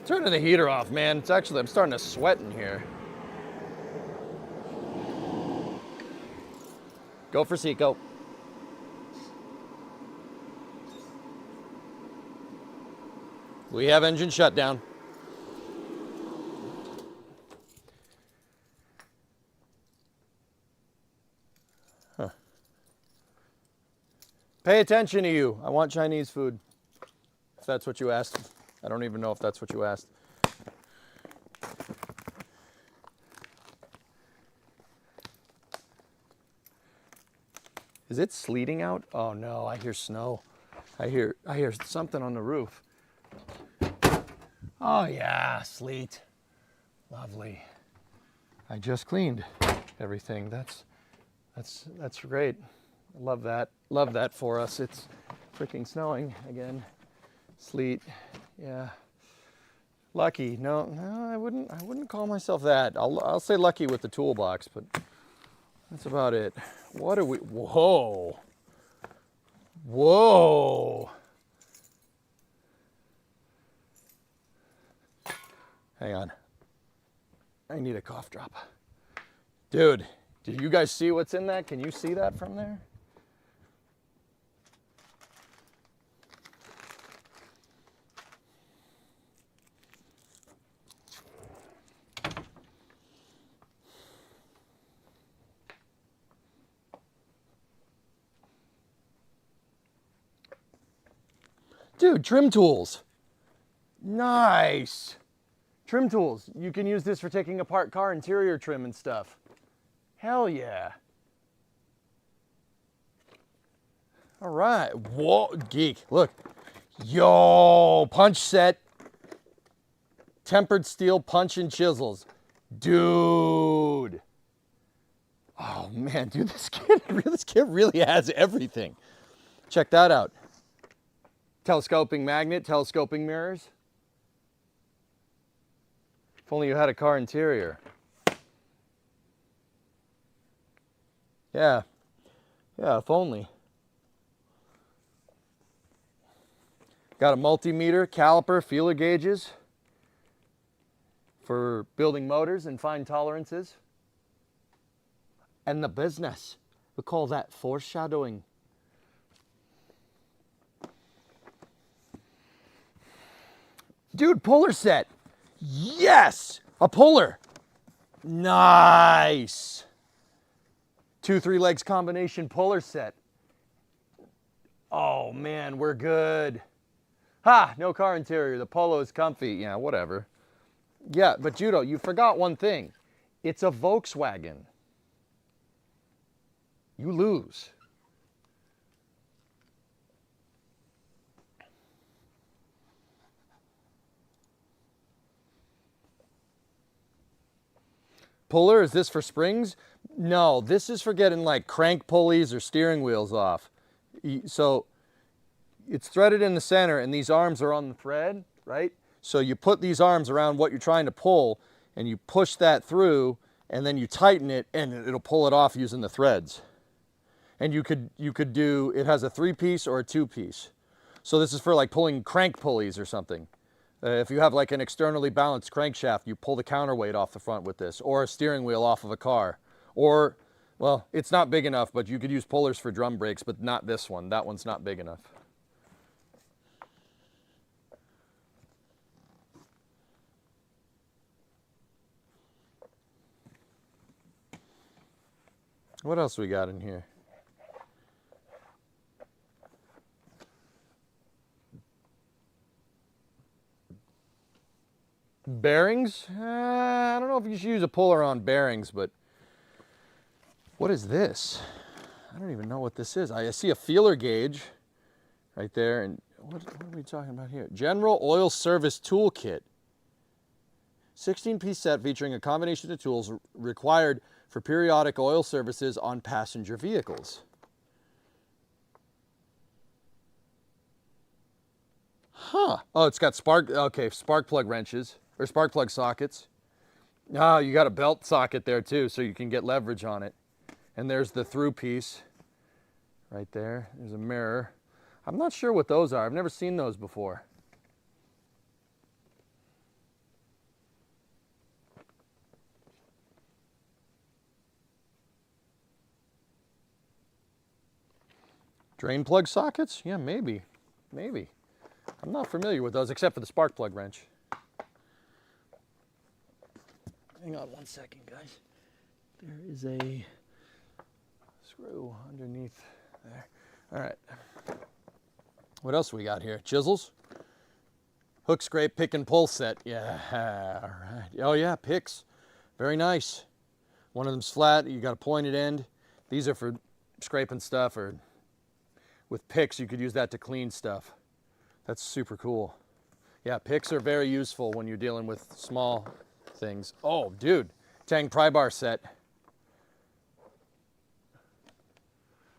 Turning the heater off, man. It's actually, I'm starting to sweat in here. Go for Seco. We have engine shutdown. Huh. Pay attention to you. I want Chinese food. If that's what you asked. I don't even know if that's what you asked. Is it sleeting out? Oh no, I hear snow. I hear something on the roof. Oh yeah, sleet. Lovely. I just cleaned everything. That's great. I love that. Love that for us. It's freaking snowing again. Sleet. Yeah. Lucky. No, I wouldn't call myself that. I'll say lucky with the toolbox, but that's about it. What are we? Whoa. Whoa. Hang on. I need a cough drop. Dude, did you guys see what's in that? Can you see that from there? Dude, trim tools. Nice. Trim tools. You can use this for taking apart car interior trim and stuff. Hell yeah. All right. Whoa, geek. Look. Yo, punch set. Tempered steel punch and chisels. Dude. Oh man, dude, this kit really has everything. Check that out. Telescoping magnet, telescoping mirrors. If only you had a car interior. Yeah, if only. Got a multimeter, caliper, feeler gauges for building motors and fine tolerances. And the business, we call that foreshadowing. Dude, puller set. Yes, a puller. Nice. 2-3 legs combination puller set. Oh man, we're good. Ha, no car interior. The Polo is comfy. Yeah, whatever. Yeah, but Judo, you forgot one thing. It's a Volkswagen. You lose. Puller, is this for springs? No, this is for getting like crank pulleys or steering wheels off. So it's threaded in the center and these arms are on the thread, right? So you put these arms around what you're trying to pull and you push that through and then you tighten it and it'll pull it off using the threads. And you could do, it has a 3-piece or a 2-piece. So this is for like pulling crank pulleys or something. If you have like an externally balanced crankshaft, you pull the counterweight off the front with this, or a steering wheel off of a car. Or, well, it's not big enough, but you could use pullers for drum brakes, but not this one. That one's not big enough. What else we got in here? Bearings? I don't know if you should use a puller on bearings, but what is this? I don't even know what this is. I see a feeler gauge right there. And what are we talking about here? General Oil Service Toolkit. 16-piece set featuring a combination of tools required for periodic oil services on passenger vehicles. Huh. Oh, it's got spark plug wrenches. Or spark plug sockets. Ah, you got a belt socket there too, so you can get leverage on it. And there's the through piece right there. There's a mirror. I'm not sure what those are. I've never seen those before. Drain plug sockets? Yeah, maybe. Maybe. I'm not familiar with those except for the spark plug wrench. Hang on one second, guys. There is a screw underneath there. All right. What else we got here? Chisels? Hook, scrape, pick and pull set. Yeah, all right. Oh yeah, picks. Very nice. One of them's flat. You got a pointed end. These are for scraping stuff, or with picks, you could use that to clean stuff. That's super cool. Yeah, picks are very useful when you're dealing with small things. Oh, dude, Tang pry bar set.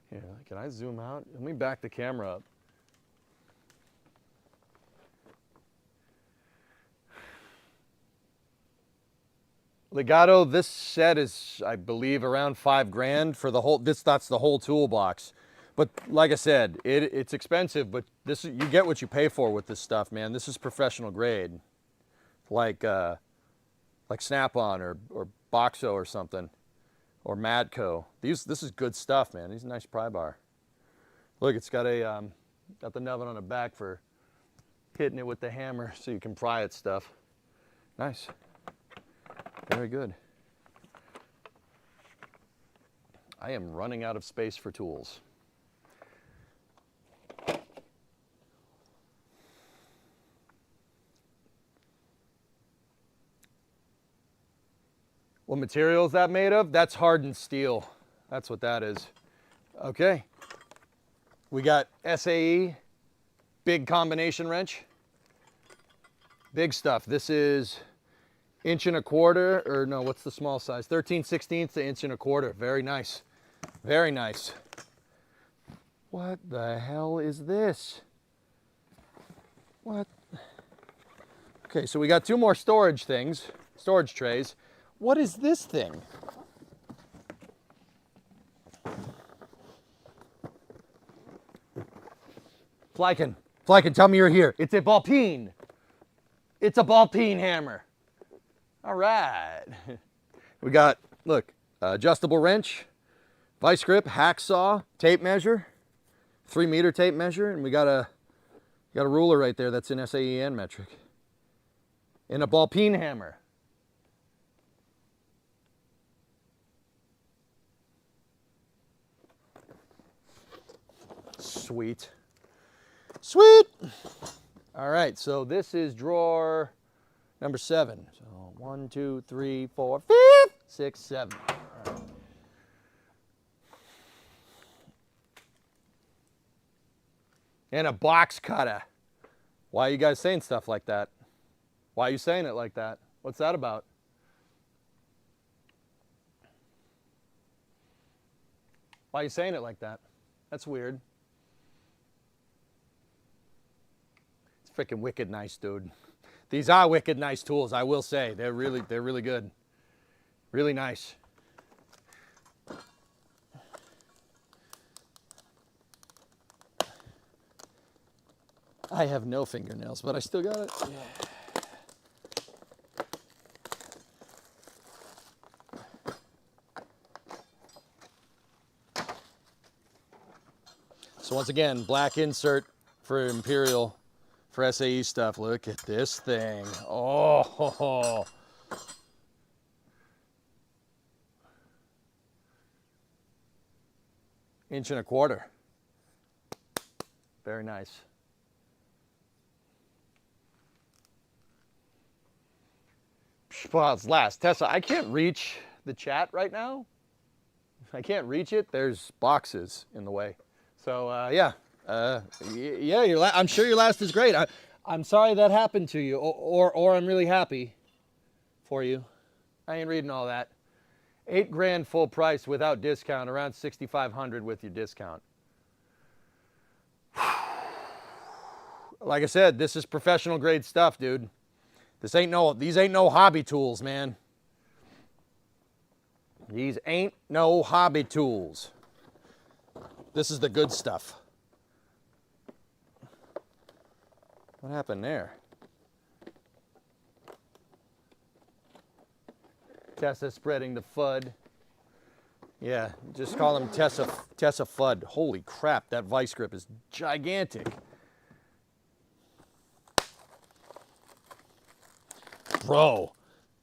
Here, can I zoom out? Let me back the camera up. Legato, this set is, I believe, around $5 for the whole, that's the whole toolbox. But like I said, it's expensive, but you get what you pay for with this stuff, man. This is professional grade. Like Snap-on or Boxo or something, or Matco. This is good stuff, man. These are nice pry bar. Look, it's got got the nubbin on the back for hitting it with the hammer so you can pry at stuff. Nice. Very good. I am running out of space for tools. What material is that made of? That's hardened steel. That's what that is. Okay. We got SAE, big combination wrench. Big stuff. This is 1.25 inches, or no, what's the small size? 13/16 to 1.25 inches. Very nice. Very nice. What the hell is this? What? Okay, so we got 2 more storage things, storage trays. What is this thing? Flyken, tell me you're here. It's a ball peen. It's a ball peen hammer. All right. We got, look, adjustable wrench, vice grip, hacksaw, tape measure, 3-meter tape measure, and we got a ruler right there that's in SAE and metric. And a ball peen hammer. Sweet. Sweet. All right, so this is drawer number 7. So 1, 2, 3, 4, 5, 6, 7. All right. And a box cutter. Why are you guys saying stuff like that? Why are you saying it like that? What's that about? Why are you saying it like that? That's weird. It's freaking wicked nice, dude. These are wicked nice tools, I will say. They're really good. Really nice. I have no fingernails, but I still got it. Yeah. So once again, black insert for Imperial, for SAE stuff. Look at this thing. Oh. 1.25 inches. Very nice. Well, it's last. Tessa, I can't reach the chat right now. I can't reach it. There's boxes in the way. So yeah, I'm sure your last is great. I'm sorry that happened to you, or I'm really happy for you. I ain't reading all that. $8,000 full price without discount, around $6,500 with your discount. Like I said, this is professional grade stuff, dude. These ain't no hobby tools, man. These ain't no hobby tools. This is the good stuff. What happened there? Tessa spreading the FUD. Yeah, just call him Tessa FUD. Holy crap, that vice grip is gigantic. Bro,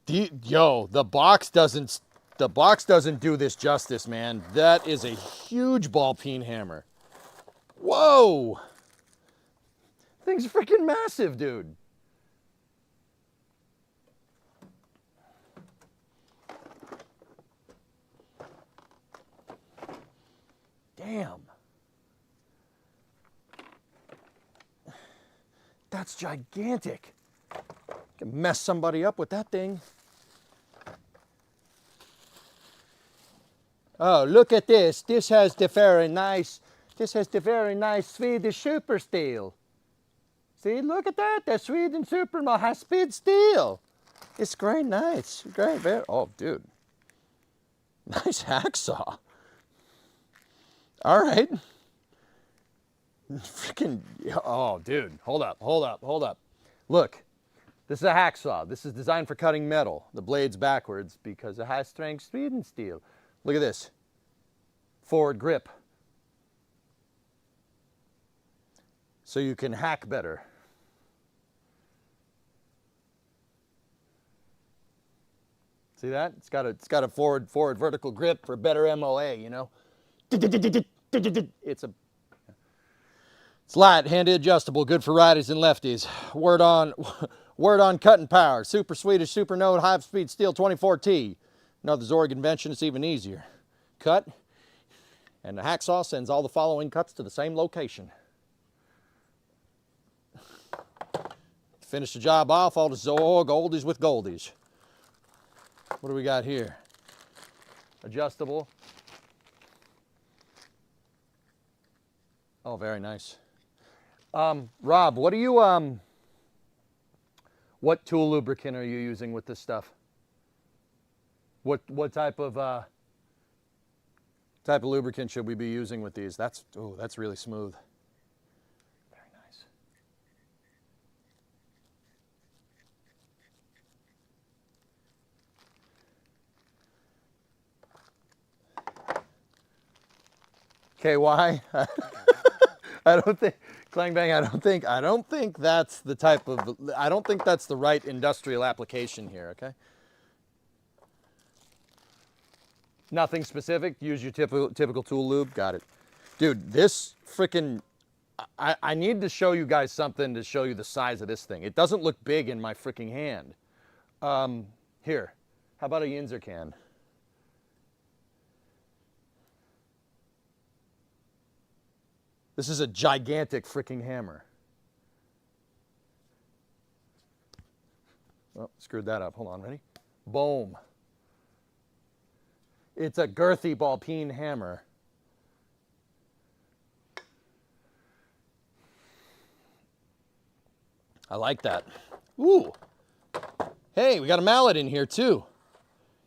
the box doesn't do this justice, man. That is a huge ball peen hammer. Whoa! Thing's freaking massive, dude. Damn. That's gigantic. Can mess somebody up with that thing. Oh, look at this. This has the very nice Swedish super steel. See, look at that. The Sweden super high speed steel. It's great, nice. Great, very. Oh, dude. Nice hacksaw. All right. Freaking, oh, dude. Hold up. Look, this is a hacksaw. This is designed for cutting metal. The blade's backwards because of high strength Sweden steel. Look at this. Forward grip. So you can hack better. See that? It's got a forward vertical grip for better MOA, you know. It's light, handy adjustable, good for righties and lefties. Word on cutting power. Super Swedish Super Node high speed steel 24T. Another Zorg invention, it's even easier. Cut, and the hacksaw sends all the following cuts to the same location. Finish the job off, all the Zorg oldies with goldies. What do we got here? Adjustable. Oh, very nice. Rob, what tool lubricant are you using with this stuff? What type of lubricant should we be using with these? That's really smooth. Very nice. KY. I don't think Clang Bang. I don't think that's the type of. I don't think that's the right industrial application here. Okay. Nothing specific. Use your typical tool lube. Got it, dude. This freaking. I need to show you guys something to show you the size of this thing. It doesn't look big in my freaking hand. Here, how about a Yinzer can? This is a gigantic freaking hammer. Oh, screwed that up. Hold on, ready? Boom. It's a girthy ball peen hammer. I like that. Ooh. Hey, we got a mallet in here too.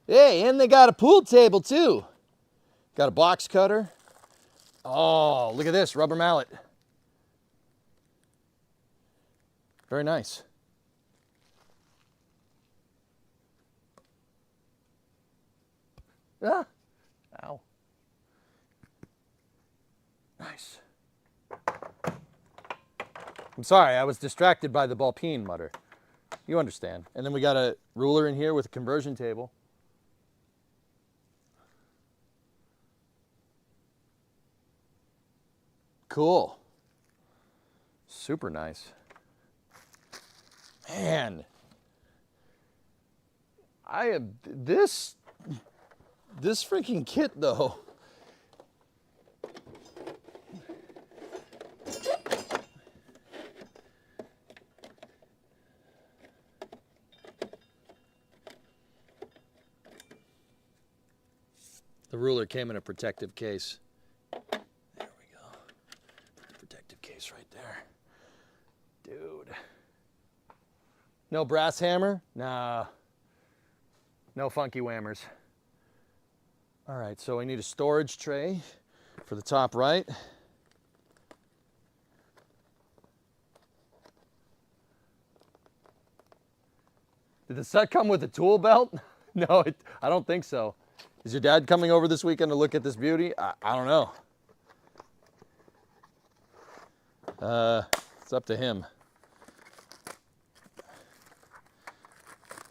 Hey, and they got a pool table too. Got a box cutter. Oh, look at this, rubber mallet. Very nice. Ah, ow. Nice. I'm sorry, I was distracted by the ball peen mutter. You understand. And then we got a ruler in here with a conversion table. Cool. Super nice. Man. I have this freaking kit though. The ruler came in a protective case. Right there. Dude. No brass hammer? Nah. No funky whammers. All right, so I need a storage tray for the top right. Did the set come with a tool belt? No, I don't think so. Is your dad coming over this weekend to look at this beauty? I don't know. It's up to him.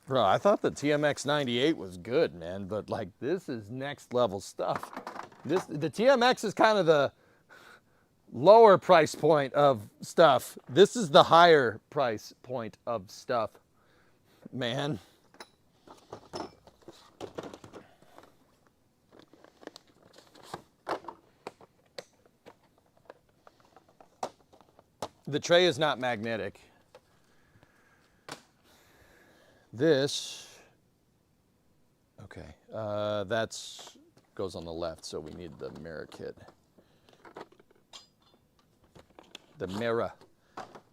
Bro, I thought the TMX 98 was good, man, but like this is next level stuff. The TMX is kind of the lower price point of stuff. This is the higher price point of stuff, man. The tray is not magnetic. This, okay, that's goes on the left, so we need the mirror kit. The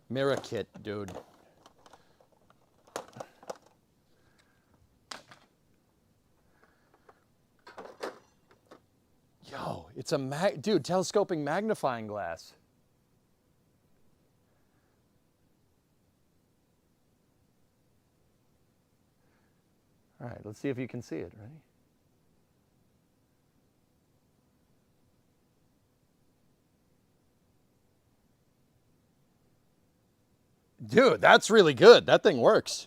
mirror kit, dude. Yo, it's a dude, telescoping magnifying glass. All right, let's see if you can see it. Ready? Dude, that's really good. That thing works.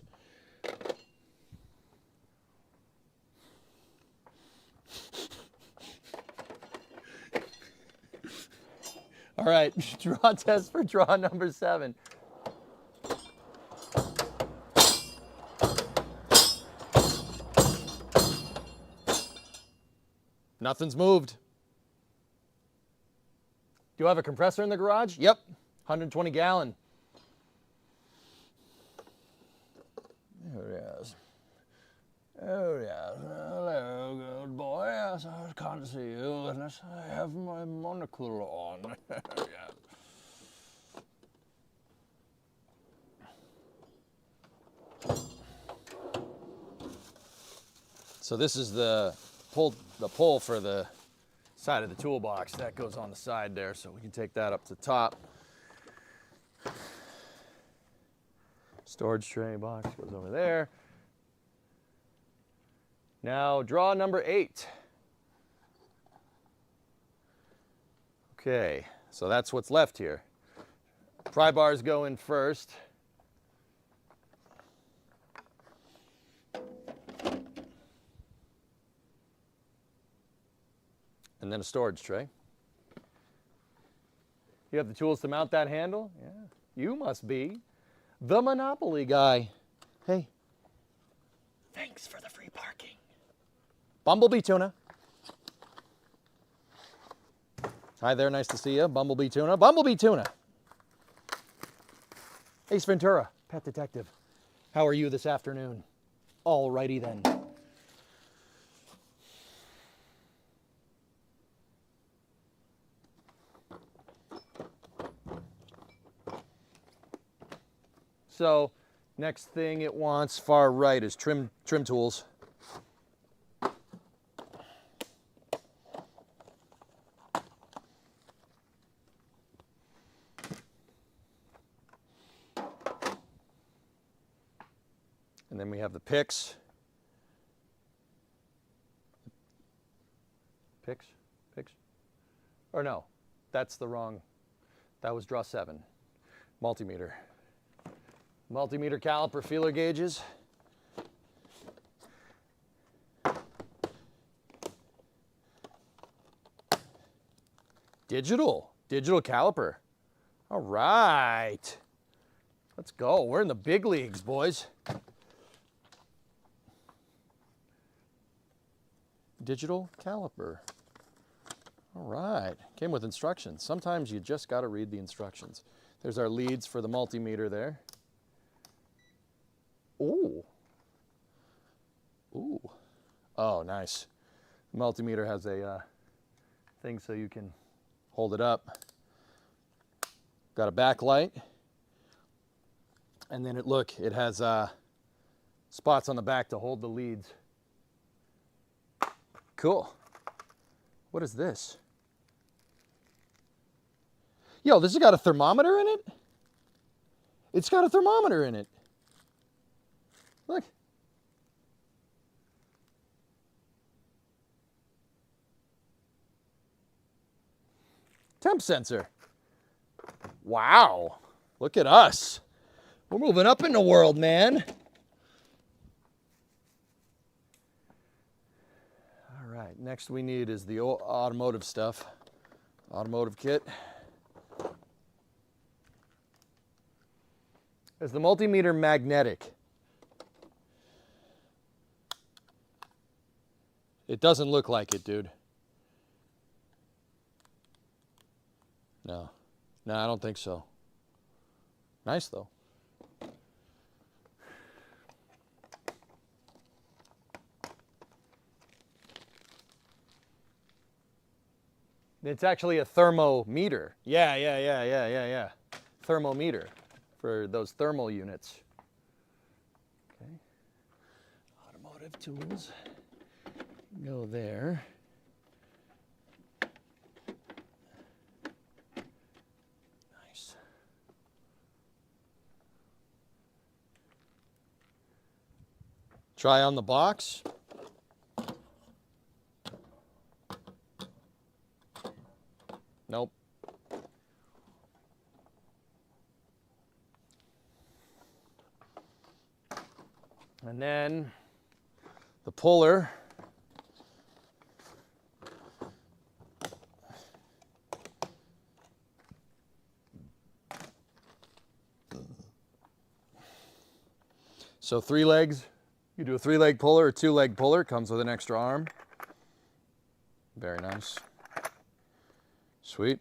All right, draw test for draw number 7. Nothing's moved. Do you have a compressor in the garage? Yep, 120 gallon. There it is. Oh yeah, hello, good boy. Yes, I can't see you unless I have my monocle on. Yeah. So this is the pull for the side of the toolbox. That goes on the side there, so we can take that up to the top. Storage tray box goes over there. Now draw number 8. Okay, so that's what's left here. Pry bars go in first. And then a storage tray. You have the tools to mount that handle? Yeah, you must be the Monopoly guy. Hey, thanks for the free parking. Bumblebee Tuna. Hi there, nice to see you. Bumblebee Tuna. Bumblebee Tuna. Ace Ventura, Pet Detective. How are you this afternoon? Alrighty then. So, next thing it wants far right is trim tools. And then we have the picks. Picks? Or no, that's the wrong, that was draw 7. Multimeter. Multimeter caliper feeler gauges. Digital caliper. All right. Let's go. We're in the big leagues, boys. Digital caliper. All right. Came with instructions. Sometimes you just got to read the instructions. There's our leads for the multimeter there. Ooh. Ooh. Oh, nice. The multimeter has a thing so you can hold it up. Got a backlight. And then it has spots on the back to hold the leads. Cool. What is this? Yo, this has got a thermometer in it? It's got a thermometer in it. Look. Temp sensor. Wow. Look at us. We're moving up in the world, man. All right, next we need is the automotive stuff. Automotive kit. Is the multimeter magnetic? It doesn't look like it, dude. No, I don't think so. Nice though. It's actually a thermometer. Yeah. Thermometer for those thermal units. Okay. Automotive tools. Go there. Nice. Try on the box. Nope. And then the puller. So 3 legs. You do a 3-leg puller or 2-leg puller. Comes with an extra arm. Very nice. Sweet.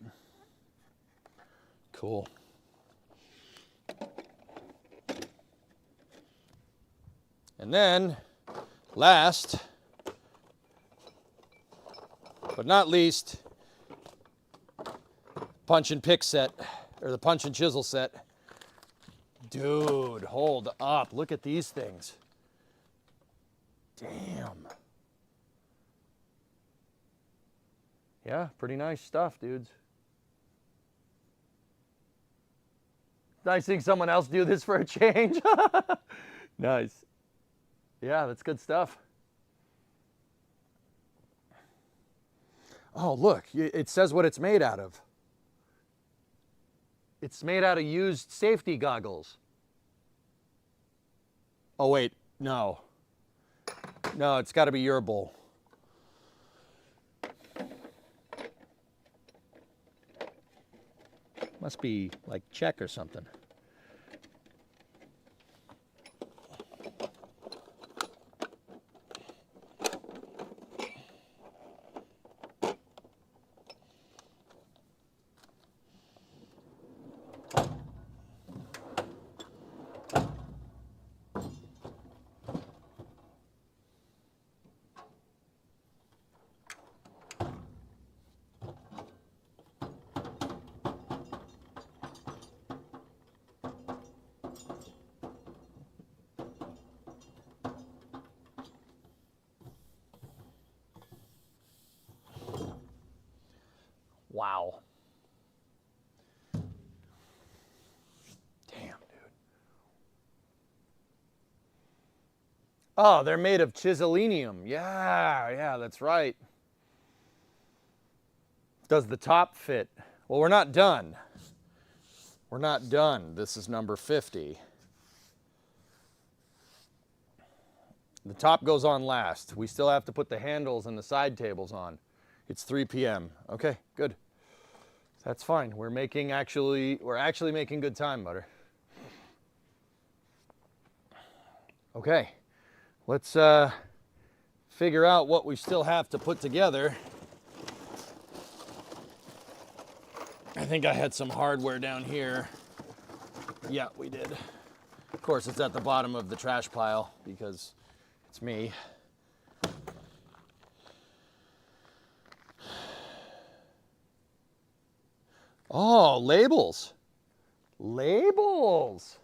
Cool. And then, last but not least, punch and pick set, or the punch and chisel set. Dude, hold up. Look at these things. Damn. Yeah, pretty nice stuff, dudes. Nice seeing someone else do this for a change. Nice. Yeah, that's good stuff. Oh, look, it says what it's made out of. It's made out of used safety goggles. Oh, wait, no. No, it's got to be Urable. Must be like Czech or something. Wow. Damn, dude. Oh, they're made of chisellinium. Yeah, that's right. Does the top fit? Well, we're not done. We're not done. This is number 50. The top goes on last. We still have to put the handles and the side tables on. It's 3 p.m. Okay, good. That's fine. We're actually making good time, Butter. Okay, let's figure out what we still have to put together. I think I had some hardware down here. Yeah, we did. Of course, it's at the bottom of the trash pile because it's me. Oh, labels. Labels.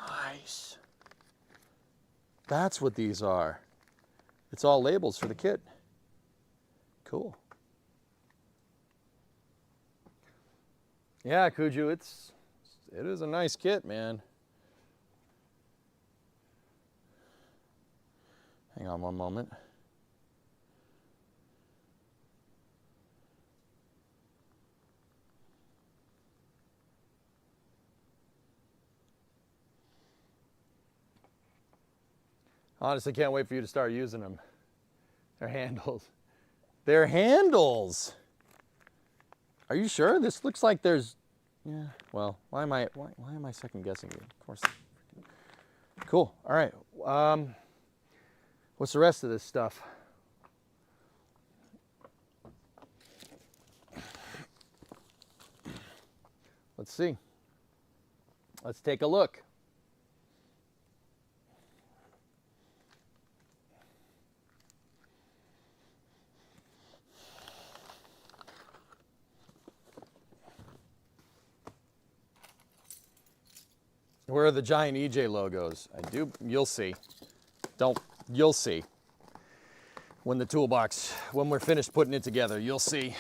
Nice. That's what these are. It's all labels for the kit. Cool. Yeah, Kuju, it is a nice kit, man. Hang on one moment. Honestly, can't wait for you to start using them. They're handles. They're handles. Are you sure? This looks like there's, yeah, well, why am I second guessing you? Of course. Cool, all right. What's the rest of this stuff? Let's see. Let's take a look. Where are the giant EJ logos? You'll see. You'll see. When the toolbox, when we're finished putting it together, you'll see.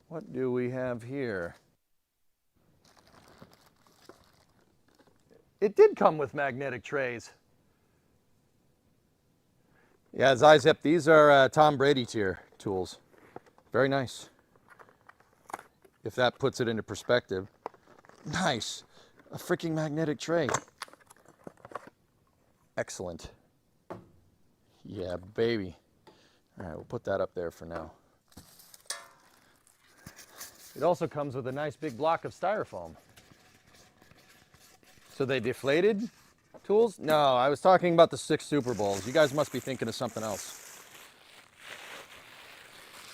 What do we have here? It did come with magnetic trays. Yeah, Zizep, these are Tom Brady tier tools. Very nice. If that puts it into perspective. Nice. A freaking magnetic tray. Excellent. Yeah, baby. All right, we'll put that up there for now. It also comes with a nice big block of styrofoam. So they deflated tools? No, I was talking about the 6 Super Bowls. You guys must be thinking of something else.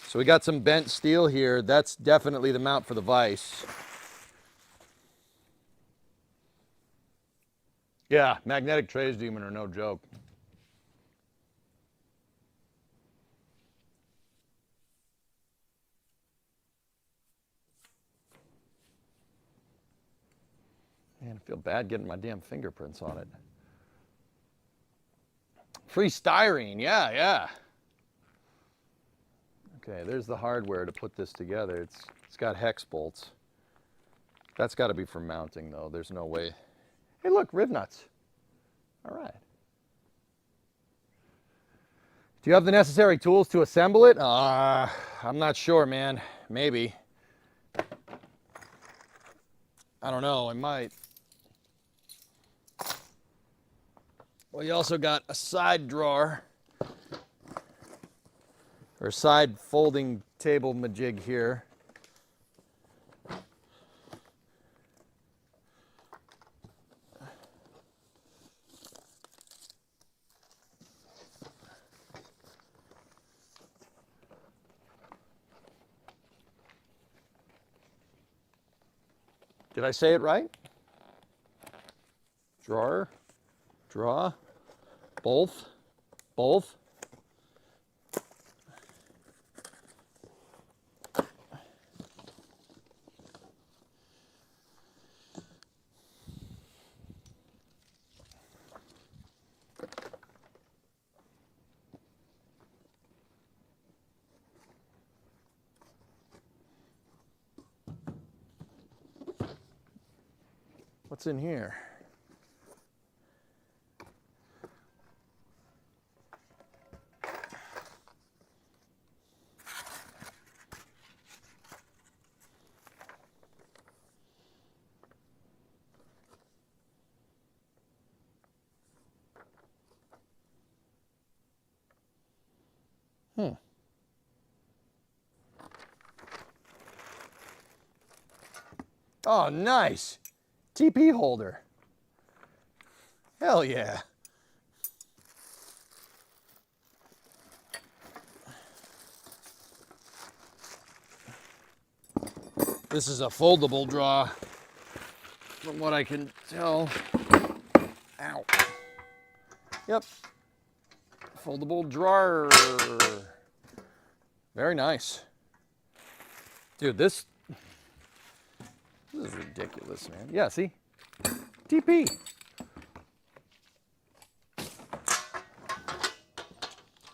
So we got some bent steel here. That's definitely the mount for the vise. Yeah, magnetic trays, Demon, are no joke. Man, I feel bad getting my damn fingerprints on it. Free styrene, yeah. Okay, there's the hardware to put this together. It's got hex bolts. That's got to be for mounting, though. There's no way. Hey, look, rib nuts. All right. Do you have the necessary tools to assemble it? I'm not sure, man. Maybe. I don't know. I might. Well, you also got a side drawer. Or side folding table majig here. Did I say it right? Drawer, draw, both. What's in here? Oh, nice. TP holder. Hell yeah. This is a foldable draw, from what I can tell. Ow. Yep. Foldable drawer. Very nice. Dude, this is ridiculous, man. Yeah, see? TP.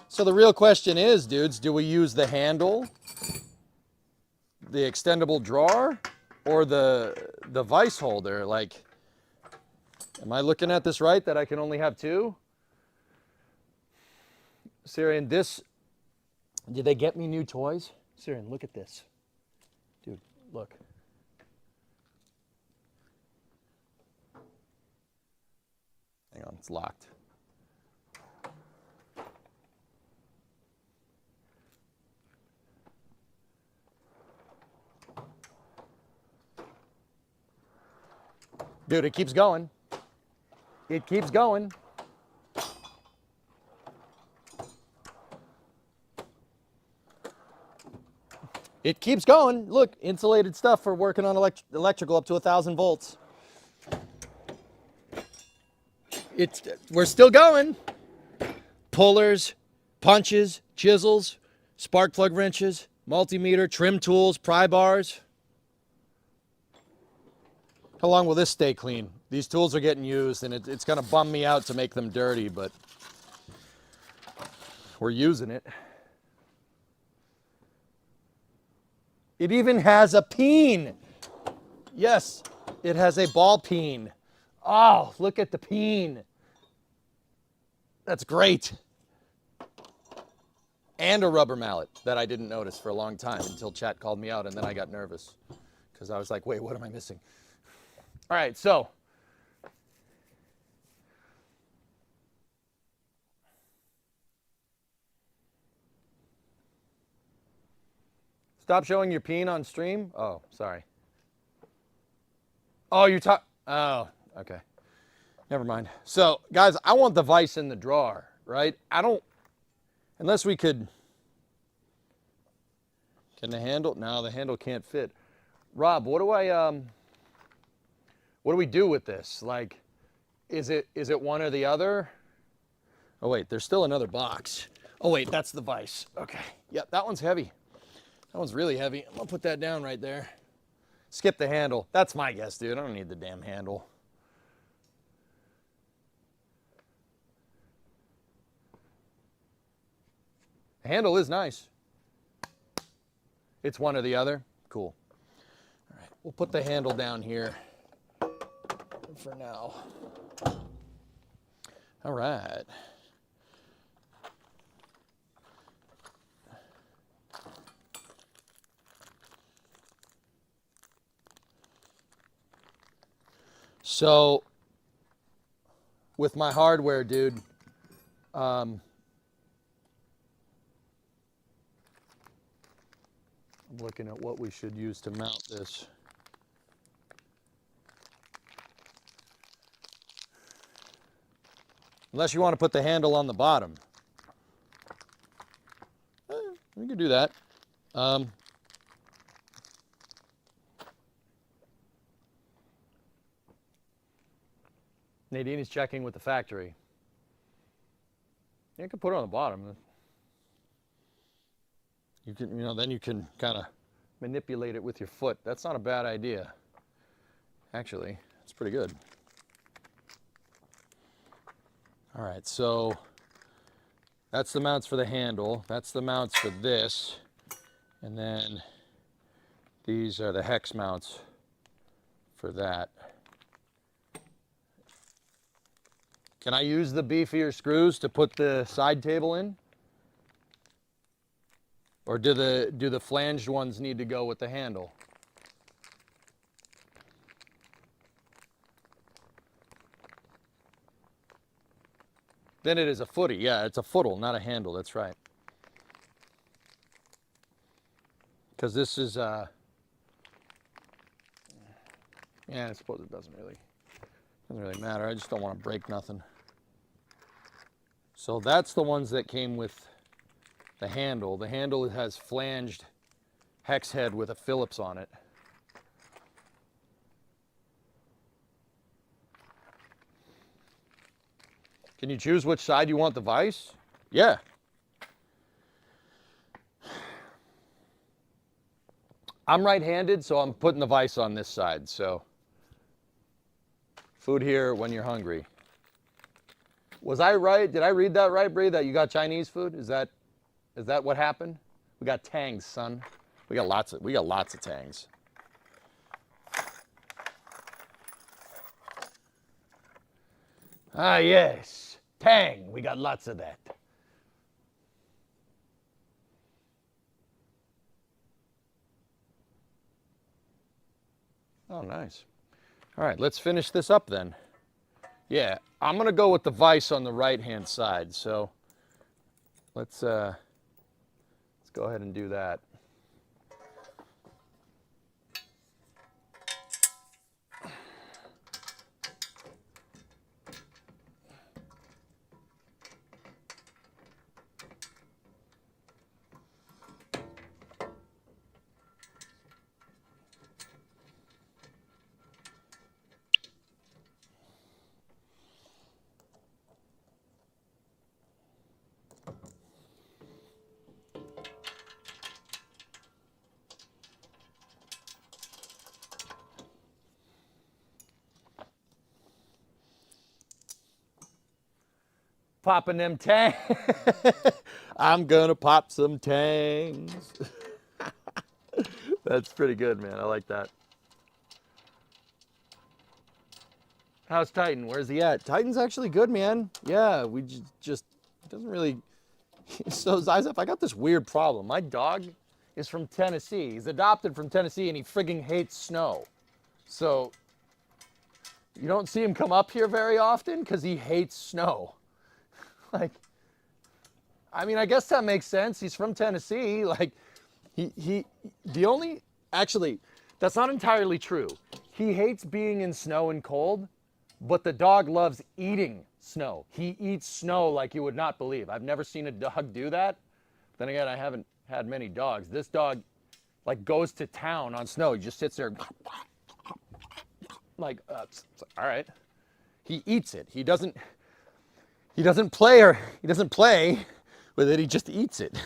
So the real question is, dudes, do we use the handle, the extendable drawer, or the vise holder? Like, am I looking at this right, that I can only have 2? Syrian, this, did they get me new toys? Syrian, look at this. Dude, look. Hang on, it's locked. Dude, it keeps going. It keeps going. It keeps going. Look, insulated stuff for working on electrical up to 1,000 volts. We're still going. Pullers, punches, chisels, spark plug wrenches, multimeter, trim tools, pry bars. How long will this stay clean? These tools are getting used, and it's going to bum me out to make them dirty, but we're using it. It even has a peen. Yes, it has a ball peen. Oh, look at the peen. That's great. And a rubber mallet that I didn't notice for a long time until chat called me out, and then I got nervous because I was like, wait, what am I missing? All right, so stop showing your peen on stream. Oh, sorry. Oh, oh, okay. Never mind. So, guys, I want the vise in the drawer, right? Unless we could, can the handle? No, the handle can't fit. Rob, what do we do with this? Like, is it one or the other? Oh wait, there's still another box. Oh wait, that's the vise. Okay, yep, that one's heavy. That one's really heavy. I'm gonna put that down right there. Skip the handle. That's my guess, dude. I don't need the damn handle. The handle is nice. It's one or the other. Cool. All right, we'll put the handle down here for now. All right. So, with my hardware, dude, I'm looking at what we should use to mount this. Unless you want to put the handle on the bottom. We could do that. Nadine is checking with the factory. You can put it on the bottom. You can, then you can kind of manipulate it with your foot. That's not a bad idea. Actually, it's pretty good. All right, so that's the mounts for the handle. That's the mounts for this. And then these are the hex mounts for that. Can I use the beefier screws to put the side table in? Or do the flanged ones need to go with the handle? Then it is a footy. Yeah, it's a footle, not a handle. That's right. Because this is, yeah, I suppose it doesn't really matter. I just don't want to break nothing. So that's the ones that came with the handle. The handle has flanged hex head with a Phillips on it. Can you choose which side you want the vise? Yeah. I'm right-handed, so I'm putting the vise on this side, so. Food here when you're hungry. Was I right? Did I read that right, Bree, that you got Chinese food? Is that what happened? We got tangs, son. We got lots of tangs. Ah, yes. Tang. We got lots of that. Oh, nice. All right, let's finish this up then. Yeah, I'm going to go with the vise on the right-hand side, so let's go ahead and do that. Popping them tangs. I'm gonna pop some tangs. That's pretty good, man. I like that. How's Titan? Where's he at? Titan's actually good, man. Yeah, we just doesn't really so his eyes up. I got this weird problem. My dog is from Tennessee. He's adopted from Tennessee and he frigging hates snow. So you don't see him come up here very often because he hates snow. Like, I mean, I guess that makes sense. He's from Tennessee. Like, actually, that's not entirely true. He hates being in snow and cold, but the dog loves eating snow. He eats snow like you would not believe. I've never seen a dog do that. Then again, I haven't had many dogs. This dog, like, goes to town on snow. He just sits there, like, all right. He eats it. He doesn't play with it. He just eats it.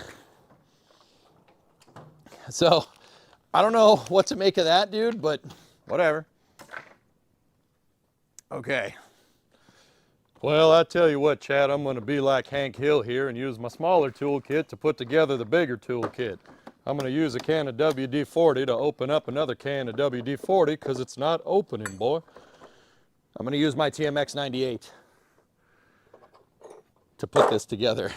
So, I don't know what to make of that, dude, but whatever. Okay. Well, I tell you what, Chad, I'm going to be like Hank Hill here and use my smaller toolkit to put together the bigger toolkit. I'm going to use a can of WD-40 to open up another can of WD-40 because it's not opening, boy. I'm going to use my TMX 98 to put this together.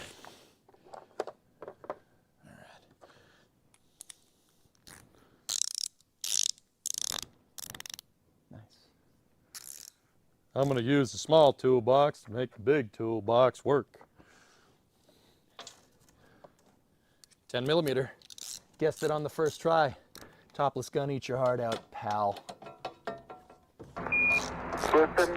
I'm going to use the small toolbox to make the big toolbox work. 10 millimeter. Guessed it on the first try. Topless gun, eat your heart out, pal. Listen,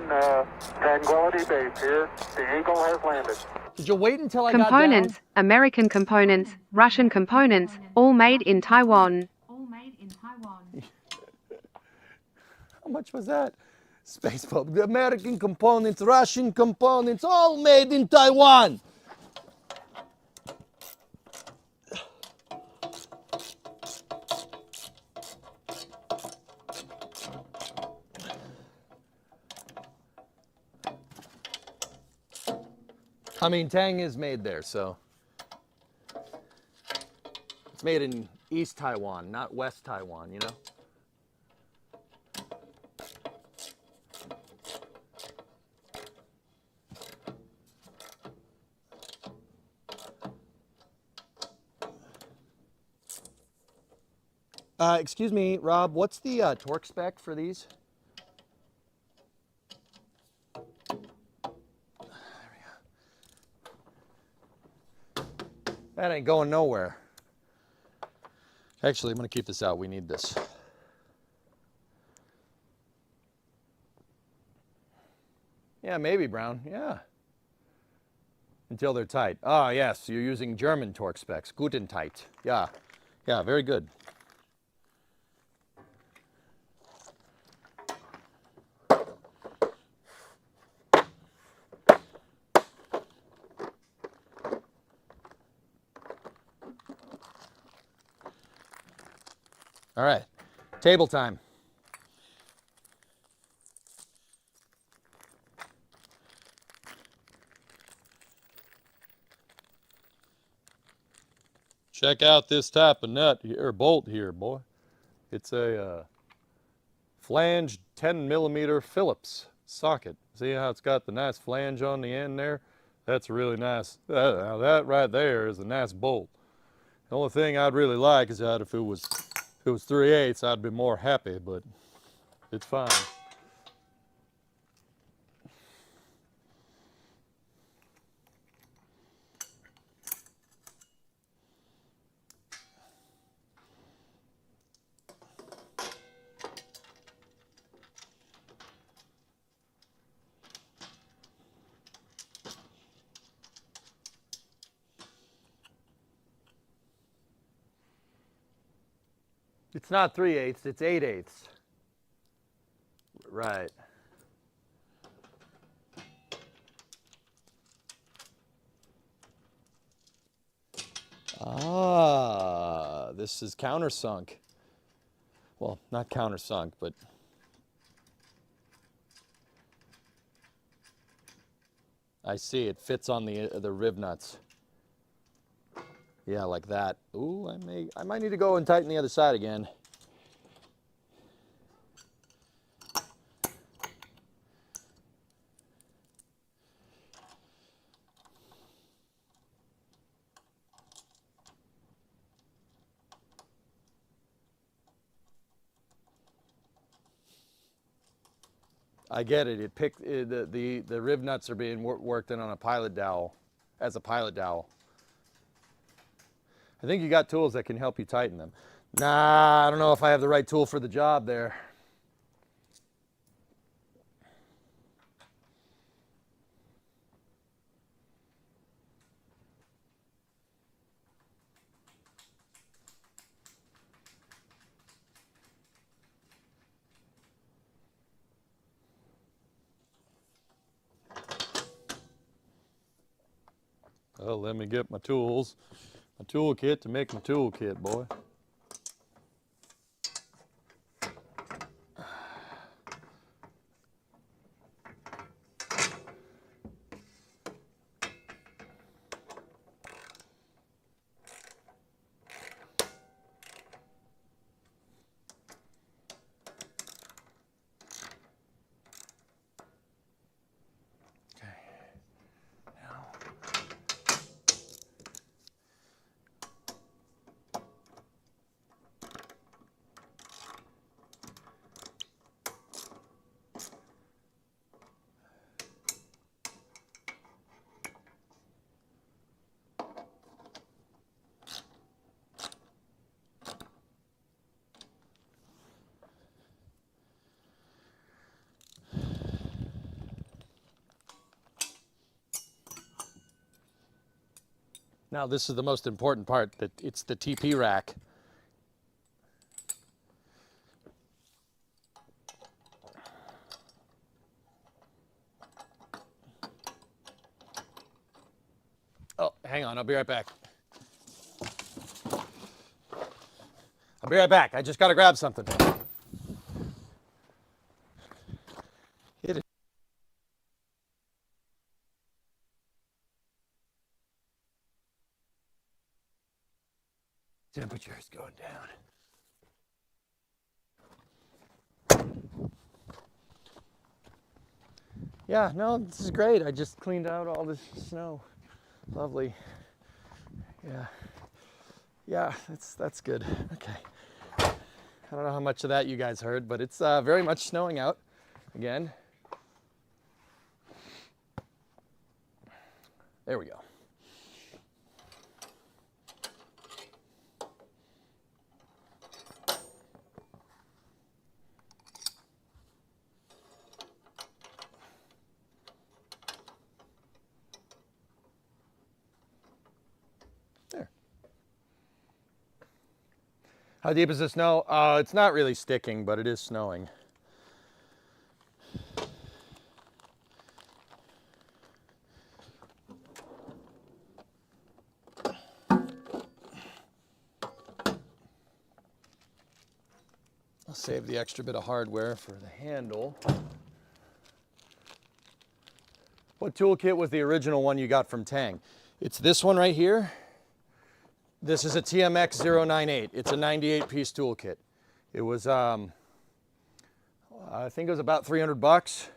Tranquility Base here. The Eagle has landed. Did you wait until I got down? Components, American components, Russian components, all made in Taiwan. How much was that? Space Pop. The American components, Russian components, all made in Taiwan. I mean, Tang is made there, so. It's made in East Taiwan, not West Taiwan, you know? Excuse me, Rob, what's the torque spec for these? That ain't going nowhere. Actually, I'm going to keep this out. We need this. Yeah, maybe, Brown. Yeah. Until they're tight. Ah, yes, you're using German torque specs. Guten tight. Yeah. Yeah, very good. All right, table time. Check out this type of nut or bolt here, boy. It's a flange 10 millimeter Phillips socket. See how it's got the nice flange on the end there? That's really nice. Now that right there is a nice bolt. The only thing I'd really like is that if it was 3/8, I'd be more happy, but it's fine. It's not 3/8, it's 8/8. Right. Ah, this is countersunk. Well, not countersunk, but I see. It fits on the rib nuts. Yeah, like that. Ooh, I might need to go and tighten the other side again. I get it. The rib nuts are being worked in on a pilot dowel, as a pilot dowel. I think you got tools that can help you tighten them. Nah, I don't know if I have the right tool for the job there. Well, let me get my tools, my toolkit to make my toolkit, boy. Now this is the most important part, that it's the TP rack. Oh, hang on, I'll be right back. I'll be right back. I just gotta grab something. Hit it. Temperature is going down. Yeah, no, this is great. I just cleaned out all this snow. Lovely. Yeah. Yeah, that's good. Okay. I don't know how much of that you guys heard, but it's very much snowing out again. There we go. There. How deep is the snow? It's not really sticking, but it is snowing. I'll save the extra bit of hardware for the handle. What toolkit was the original one you got from Tang? It's this one right here. This is a TMX 098. It's a 98 piece toolkit. It was, I think it was about 300 bucks.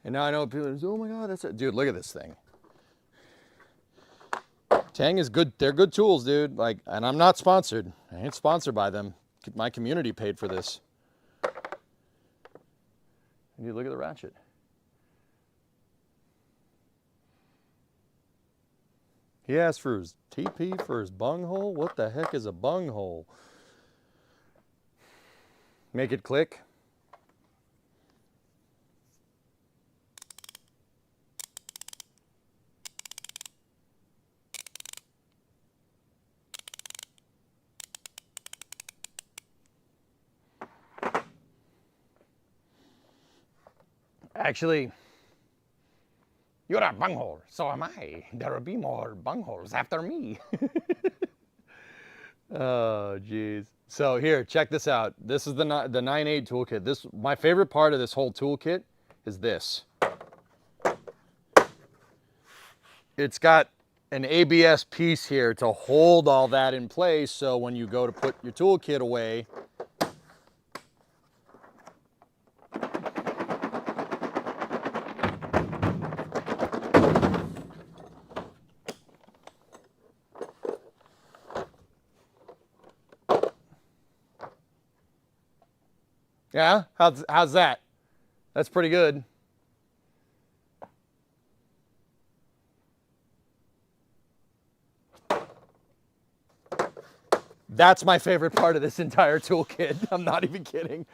And now I know people say, oh my God, that's it. Dude, look at this thing. Tang is good. They're good tools, dude. Like, and I'm not sponsored. I ain't sponsored by them. My community paid for this. And you look at the ratchet. He asked for his TP for his bunghole. What the heck is a bunghole? Make it click. Actually, you're a bunghole, so am I. There will be more bungholes after me. Oh, geez. So here, check this out. This is the 9.8 toolkit. My favorite part of this whole toolkit is this. it's got an ABS piece here to hold all that in place, so when you go to put your toolkit away, yeah, how's that? That's pretty good. That's my favorite part of this entire toolkit. I'm not even kidding.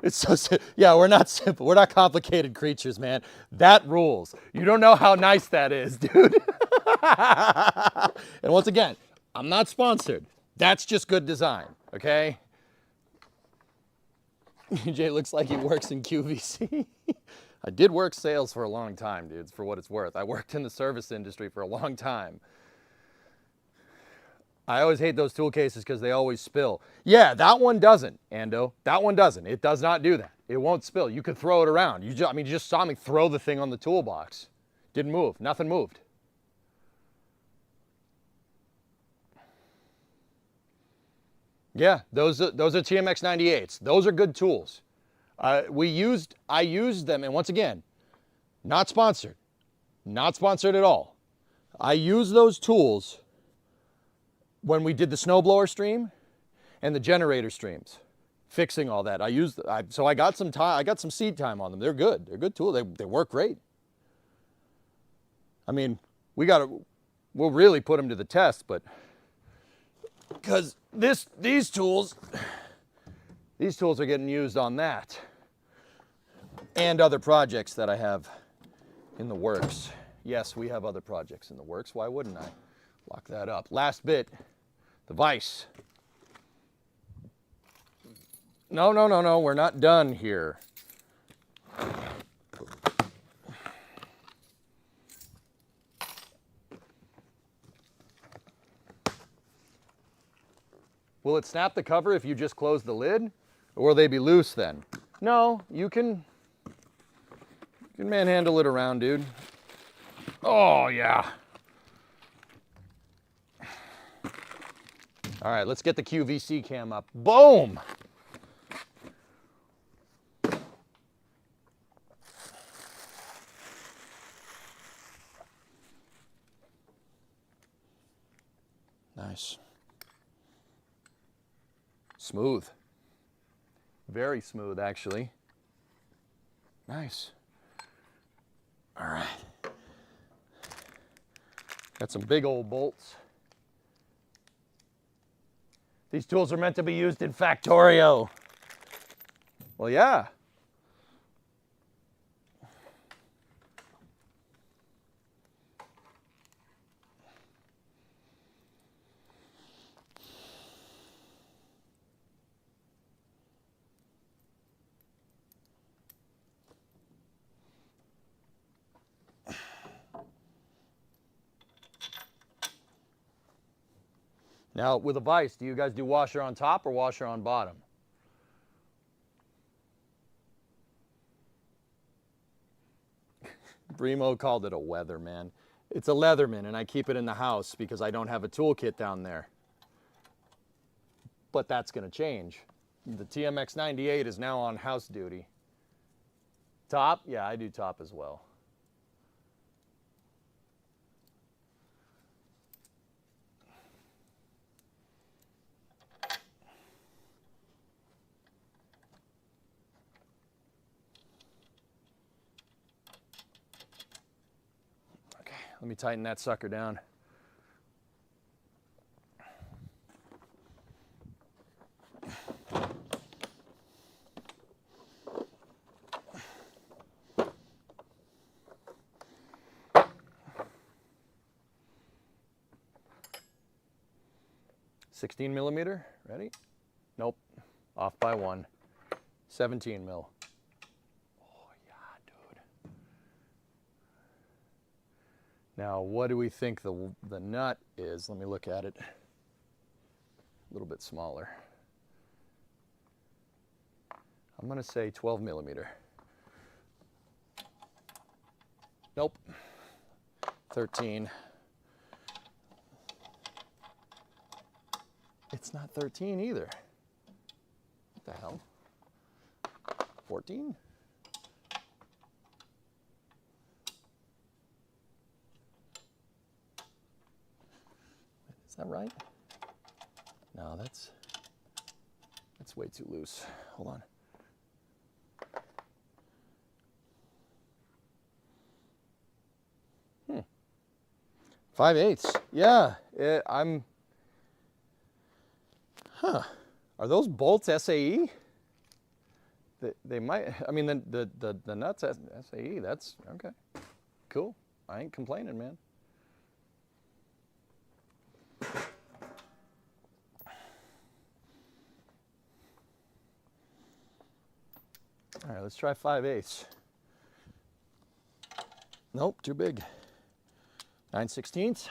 It's so yeah, we're not simple. We're not complicated creatures, man. That rules. You don't know how nice that is, dude. And once again, I'm not sponsored. That's just good design, okay? EJ looks like he works in QVC. I did work sales for a long time, dudes, for what it's worth. I worked in the service industry for a long time. I always hate those tool cases because they always spill. Yeah, that one doesn't, Ando. That one doesn't. It does not do that. It won't spill. You could throw it around. You just saw me throw the thing on the toolbox. Didn't move. Nothing moved. Yeah, those are TMX 98s. Those are good tools. I used them, and once again, not sponsored. Not sponsored at all. I use those tools when we did the snowblower stream and the generator streams, fixing all that. So I got some time. I got some seed time on them. They're good. They're good tools. They work great. I mean, we'll really put them to the test, but because these tools are getting used on that and other projects that I have in the works. Yes, we have other projects in the works. Why wouldn't I? Lock that up. Last bit, the vise. No, we're not done here. Will it snap the cover if you just close the lid? Or will they be loose then? No, you can manhandle it around, dude. Oh, yeah. All right, let's get the QVC cam up. Boom! Nice. Smooth. Very smooth, actually. Nice. All right. Got some big old bolts. These tools are meant to be used in Factorio. Well, yeah. Now, with a vise, do you guys do washer on top or washer on bottom? Bremo called it a Weatherman. It's a Leatherman, and I keep it in the house because I don't have a toolkit down there. But that's going to change. The TMX 98 is now on house duty. Top? Yeah, I do top as well. Let me tighten that sucker down. $16 millimeter, ready? Nope, off by one. 17 mil. Now, what do we think the nut is? Let me look at it. A little bit smaller. I'm going to say 12 millimeter. Nope. 13. It's not 13 either. What the hell? 14? Is that right? No, that's way too loose. Hold on. 5/8. Yeah, Huh. Are those bolts SAE? They might, I mean, the nuts SAE, that's, okay. Cool. I ain't complaining, man. All right, let's try 5/8. Nope, too big. 9/16.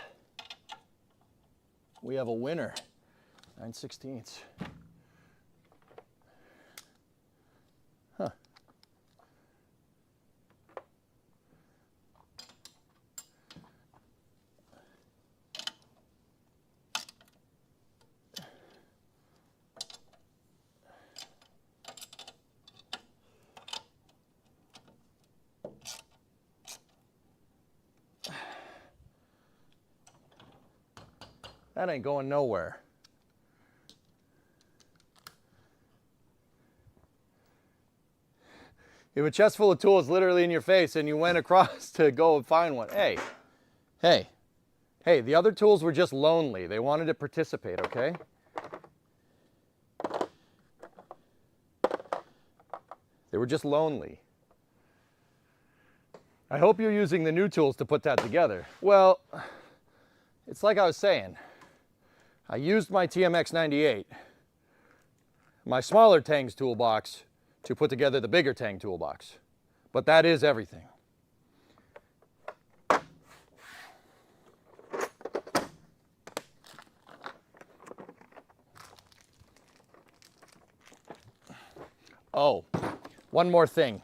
We have a winner. 9/16. Huh. That ain't going nowhere. You have a chest full of tools literally in your face and you went across to go and find one. Hey, the other tools were just lonely. They wanted to participate, okay? They were just lonely. I hope you're using the new tools to put that together. Well, it's like I was saying. I used my TMX 98, my smaller Tang's toolbox, to put together the bigger Tang toolbox. But that is everything. Oh, one more thing.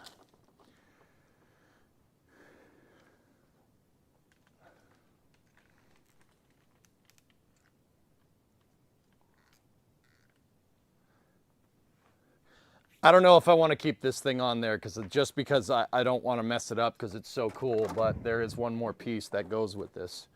I don't know if I want to keep this thing on there just because I don't want to mess it up because it's so cool, but there is one more piece that goes with this.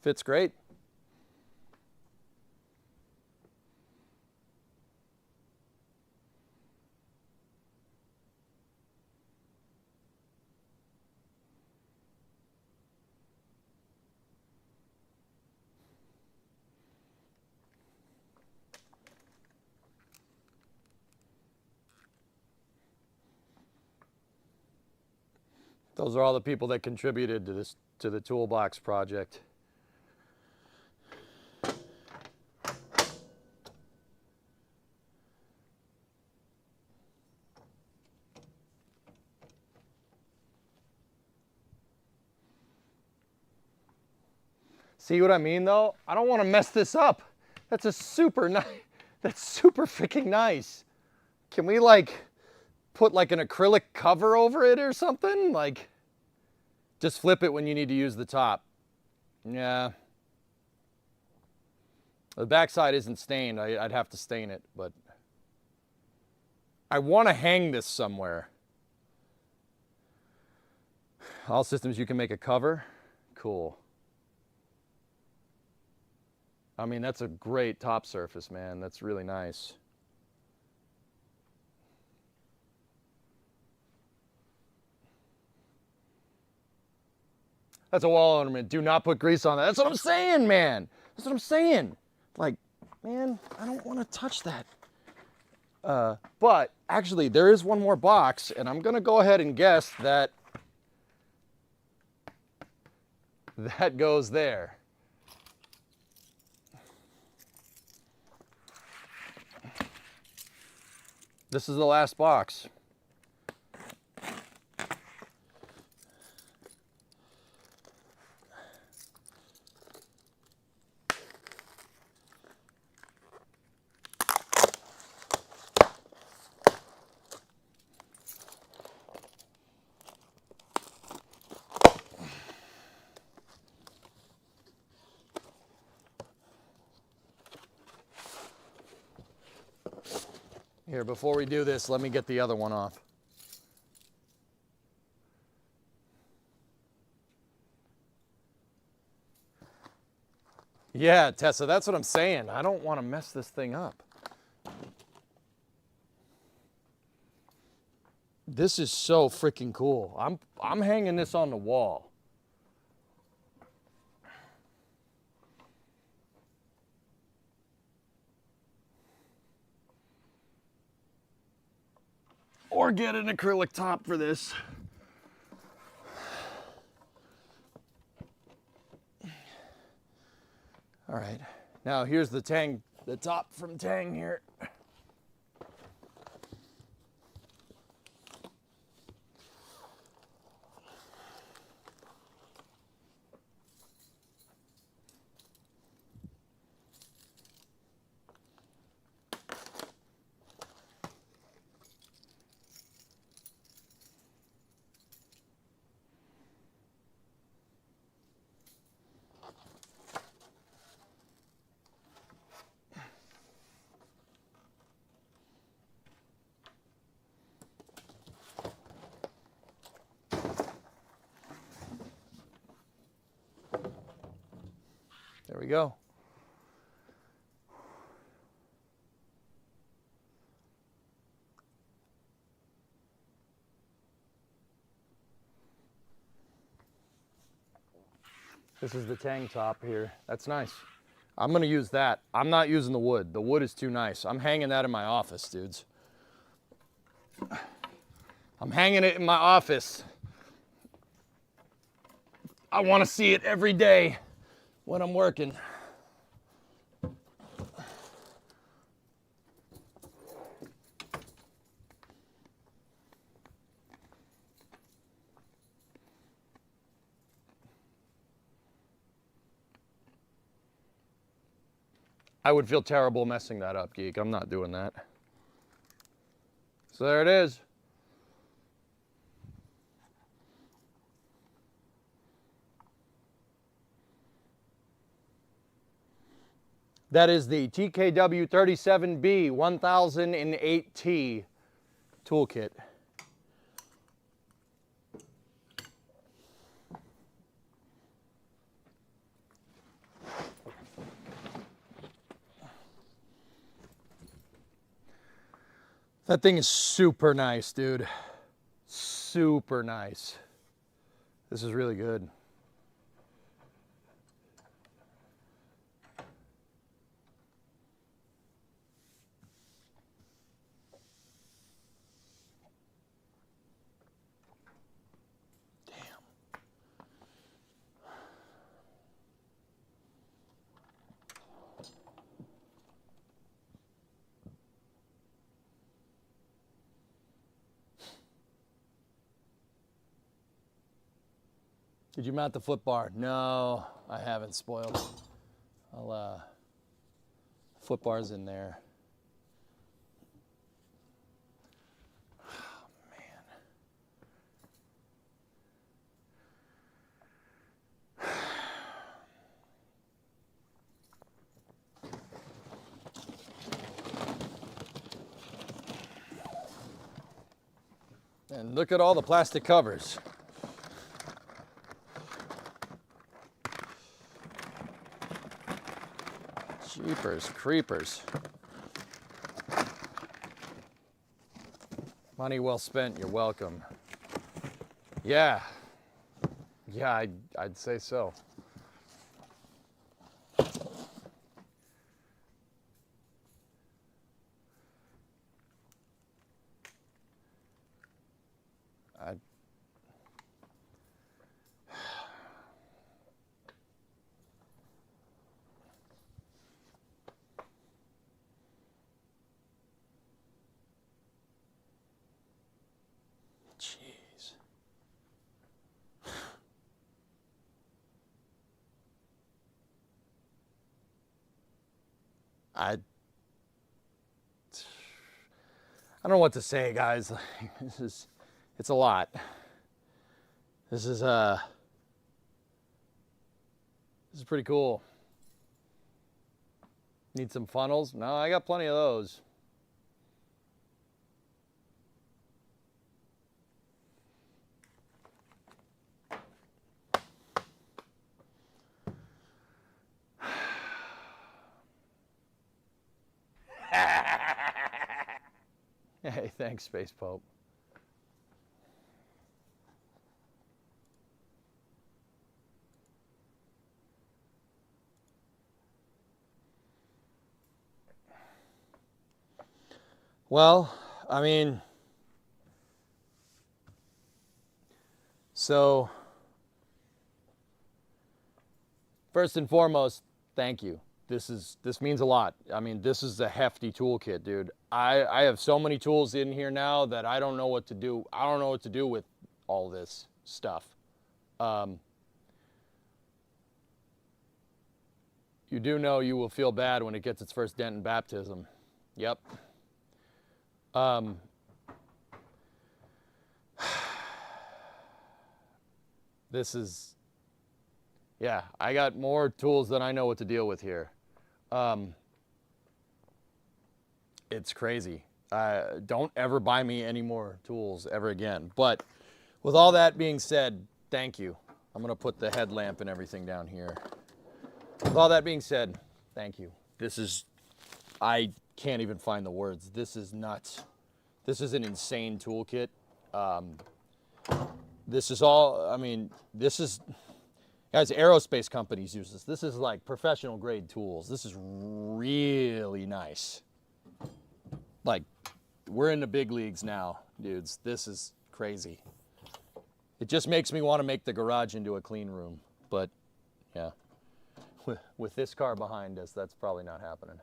Fits great. Those are all the people that contributed to the Toolbox project. See what I mean though? I don't want to mess this up. That's a super nice, that's super freaking nice. Can we like put like an acrylic cover over it or something? Like just flip it when you need to use the top. Yeah. The backside isn't stained. I'd have to stain it, but I want to hang this somewhere. All systems you can make a cover. Cool. I mean, that's a great top surface, man. That's really nice. That's a wall ornament. Do not put grease on that. That's what I'm saying, man. That's what I'm saying. Like, man, I don't want to touch that. But actually, there is one more box, and I'm going to go ahead and guess that that goes there. This is the last box. Here, before we do this, let me get the other one off. Yeah, Tessa, that's what I'm saying. I don't want to mess this thing up. This is so freaking cool. I'm hanging this on the wall. Or get an acrylic top for this. All right, now here's the Tang, the top from Tang here. There we go. This is the Tang top here. That's nice. I'm gonna use that. I'm not using the wood. The wood is too nice. I'm hanging that in my office, dudes. I'm hanging it in my office. I wanna see it every day when I'm working. I would feel terrible messing that up, Geek. I'm not doing that. So there it is. That is the TKW 37B 1008T toolkit. That thing is super nice, dude. Super nice. This is really good. Did you mount the foot bar? No, I haven't, spoiled. Foot bar's in there. Oh, man. And look at all the plastic covers. Jeepers creepers. Money well spent, you're welcome. Yeah. Yeah, I'd say so. jeez. I don't know what to say, guys. It's a lot. This is pretty cool. Need some funnels? No, I got plenty of those. Hey, thanks, Space Pope. Well, I mean, so first and foremost, thank you. This means a lot. I mean, this is a hefty toolkit, dude. I have so many tools in here now that I don't know what to do. I don't know what to do with all this stuff. You do know you will feel bad when it gets its first dent in baptism. Yep. This is, yeah, I got more tools than I know what to deal with here. It's crazy. Don't ever buy me any more tools ever again. But with all that being said, thank you. I'm gonna put the headlamp and everything down here. With all that being said, thank you. This is, I can't even find the words. This is nuts. This is an insane toolkit. This is all, I mean, this is, guys, aerospace companies use this. This is like professional grade tools. This is really nice. Like, we're in the big leagues now, dudes. This is crazy. It just makes me want to make the garage into a clean room. But, yeah, with this car behind us, that's probably not happening.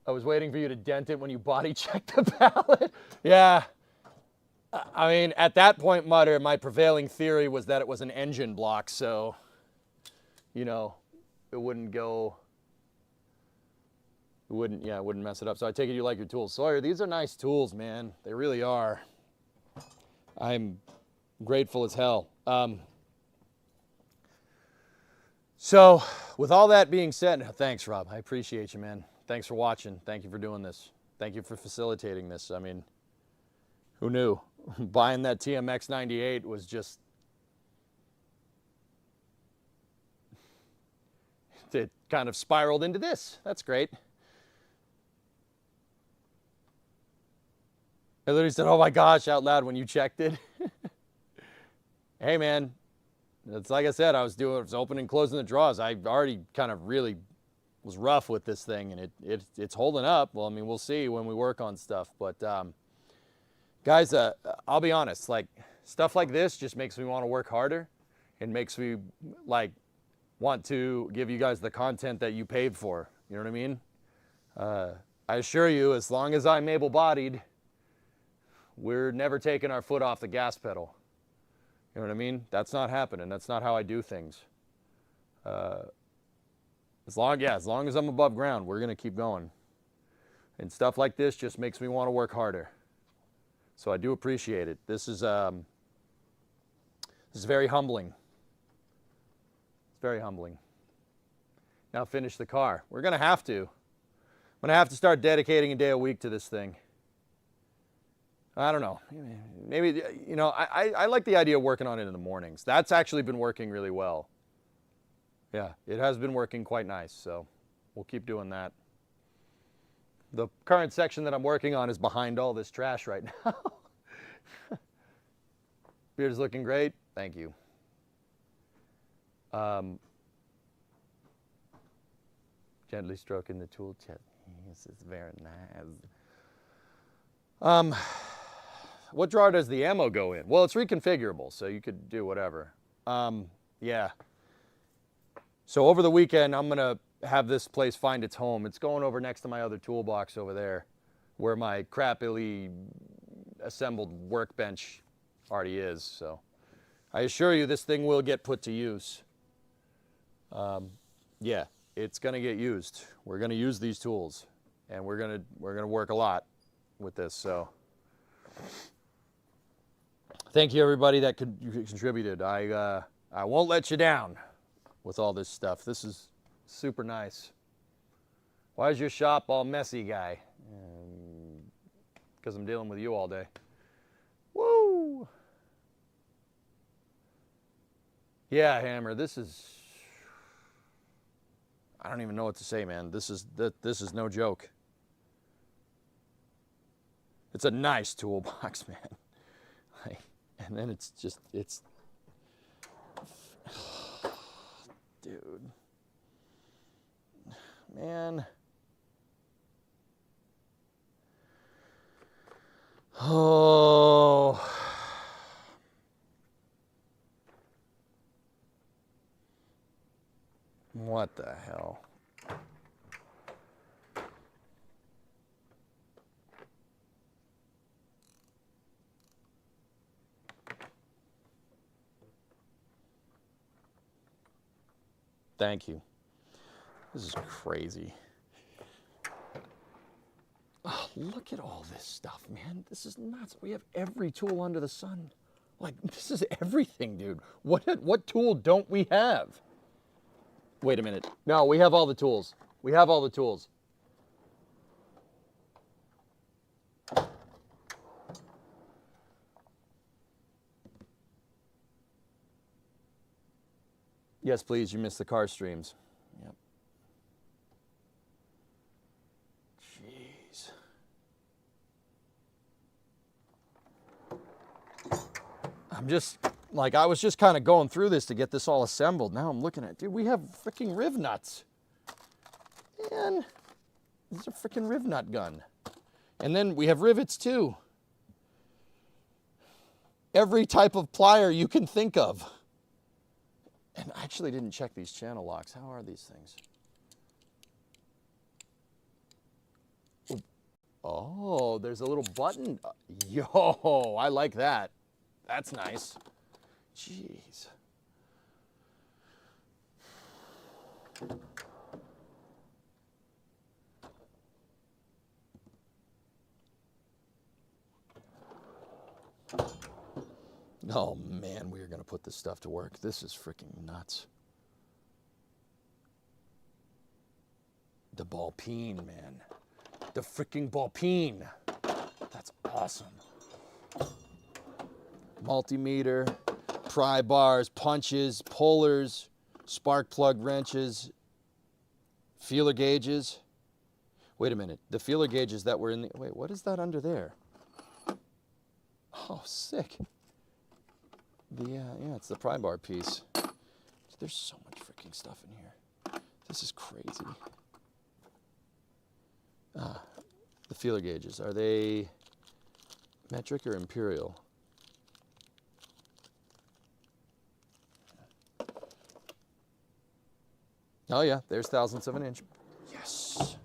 I was waiting for you to dent it when you body checked the pallet. Yeah. I mean, at that point, Mutter, my prevailing theory was that it was an engine block, so, you know, it wouldn't go, it wouldn't mess it up. So I take it you like your tools. Sawyer, these are nice tools, man. They really are. I'm grateful as hell. So with all that being said, thanks, Rob. I appreciate you, man. Thanks for watching. Thank you for doing this. Thank you for facilitating this. I mean, who knew? Buying that TMX 98 was just, it kind of spiraled into this. That's great. I literally said, oh my gosh, out loud when you checked it. Hey man, it's like I said, I was opening and closing the drawers. I already kind of really was rough with this thing, and it's holding up. Well, I mean, we'll see when we work on stuff. But guys, I'll be honest, like stuff like this just makes me want to work harder. It makes me like want to give you guys the content that you paid for. You know what I mean? I assure you, as long as I'm able-bodied, we're never taking our foot off the gas pedal. You know what I mean? That's not happening. That's not how I do things. As long as I'm above ground, we're gonna keep going. And stuff like this just makes me want to work harder. So I do appreciate it. This is very humbling. It's very humbling. Now finish the car. We're gonna have to. I'm gonna have to start dedicating a day a week to this thing. I don't know. Maybe, you know, I like the idea of working on it in the mornings. That's actually been working really well. Yeah, it has been working quite nice, so we'll keep doing that. The current section that I'm working on is behind all this trash right now. Beard is looking great. Thank you. Gently stroking the tool tip. This is very nice. What drawer does the ammo go in? Well, it's reconfigurable, so you could do whatever. Yeah. So over the weekend, I'm gonna have this place find its home. It's going over next to my other toolbox over there. where my crappily assembled workbench already is. So I assure you this thing will get put to use. Yeah, it's gonna get used. We're gonna use these tools, and we're gonna work a lot with this. So thank you everybody that contributed. I won't let you down with all this stuff. This is super nice. Why is your shop all messy, guy? Because I'm dealing with you all day. Woo! Yeah, Hammer, this is, I don't even know what to say, man. This is no joke. It's a nice toolbox, man. Like, and then it's just, dude, man. Oh. What the hell? Thank you. This is crazy. Oh, look at all this stuff, man. This is nuts. We have every tool under the sun. Like, this is everything, dude. What tool don't we have? Wait a minute. No, we have all the tools. We have all the tools. Yes, please. You missed the car streams. Yep. Jeez. I'm just, like, I was just kind of going through this to get this all assembled. Now I'm looking at, dude, we have freaking riv nuts. Man, this is a freaking riv nut gun. And then we have rivets too. Every type of plier you can think of. And I actually didn't check these channel locks. How are these things? Oh, there's a little button. Yo, I like that. That's nice. Jeez. Oh man, we are going to put this stuff to work. This is freaking nuts. The ball peen, man. The freaking ball peen. That's awesome. Multimeter, pry bars, punches, pullers, spark plug wrenches, feeler gauges. Wait a minute. The feeler gauges that were in the... Wait, what is that under there? Oh, sick. Yeah, it's the pry bar piece. There's so much freaking stuff in here. This is crazy. The feeler gauges. Are they metric or imperial? Oh yeah, there's thousandths of an inch. Yes,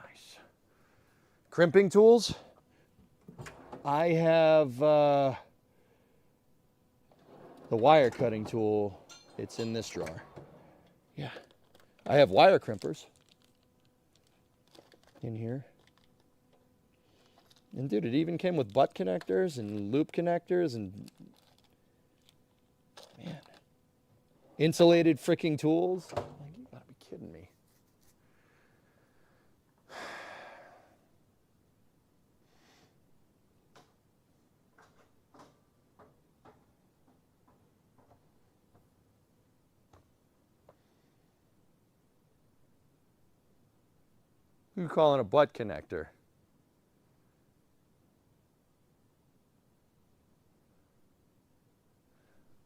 nice. Crimping tools. I have the wire cutting tool. It's in this drawer. Yeah, I have wire crimpers in here. And dude, it even came with butt connectors and loop connectors and, man, insulated freaking tools. Like, you gotta be kidding me. Who you calling a butt connector?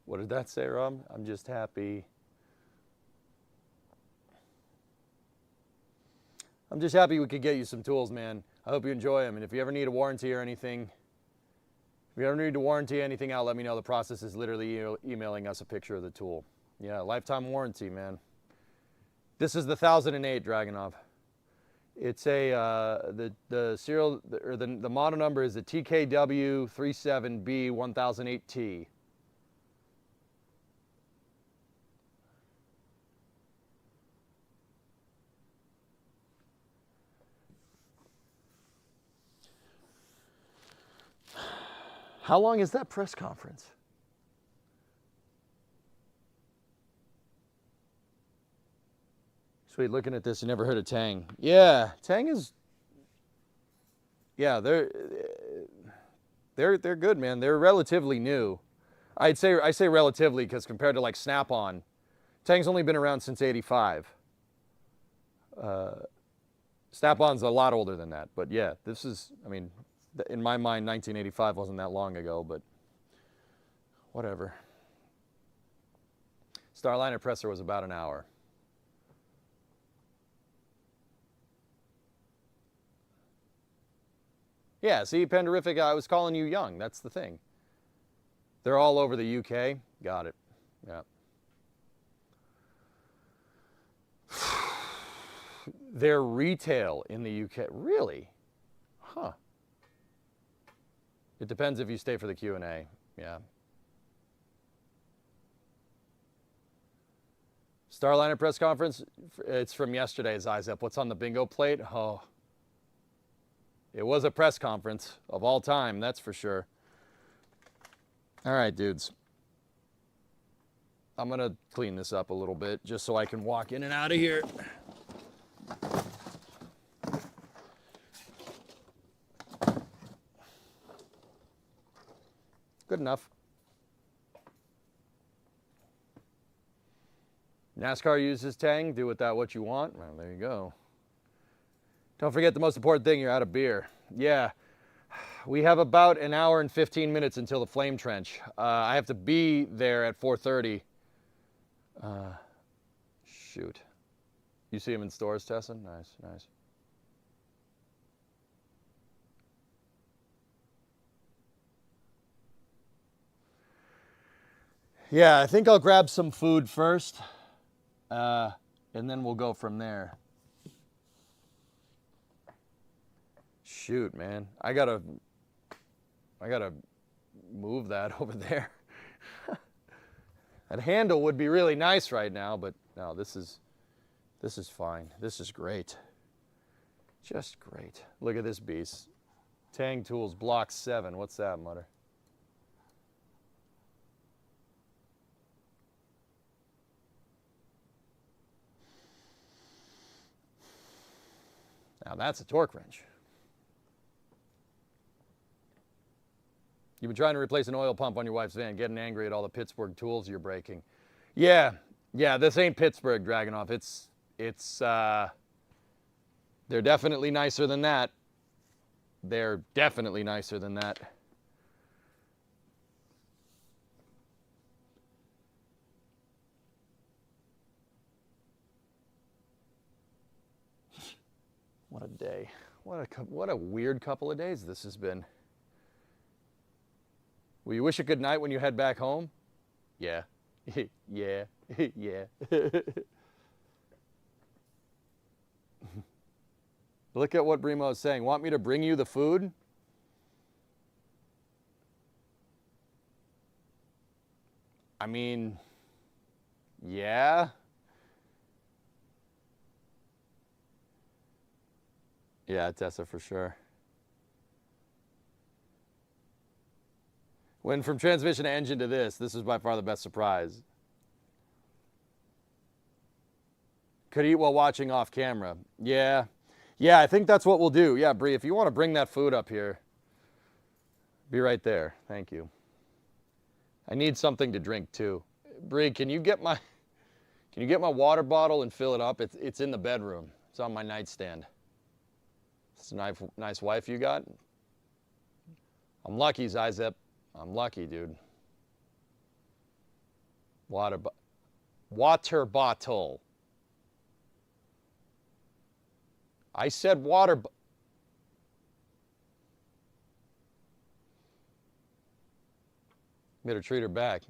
What did that say, Rob? I'm just happy. I'm just happy we could get you some tools, man. I hope you enjoy them. And if you ever need a warranty or anything, if you ever need to warranty anything out, let me know. The process is literally emailing us a picture of the tool. Yeah, lifetime warranty, man. This is the 1008 Dragunov. It's a the serial or the model number is a TKW 37B 1008T. How long is that press conference? Sweet, looking at this, you never heard of Tang. Yeah, Tang is, yeah, they're good, man. They're relatively new. I say relatively because compared to like Snap-on, Tang's only been around since '85. Snap-on's a lot older than that, but yeah, this is, I mean, in my mind, 1985 wasn't that long ago, but whatever. Starliner presser was about an hour. Yeah, see, Panderific, I was calling you young. That's the thing. They're all over the UK. Got it. Yeah. They're retail in the UK. Really? Huh. It depends if you stay for the Q&A. Yeah. Starliner press conference. It's from yesterday, Zizep. What's on the bingo plate? Oh. It was a press conference of all time, that's for sure. All right, dudes. I'm going to clean this up a little bit just so I can walk in and out of here. Good enough. NASCAR uses Tang. Do with that what you want. Well, there you go. Don't forget the most important thing, you're out of beer. Yeah, we have about an hour and 15 minutes until the flame trench. I have to be there at 4:30. Shoot. You see him in stores, Tessin? Nice, nice. Yeah, I think I'll grab some food first, and then we'll go from there. Shoot, man, I gotta move that over there. That handle would be really nice right now, but no, this is fine. This is great. Just great. Look at this beast. Tang Tools Block 7. What's that, Mutter? Now that's a torque wrench. You've been trying to replace an oil pump on your wife's van, getting angry at all the Pittsburgh tools you're breaking. Yeah, this ain't Pittsburgh, Dragonoff. They're definitely nicer than that. They're definitely nicer than that. What a day. What a weird couple of days this has been. Will you wish a good night when you head back home? Yeah. Yeah. Yeah. Look at what Brimo is saying. Want me to bring you the food? I mean, yeah. Yeah, Tessa, for sure. When from transmission to engine to this is by far the best surprise. Could eat while watching off camera. Yeah. Yeah, I think that's what we'll do. Yeah, Bree, if you want to bring that food up here, be right there. Thank you. I need something to drink too. Bree, can you get my water bottle and fill it up? It's in the bedroom. It's on my nightstand. It's a nice wife you got. I'm lucky, Zizep. I'm lucky, dude. Water bottle. I said water. Better treat her back.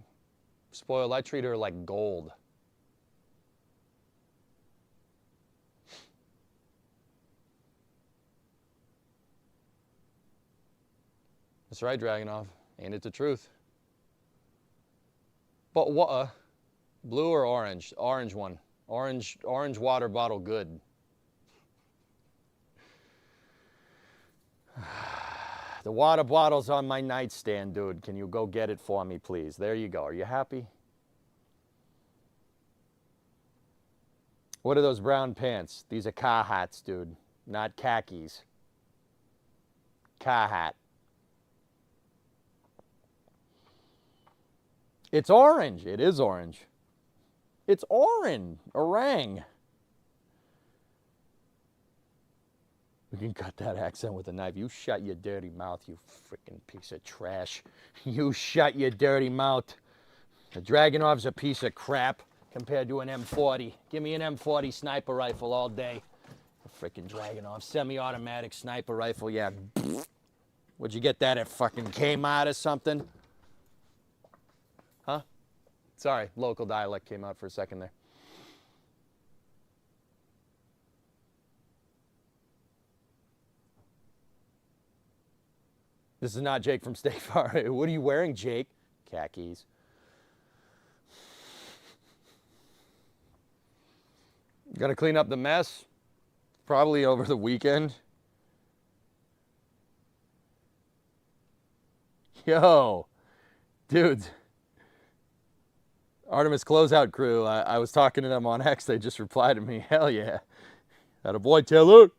Spoiled, I treat her like gold. That's right, Dragunov. Ain't it the truth? But what? Blue or orange? Orange one. Orange water bottle, good. The water bottle's on my nightstand, dude. Can you go get it for me, please? There you go. Are you happy? What are those brown pants? These are car hats, dude. Not khakis. Car hat. It's orange. It is orange. It's orange. Orang. We can cut that accent with a knife. You shut your dirty mouth, you freaking piece of trash. You shut your dirty mouth. The Dragunov's a piece of crap compared to an M40. Give me an M40 sniper rifle all day. A freaking Dragunov semi-automatic sniper rifle, yeah. Would you get that at fucking Kmart or something? Huh? Sorry, local dialect came out for a second there. This is not Jake from State Farm. What are you wearing, Jake? Khakis. Got to clean up the mess. Probably over the weekend. Yo, dudes. Artemis Closeout Crew. I was talking to them on X. They just replied to me. Hell yeah. Atta boy, Taylor.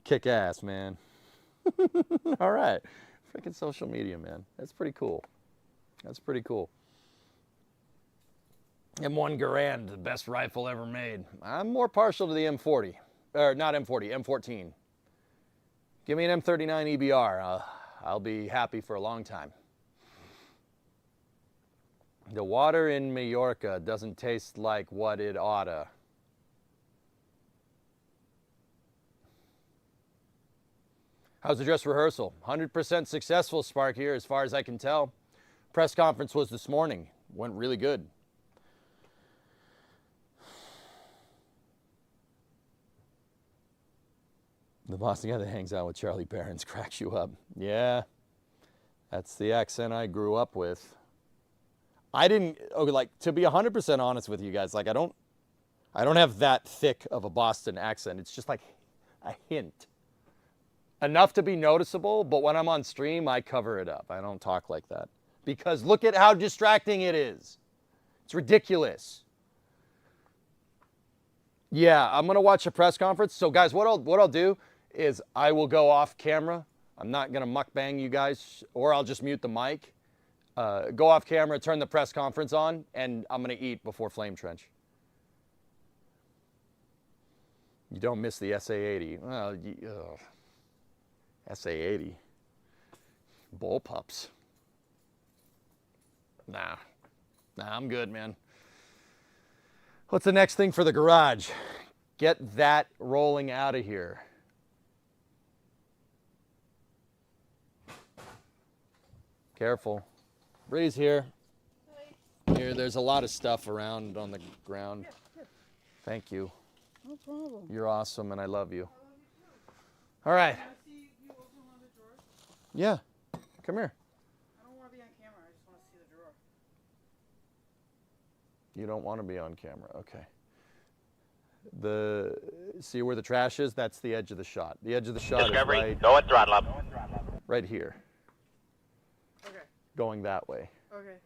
Kick ass, man. All right. Freaking social media, man. That's pretty cool. That's pretty cool. M1 Garand, the best rifle ever made. I'm more partial to the M40. Or not M40, M14. Give me an M39 EBR. I'll be happy for a long time. The water in Mallorca doesn't taste like what it oughta. How's the dress rehearsal? 100% successful, Spark, here, as far as I can tell. Press conference was this morning. Went really good. The Boston guy that hangs out with Charlie Barons cracks you up. Yeah, that's the accent I grew up with. I didn't, okay, like, to be 100% honest with you guys, like, I don't have that thick of a Boston accent. It's just like a hint. Enough to be noticeable, but when I'm on stream, I cover it up. I don't talk like that. Because look at how distracting it is. It's ridiculous. Yeah, I'm going to watch a press conference. So guys, what I'll do is I will go off camera. I'm not going to mukbang you guys, or I'll just mute the mic. Go off camera, turn the press conference on, and I'm going to eat before Flame Trench. You don't miss the SA-80. Well, SA-80. Bull pups. Nah, I'm good, man. What's the next thing for the garage? Get that rolling out of here. Careful. Breeze here. Here, there's a lot of stuff around on the ground. Thank you. No problem. You're awesome, and I love you. All right. Can I see you open one of the drawers? Yeah. Come here. I don't want to be on camera. I just want to see the drawer. You don't want to be on camera. Okay. See where the trash is? That's the edge of the shot. The edge of the shot Discovery, is right, go at throttle up. right here, Okay. going that way. Okay.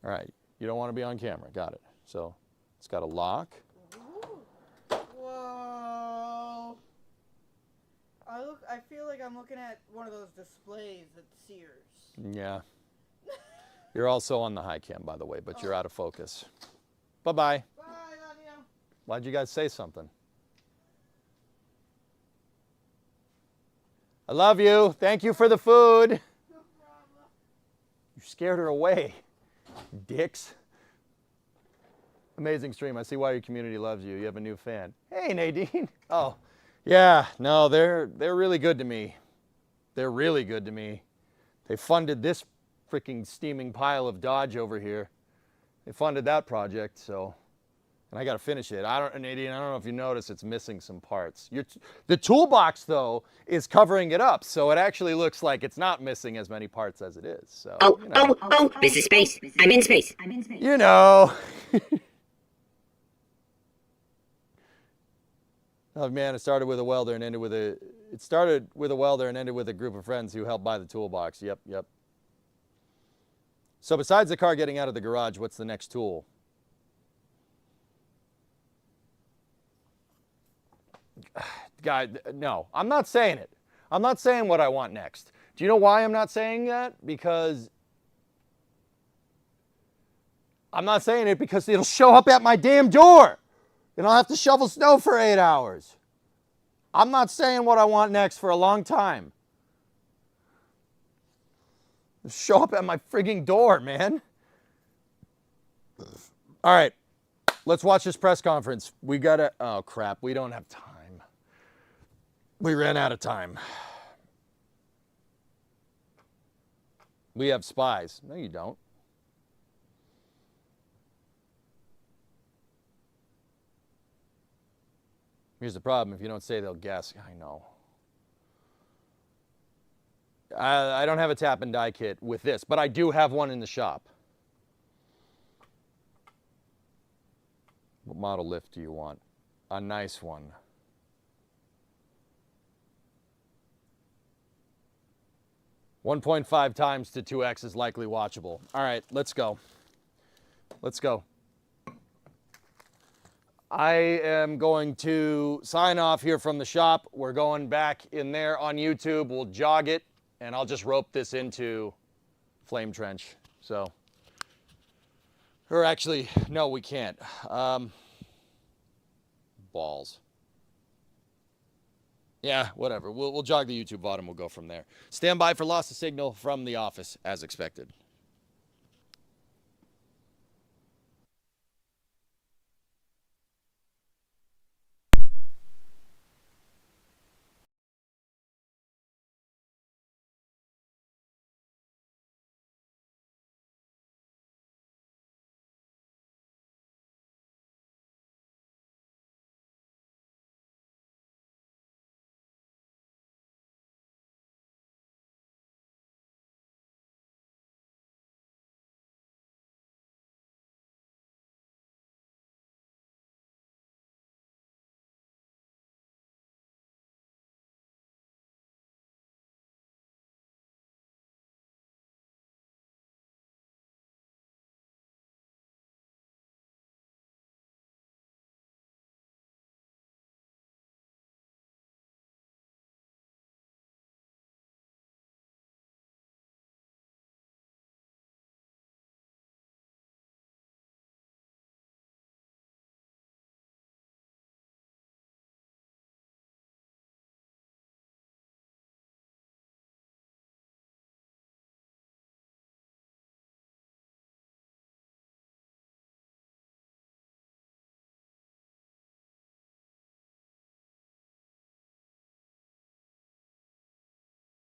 All right. You don't want to be on camera. Got it. So it's got a lock. Ooh. Whoa. I feel like I'm looking at one of those displays at Sears. Yeah. You're also on the high cam, by the way, but you're out of focus. Bye-bye. Bye, love you. Why'd you guys say something? I love you. Thank you for the food. No problem. You scared her away, dicks. Amazing stream. I see why your community loves you. You have a new fan. Hey, Nadine. Oh, yeah. No, they're really good to me. They're really good to me. They funded this freaking steaming pile of Dodge over here. They funded that project, so. And I got to finish it. Nadine, I don't know if you notice it's missing some parts. The toolbox, though, is covering it up, so it actually looks like it's not missing as many parts as it is. So, This is space. I'm in space. You know. Oh man, it started with a welder and ended with a group of friends who helped buy the toolbox. Yep. So besides the car getting out of the garage, what's the next tool? Guy, no, I'm not saying it. I'm not saying what I want next. Do you know why I'm not saying that? Because I'm not saying it because it'll show up at my damn door and I'll have to shovel snow for 8 hours. I'm not saying what I want next for a long time. It'll show up at my frigging door, man. All right, let's watch this press conference. Oh crap, we don't have time. We ran out of time. We have spies. No, you don't. Here's the problem. If you don't say, they'll guess. I know. I don't have a tap and die kit with this, but I do have one in the shop. What model lift do you want? A nice one. .5 times to 2x is likely watchable. All right, let's go. Let's go. I am going to sign off here from the shop. We're going back in there on YouTube. We'll jog it, and I'll just rope this into Flame Trench. So, or actually, no, we can't. Balls. Yeah, whatever. We'll jog the YouTube VOD and we'll go from there. Stand by for loss of signal from the office, as expected.